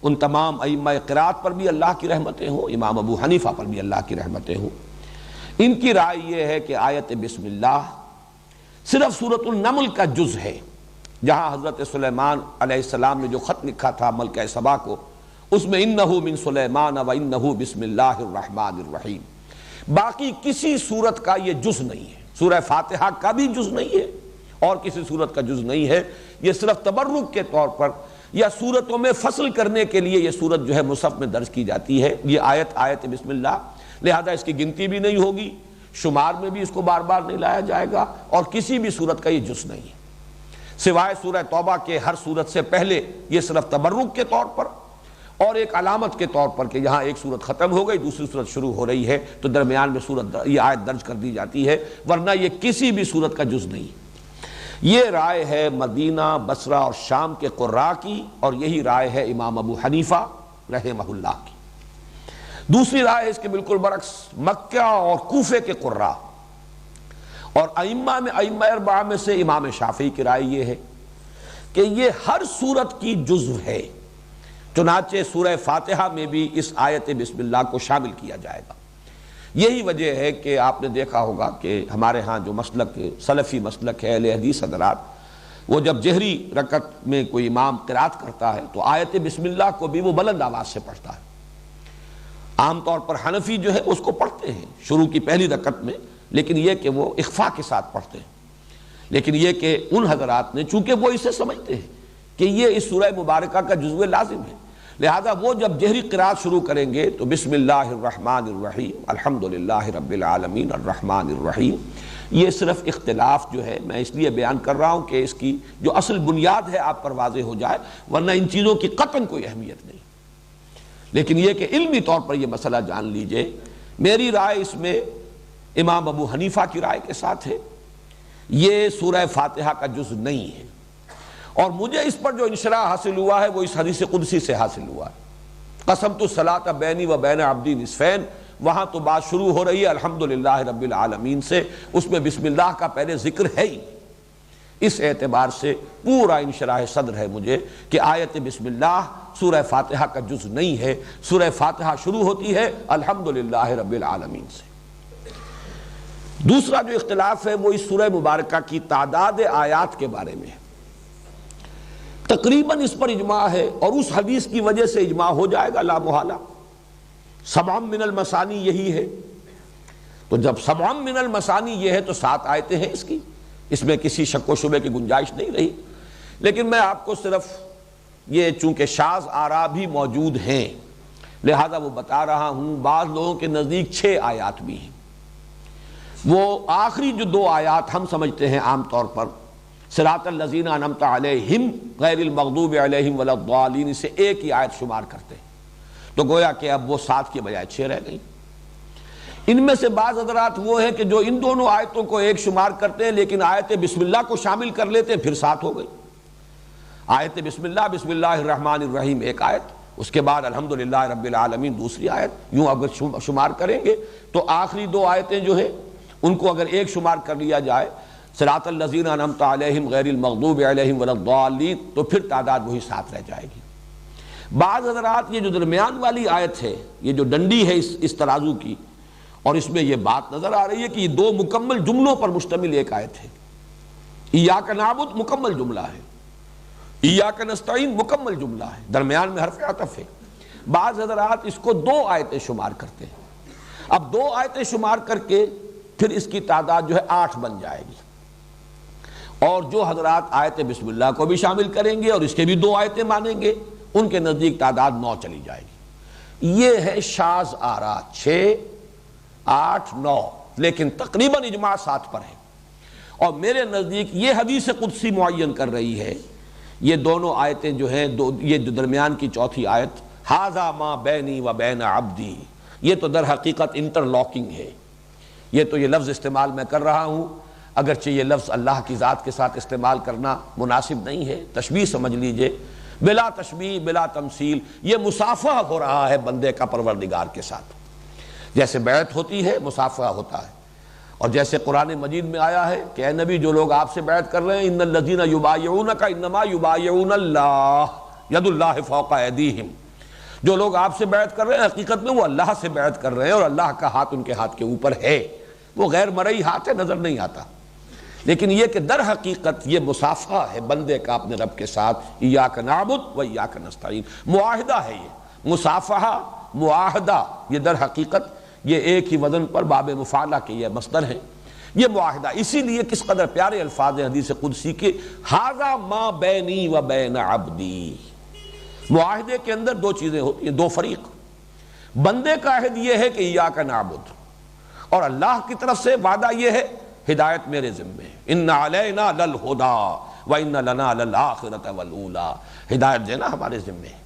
ان تمام ائمہ قرات پر بھی اللہ کی رحمتیں ہوں، امام ابو حنیفہ پر بھی اللہ کی رحمتیں ہوں، ان کی رائے یہ ہے کہ آیت بسم اللہ صرف سورۃ النمل کا جز ہے، جہاں حضرت سلیمان علیہ السلام نے جو خط لکھا تھا ملکہ سبا کو، اس میں انہو من سلیمان و انہو بسم اللہ الرحمن الرحیم، باقی کسی سورت کا یہ جز نہیں ہے، سورہ فاتحہ کا بھی جز نہیں ہے اور کسی سورت کا جز نہیں ہے، یہ صرف تبرک کے طور پر یا سورتوں میں فصل کرنے کے لیے یہ سورت جو ہے مصحف میں درج کی جاتی ہے، یہ آیت بسم اللہ، لہذا اس کی گنتی بھی نہیں ہوگی، شمار میں بھی اس کو بار بار نہیں لایا جائے گا، اور کسی بھی سورت کا یہ جز نہیں ہے، سوائے سورہ توبہ کے ہر سورت سے پہلے یہ صرف تبرک کے طور پر اور ایک علامت کے طور پر کہ یہاں ایک سورت ختم ہو گئی دوسری سورت شروع ہو رہی ہے تو درمیان میں یہ آیت درج کر دی جاتی ہے، ورنہ یہ کسی بھی سورت کا جز نہیں۔ یہ رائے ہے مدینہ، بصرہ اور شام کے قراء کی، اور یہی رائے ہے امام ابو حنیفہ رحمہ اللہ کی۔ دوسری رائے اس کے بالکل برعکس مکہ اور کوفے کے قراء اور ائمہ اربعہ میں سے امام شافعی کی رائے یہ ہے کہ یہ ہر سورت کی جزو ہے، چنانچہ سورہ فاتحہ میں بھی اس آیت بسم اللہ کو شامل کیا جائے گا۔ یہی وجہ ہے کہ آپ نے دیکھا ہوگا کہ ہمارے ہاں جو مسلک سلفی مسلک ہے اہل حدیث حضرات، وہ جب جہری رکعت میں کوئی امام قرات کرتا ہے تو آیت بسم اللہ کو بھی وہ بلند آواز سے پڑھتا ہے۔ عام طور پر حنفی جو ہے اس کو پڑھتے ہیں شروع کی پہلی رکعت میں، لیکن یہ کہ وہ اخفاء کے ساتھ پڑھتے ہیں، لیکن یہ کہ ان حضرات نے چونکہ وہ اسے سمجھتے ہیں کہ یہ اس سورہ مبارکہ کا جزو لازم ہے، لہذا وہ جب جہری قرات شروع کریں گے تو بسم اللہ الرحمن الرحیم الحمدللہ رب العالمین الرحمن الرحیم، یہ صرف اختلاف جو ہے میں اس لیے بیان کر رہا ہوں کہ اس کی جو اصل بنیاد ہے آپ پر واضح ہو جائے، ورنہ ان چیزوں کی قطعاً کوئی اہمیت نہیں، لیکن یہ کہ علمی طور پر یہ مسئلہ جان لیجئے۔ میری رائے اس میں امام ابو حنیفہ کی رائے کے ساتھ ہے، یہ سورہ فاتحہ کا جز نہیں ہے، اور مجھے اس پر جو انشراح حاصل ہوا ہے وہ اس حدیث قدسی سے حاصل ہوا ہے، قسمت الصلاۃ بینی و بین عبدی نصفین، وہاں تو بات شروع ہو رہی ہے الحمدللہ رب العالمین سے، اس میں بسم اللہ کا پہلے ذکر ہے ہی، اس اعتبار سے پورا انشراح صدر ہے مجھے کہ آیت بسم اللہ سورہ فاتحہ کا جز نہیں ہے، سورہ فاتحہ شروع ہوتی ہے الحمدللہ رب العالمین سے۔ دوسرا جو اختلاف ہے وہ اس سورہ مبارکہ کی تعداد آیات کے بارے میں ہے، تقریباً اس پر اجماع ہے اور اس حدیث کی وجہ سے اجماع ہو جائے گا لا محالہ، سبع من المثانی یہی ہے، تو جب سبع من المثانی یہ ہے تو 7 آیتیں ہیں اس کی، اس میں کسی شک و شبے کی گنجائش نہیں رہی، لیکن میں آپ کو صرف یہ چونکہ شاذ آراء بھی موجود ہیں لہذا وہ بتا رہا ہوں، بعض لوگوں کے نزدیک 6 آیات بھی ہیں، وہ آخری جو 2 آیات ہم سمجھتے ہیں عام طور پر صراط الذین انعمت علیہم غیر المغضوب علیہم ولا الضالین سے ایک ہی آیت شمار کرتے ہیں، تو گویا کہ اب وہ 7 کی بجائے 6 رہ گئی۔ ان میں سے بعض حضرات وہ ہیں کہ جو ان دونوں آیتوں کو ایک شمار کرتے ہیں لیکن آیت بسم اللہ کو شامل کر لیتے ہیں، پھر 7 ہو گئی۔ آیت بسم اللہ الرحمن الرحیم ایک آیت، اس کے بعد الحمدللہ رب العالمین دوسری آیت، یوں اگر شمار کریں گے تو آخری 2 آیتیں جو ہیں ان کو اگر ایک شمار کر لیا جائے صراط الذین انعمت علیہم غیر المغضوب علیہم ولا الضالین، تو پھر تعداد وہی 7 رہ جائے گی۔ بعض حضرات یہ جو درمیان والی آیت ہے، یہ جو ڈنڈی ہے اس ترازو کی، اور اس میں یہ بات نظر آ رہی ہے کہ یہ 2 مکمل جملوں پر مشتمل ایک آیت ہے، ایاک نعبد مکمل جملہ ہے، ایاک نستعین مکمل جملہ ہے، درمیان میں حرف عطف ہے۔ بعض حضرات اس کو 2 آیتیں شمار کرتے ہیں، اب 2 آیتیں شمار کر کے پھر اس کی تعداد جو ہے 8 بن جائے گی، اور جو حضرات آیت بسم اللہ کو بھی شامل کریں گے اور اس کے بھی 2 آیتیں مانیں گے ان کے نزدیک تعداد 9 چلی جائے گی۔ یہ ہے شاذ آراء، 6 8 9، لیکن تقریباً اجماع ساتھ پر ہے۔ اور میرے نزدیک یہ حدیث قدسی معین کر رہی ہے، یہ دونوں آیتیں جو ہیں، یہ جو درمیان کی چوتھی آیت ھذا ما بینی و بین عبدی، یہ تو در حقیقت انٹر لاکنگ ہے۔ یہ تو یہ لفظ استعمال میں کر رہا ہوں، اگرچہ یہ لفظ اللہ کی ذات کے ساتھ استعمال کرنا مناسب نہیں ہے، تشبیہ سمجھ لیجئے، بلا تشبیہ بلا تمثیل، یہ مصافحہ ہو رہا ہے بندے کا پروردگار کے ساتھ۔ جیسے بیعت ہوتی ہے مصافحہ ہوتا ہے، اور جیسے قرآن مجید میں آیا ہے کہ اے نبی جو لوگ آپ سے بیعت کر رہے ہیں ان الذین یبایعونک انما یبایعون اللہ ید اللہ فوق ایدیہم، جو لوگ آپ سے بیعت کر رہے ہیں حقیقت میں وہ اللہ سے بیعت کر رہے ہیں، اور اللہ کا ہاتھ ان کے ہاتھ کے اوپر ہے، وہ غیر مرئی ہاتھ ہے، نظر نہیں آتا، لیکن یہ کہ در حقیقت یہ مصافحہ ہے بندے کا اپنے رب کے ساتھ، ایاک نعبد و ایاک نستعین، معاہدہ ہے یہ، مصافحہ معاہدہ، یہ در حقیقت یہ ایک ہی وزن پر باب مفعلہ کے یہ مصدر ہیں، یہ معاہدہ۔ اسی لیے کس قدر پیارے الفاظ ہیں حدیث قدسی کے، ھذا ما بینی و بین عبدی۔ معاہدے کے اندر دو چیزیں ہوتی ہیں، دو فریق، بندے کا عہد یہ ہے کہ ایاک نعبد، اور اللہ کی طرف سے وعدہ یہ ہے ہدایت میرے ذمے، ان علینا للہدی و ان لنا للآخرۃ والاولی، ہدایت دینا ہمارے ذمے ہے،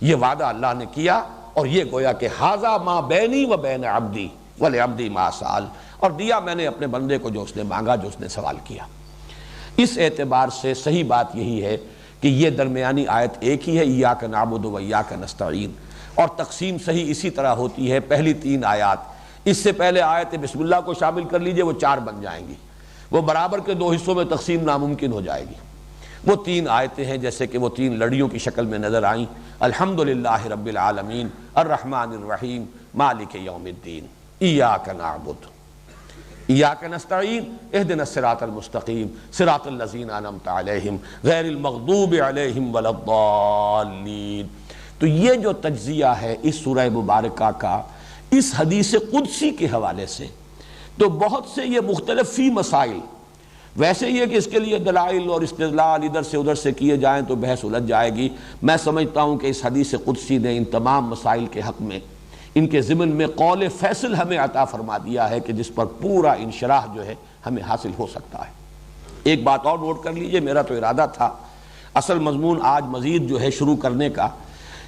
یہ وعدہ اللہ نے کیا، اور یہ گویا کہ ھذا ما بینی و بین عبدی ولعبدی ما سأل، اور دیا میں نے اپنے بندے کو جو اس نے مانگا، جو اس نے سوال کیا۔ اس اعتبار سے صحیح بات یہی ہے کہ یہ درمیانی آیت ایک ہی ہے، ایاک نعبد و ایاک نستعین، اور تقسیم صحیح اسی طرح ہوتی ہے، پہلی تین آیات، اس سے پہلے آیت بسم اللہ کو شامل کر لیجئے، وہ 4 بن جائیں گی، وہ برابر کے 2 حصوں میں تقسیم ناممکن ہو جائے گی۔ وہ 3 آیتیں ہیں جیسے کہ وہ 3 لڑیوں کی شکل میں نظر آئیں، الحمدللہ رب العالمین الرحمن الرحیم مالک یوم الدین، ایاک نعبد ایاک نستعین اہدنا الصراط المستقیم صراط الذین انعمت علیہم غیر المغضوب علیہم ولا الضالین۔ تو یہ جو تجزیہ ہے اس سورہ مبارکہ کا اس حدیث قدسی کے حوالے سے، تو بہت سے یہ مختلف فی مسائل، ویسے یہ کہ اس کے لیے دلائل اور استدلال ادھر سے ادھر سے کیے جائیں تو بحث الجھ جائے گی۔ میں سمجھتا ہوں کہ اس حدیث قدسی نے ان تمام مسائل کے حق میں، ان کے ضمن میں قول فیصل ہمیں عطا فرما دیا ہے کہ جس پر پورا انشراح جو ہے ہمیں حاصل ہو سکتا ہے۔ ایک بات اور نوٹ کر لیجئے، میرا تو ارادہ تھا اصل مضمون آج مزید جو ہے شروع کرنے کا،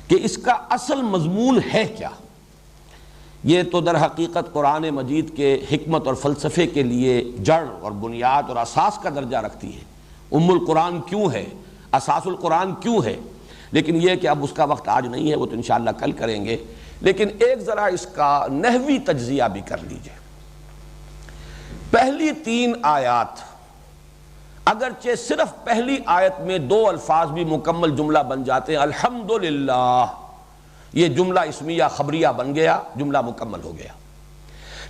کہ اس کا اصل مضمون ہے کیا۔ یہ تو در حقیقت قرآن مجید کے حکمت اور فلسفے کے لیے جڑ اور بنیاد اور اساس کا درجہ رکھتی ہے۔ ام القرآن کیوں ہے، اساس القرآن کیوں ہے، لیکن یہ کہ اب اس کا وقت آج نہیں ہے، وہ تو انشاءاللہ کل کریں گے، لیکن ایک ذرا اس کا نحوی تجزیہ بھی کر لیجئے۔ پہلی 3 آیات، اگرچہ صرف پہلی آیت میں 2 الفاظ بھی مکمل جملہ بن جاتے ہیں، الحمدللہ، یہ جملہ اسمیہ خبریہ بن گیا، جملہ مکمل ہو گیا،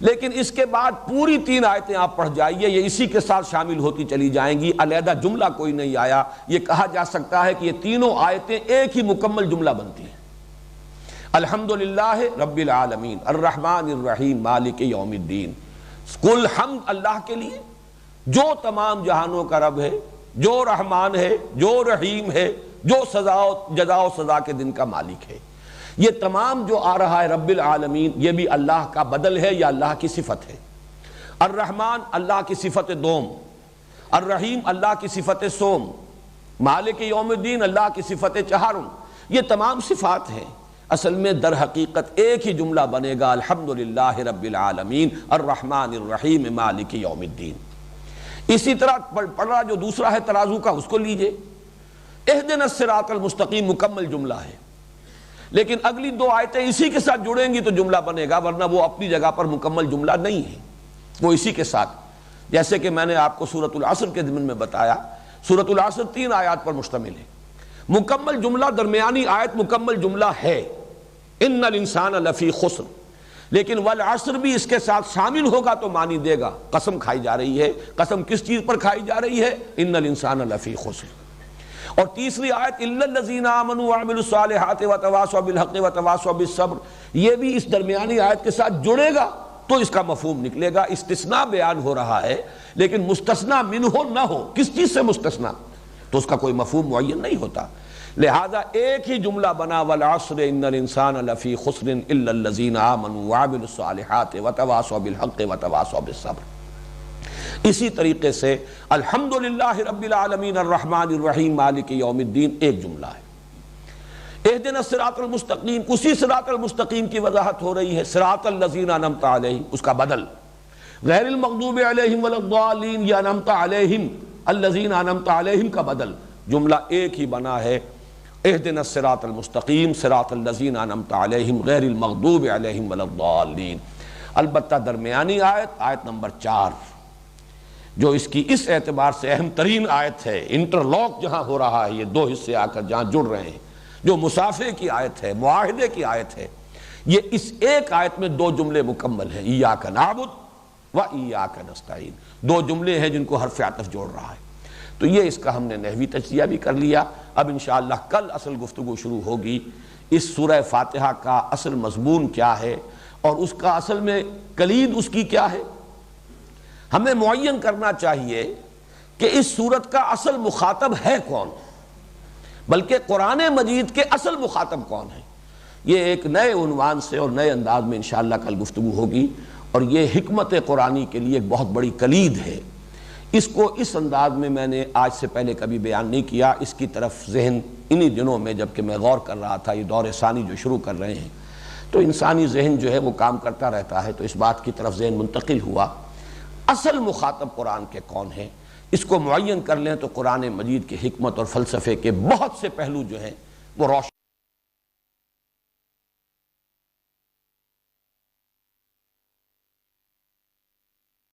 لیکن اس کے بعد پوری 3 آیتیں آپ پڑھ جائیے، یہ اسی کے ساتھ شامل ہوتی چلی جائیں گی، علیحدہ جملہ کوئی نہیں آیا۔ یہ کہا جا سکتا ہے کہ یہ تینوں آیتیں ایک ہی مکمل جملہ بنتی ہیں، الحمدللہ رب العالمین الرحمن الرحیم مالک یوم الدین، کل حمد اللہ کے لیے جو تمام جہانوں کا رب ہے، جو رحمان ہے، جو رحیم ہے، جو جزا و سزا کے دن کا مالک ہے۔ یہ تمام جو آ رہا ہے رب العالمین، یہ بھی اللہ کا بدل ہے یا اللہ کی صفت ہے۔ الرحمن اللہ کی صفت دوم، الرحیم اللہ کی صفت سوم، مالک یوم الدین اللہ کی صفت چہارم، یہ تمام صفات ہیں۔ اصل میں در حقیقت ایک ہی جملہ بنے گا، الحمدللہ رب العالمین الرحمن الرحیم مالک یوم الدین۔ اسی طرح پڑھا جو دوسرا ہے ترازو کا، اس کو لیجئے، اہدنا الصراط المستقیم مکمل جملہ ہے، لیکن اگلی 2 آیتیں اسی کے ساتھ جڑیں گی تو جملہ بنے گا، ورنہ وہ اپنی جگہ پر مکمل جملہ نہیں ہے، وہ اسی کے ساتھ، جیسے کہ میں نے آپ کو سورۃ العصر کے ضمن میں بتایا، سورۃ العصر 3 آیات پر مشتمل ہے، مکمل جملہ درمیانی آیت مکمل جملہ ہے، ان الانسان لفی خسر، لیکن والعصر بھی اس کے ساتھ شامل ہوگا تو معنی دے گا، قسم کھائی جا رہی ہے، قسم کس چیز پر کھائی جا رہی ہے، ان الانسان لفی خسر۔ اور تیسری آیت الا الذین آمنوا وعملوا الصالحات وتواصوا بالحق وتواصوا بالصبر، یہ بھی اس درمیانی آیت کے ساتھ جڑے گا تو اس کا مفہوم نکلے گا۔ استثناء بیان ہو رہا ہے لیکن مستثنیٰ منہ نہ ہو، کس چیز سے مستثنیٰ، تو اس کا کوئی مفہوم معین نہیں ہوتا۔ لہذا ایک ہی جملہ بنا والعصر ان الانسان لفی خسر الا الذین آمنوا وعملوا الصالحات وتواصوا بالحق وتواصوا بالصبر۔ اسی طریقے سے الحمدللہ رب العالمین الرحمن الرحیم مالک یوم الدین ایک جملہ ہے۔ اہدنا الصراط المستقیم، اسی صراط المستقیم کی وضاحت ہو رہی ہے، صراط الذین انعمت علیہم اس کا بدل، غیر المغضوب علیہم ولا الضالین یا انعمت علیہم الذین انعمت علیہم کا بدل، جملہ ایک ہی بنا ہے اہدنا الصراط المستقیم صراط الذین انعمت علیہم غیر المغضوب علیہم ولا الضالین۔ البتہ درمیانی آیت نمبر 4 جو اس کی اس اعتبار سے اہم ترین آیت ہے، انٹرلاک جہاں ہو رہا ہے، یہ دو حصے آ کر جہاں جڑ رہے ہیں، جو مصافحے کی آیت ہے، معاہدے کی آیت ہے، یہ اس ایک آیت میں دو جملے مکمل ہیں، ایاک نعبد و ایاک نستعین، دو جملے ہیں جن کو حرف عطف جوڑ رہا ہے۔ تو یہ اس کا ہم نے نحوی تجزیہ بھی کر لیا۔ اب انشاءاللہ کل اصل گفتگو شروع ہوگی، اس سورہ فاتحہ کا اصل مضمون کیا ہے اور اس کا اصل میں کلید اس کی کیا ہے۔ ہمیں معین کرنا چاہیے کہ اس سورت کا اصل مخاطب ہے کون، بلکہ قرآن مجید کے اصل مخاطب کون ہے۔ یہ ایک نئے عنوان سے اور نئے انداز میں انشاءاللہ کل گفتگو ہوگی، اور یہ حکمت قرآنی کے لیے ایک بہت بڑی کلید ہے۔ اس کو اس انداز میں نے آج سے پہلے کبھی بیان نہیں کیا، اس کی طرف ذہن انہی دنوں میں جب کہ میں غور کر رہا تھا، یہ دور ثانی جو شروع کر رہے ہیں تو انسانی ذہن جو ہے وہ کام کرتا رہتا ہے، تو اس بات کی طرف ذہن منتقل ہوا اصل مخاطب قرآن کے کون ہیں۔ اس کو معین کر لیں تو قرآن مجید کی حکمت اور فلسفے کے بہت سے پہلو جو ہیں وہ روشن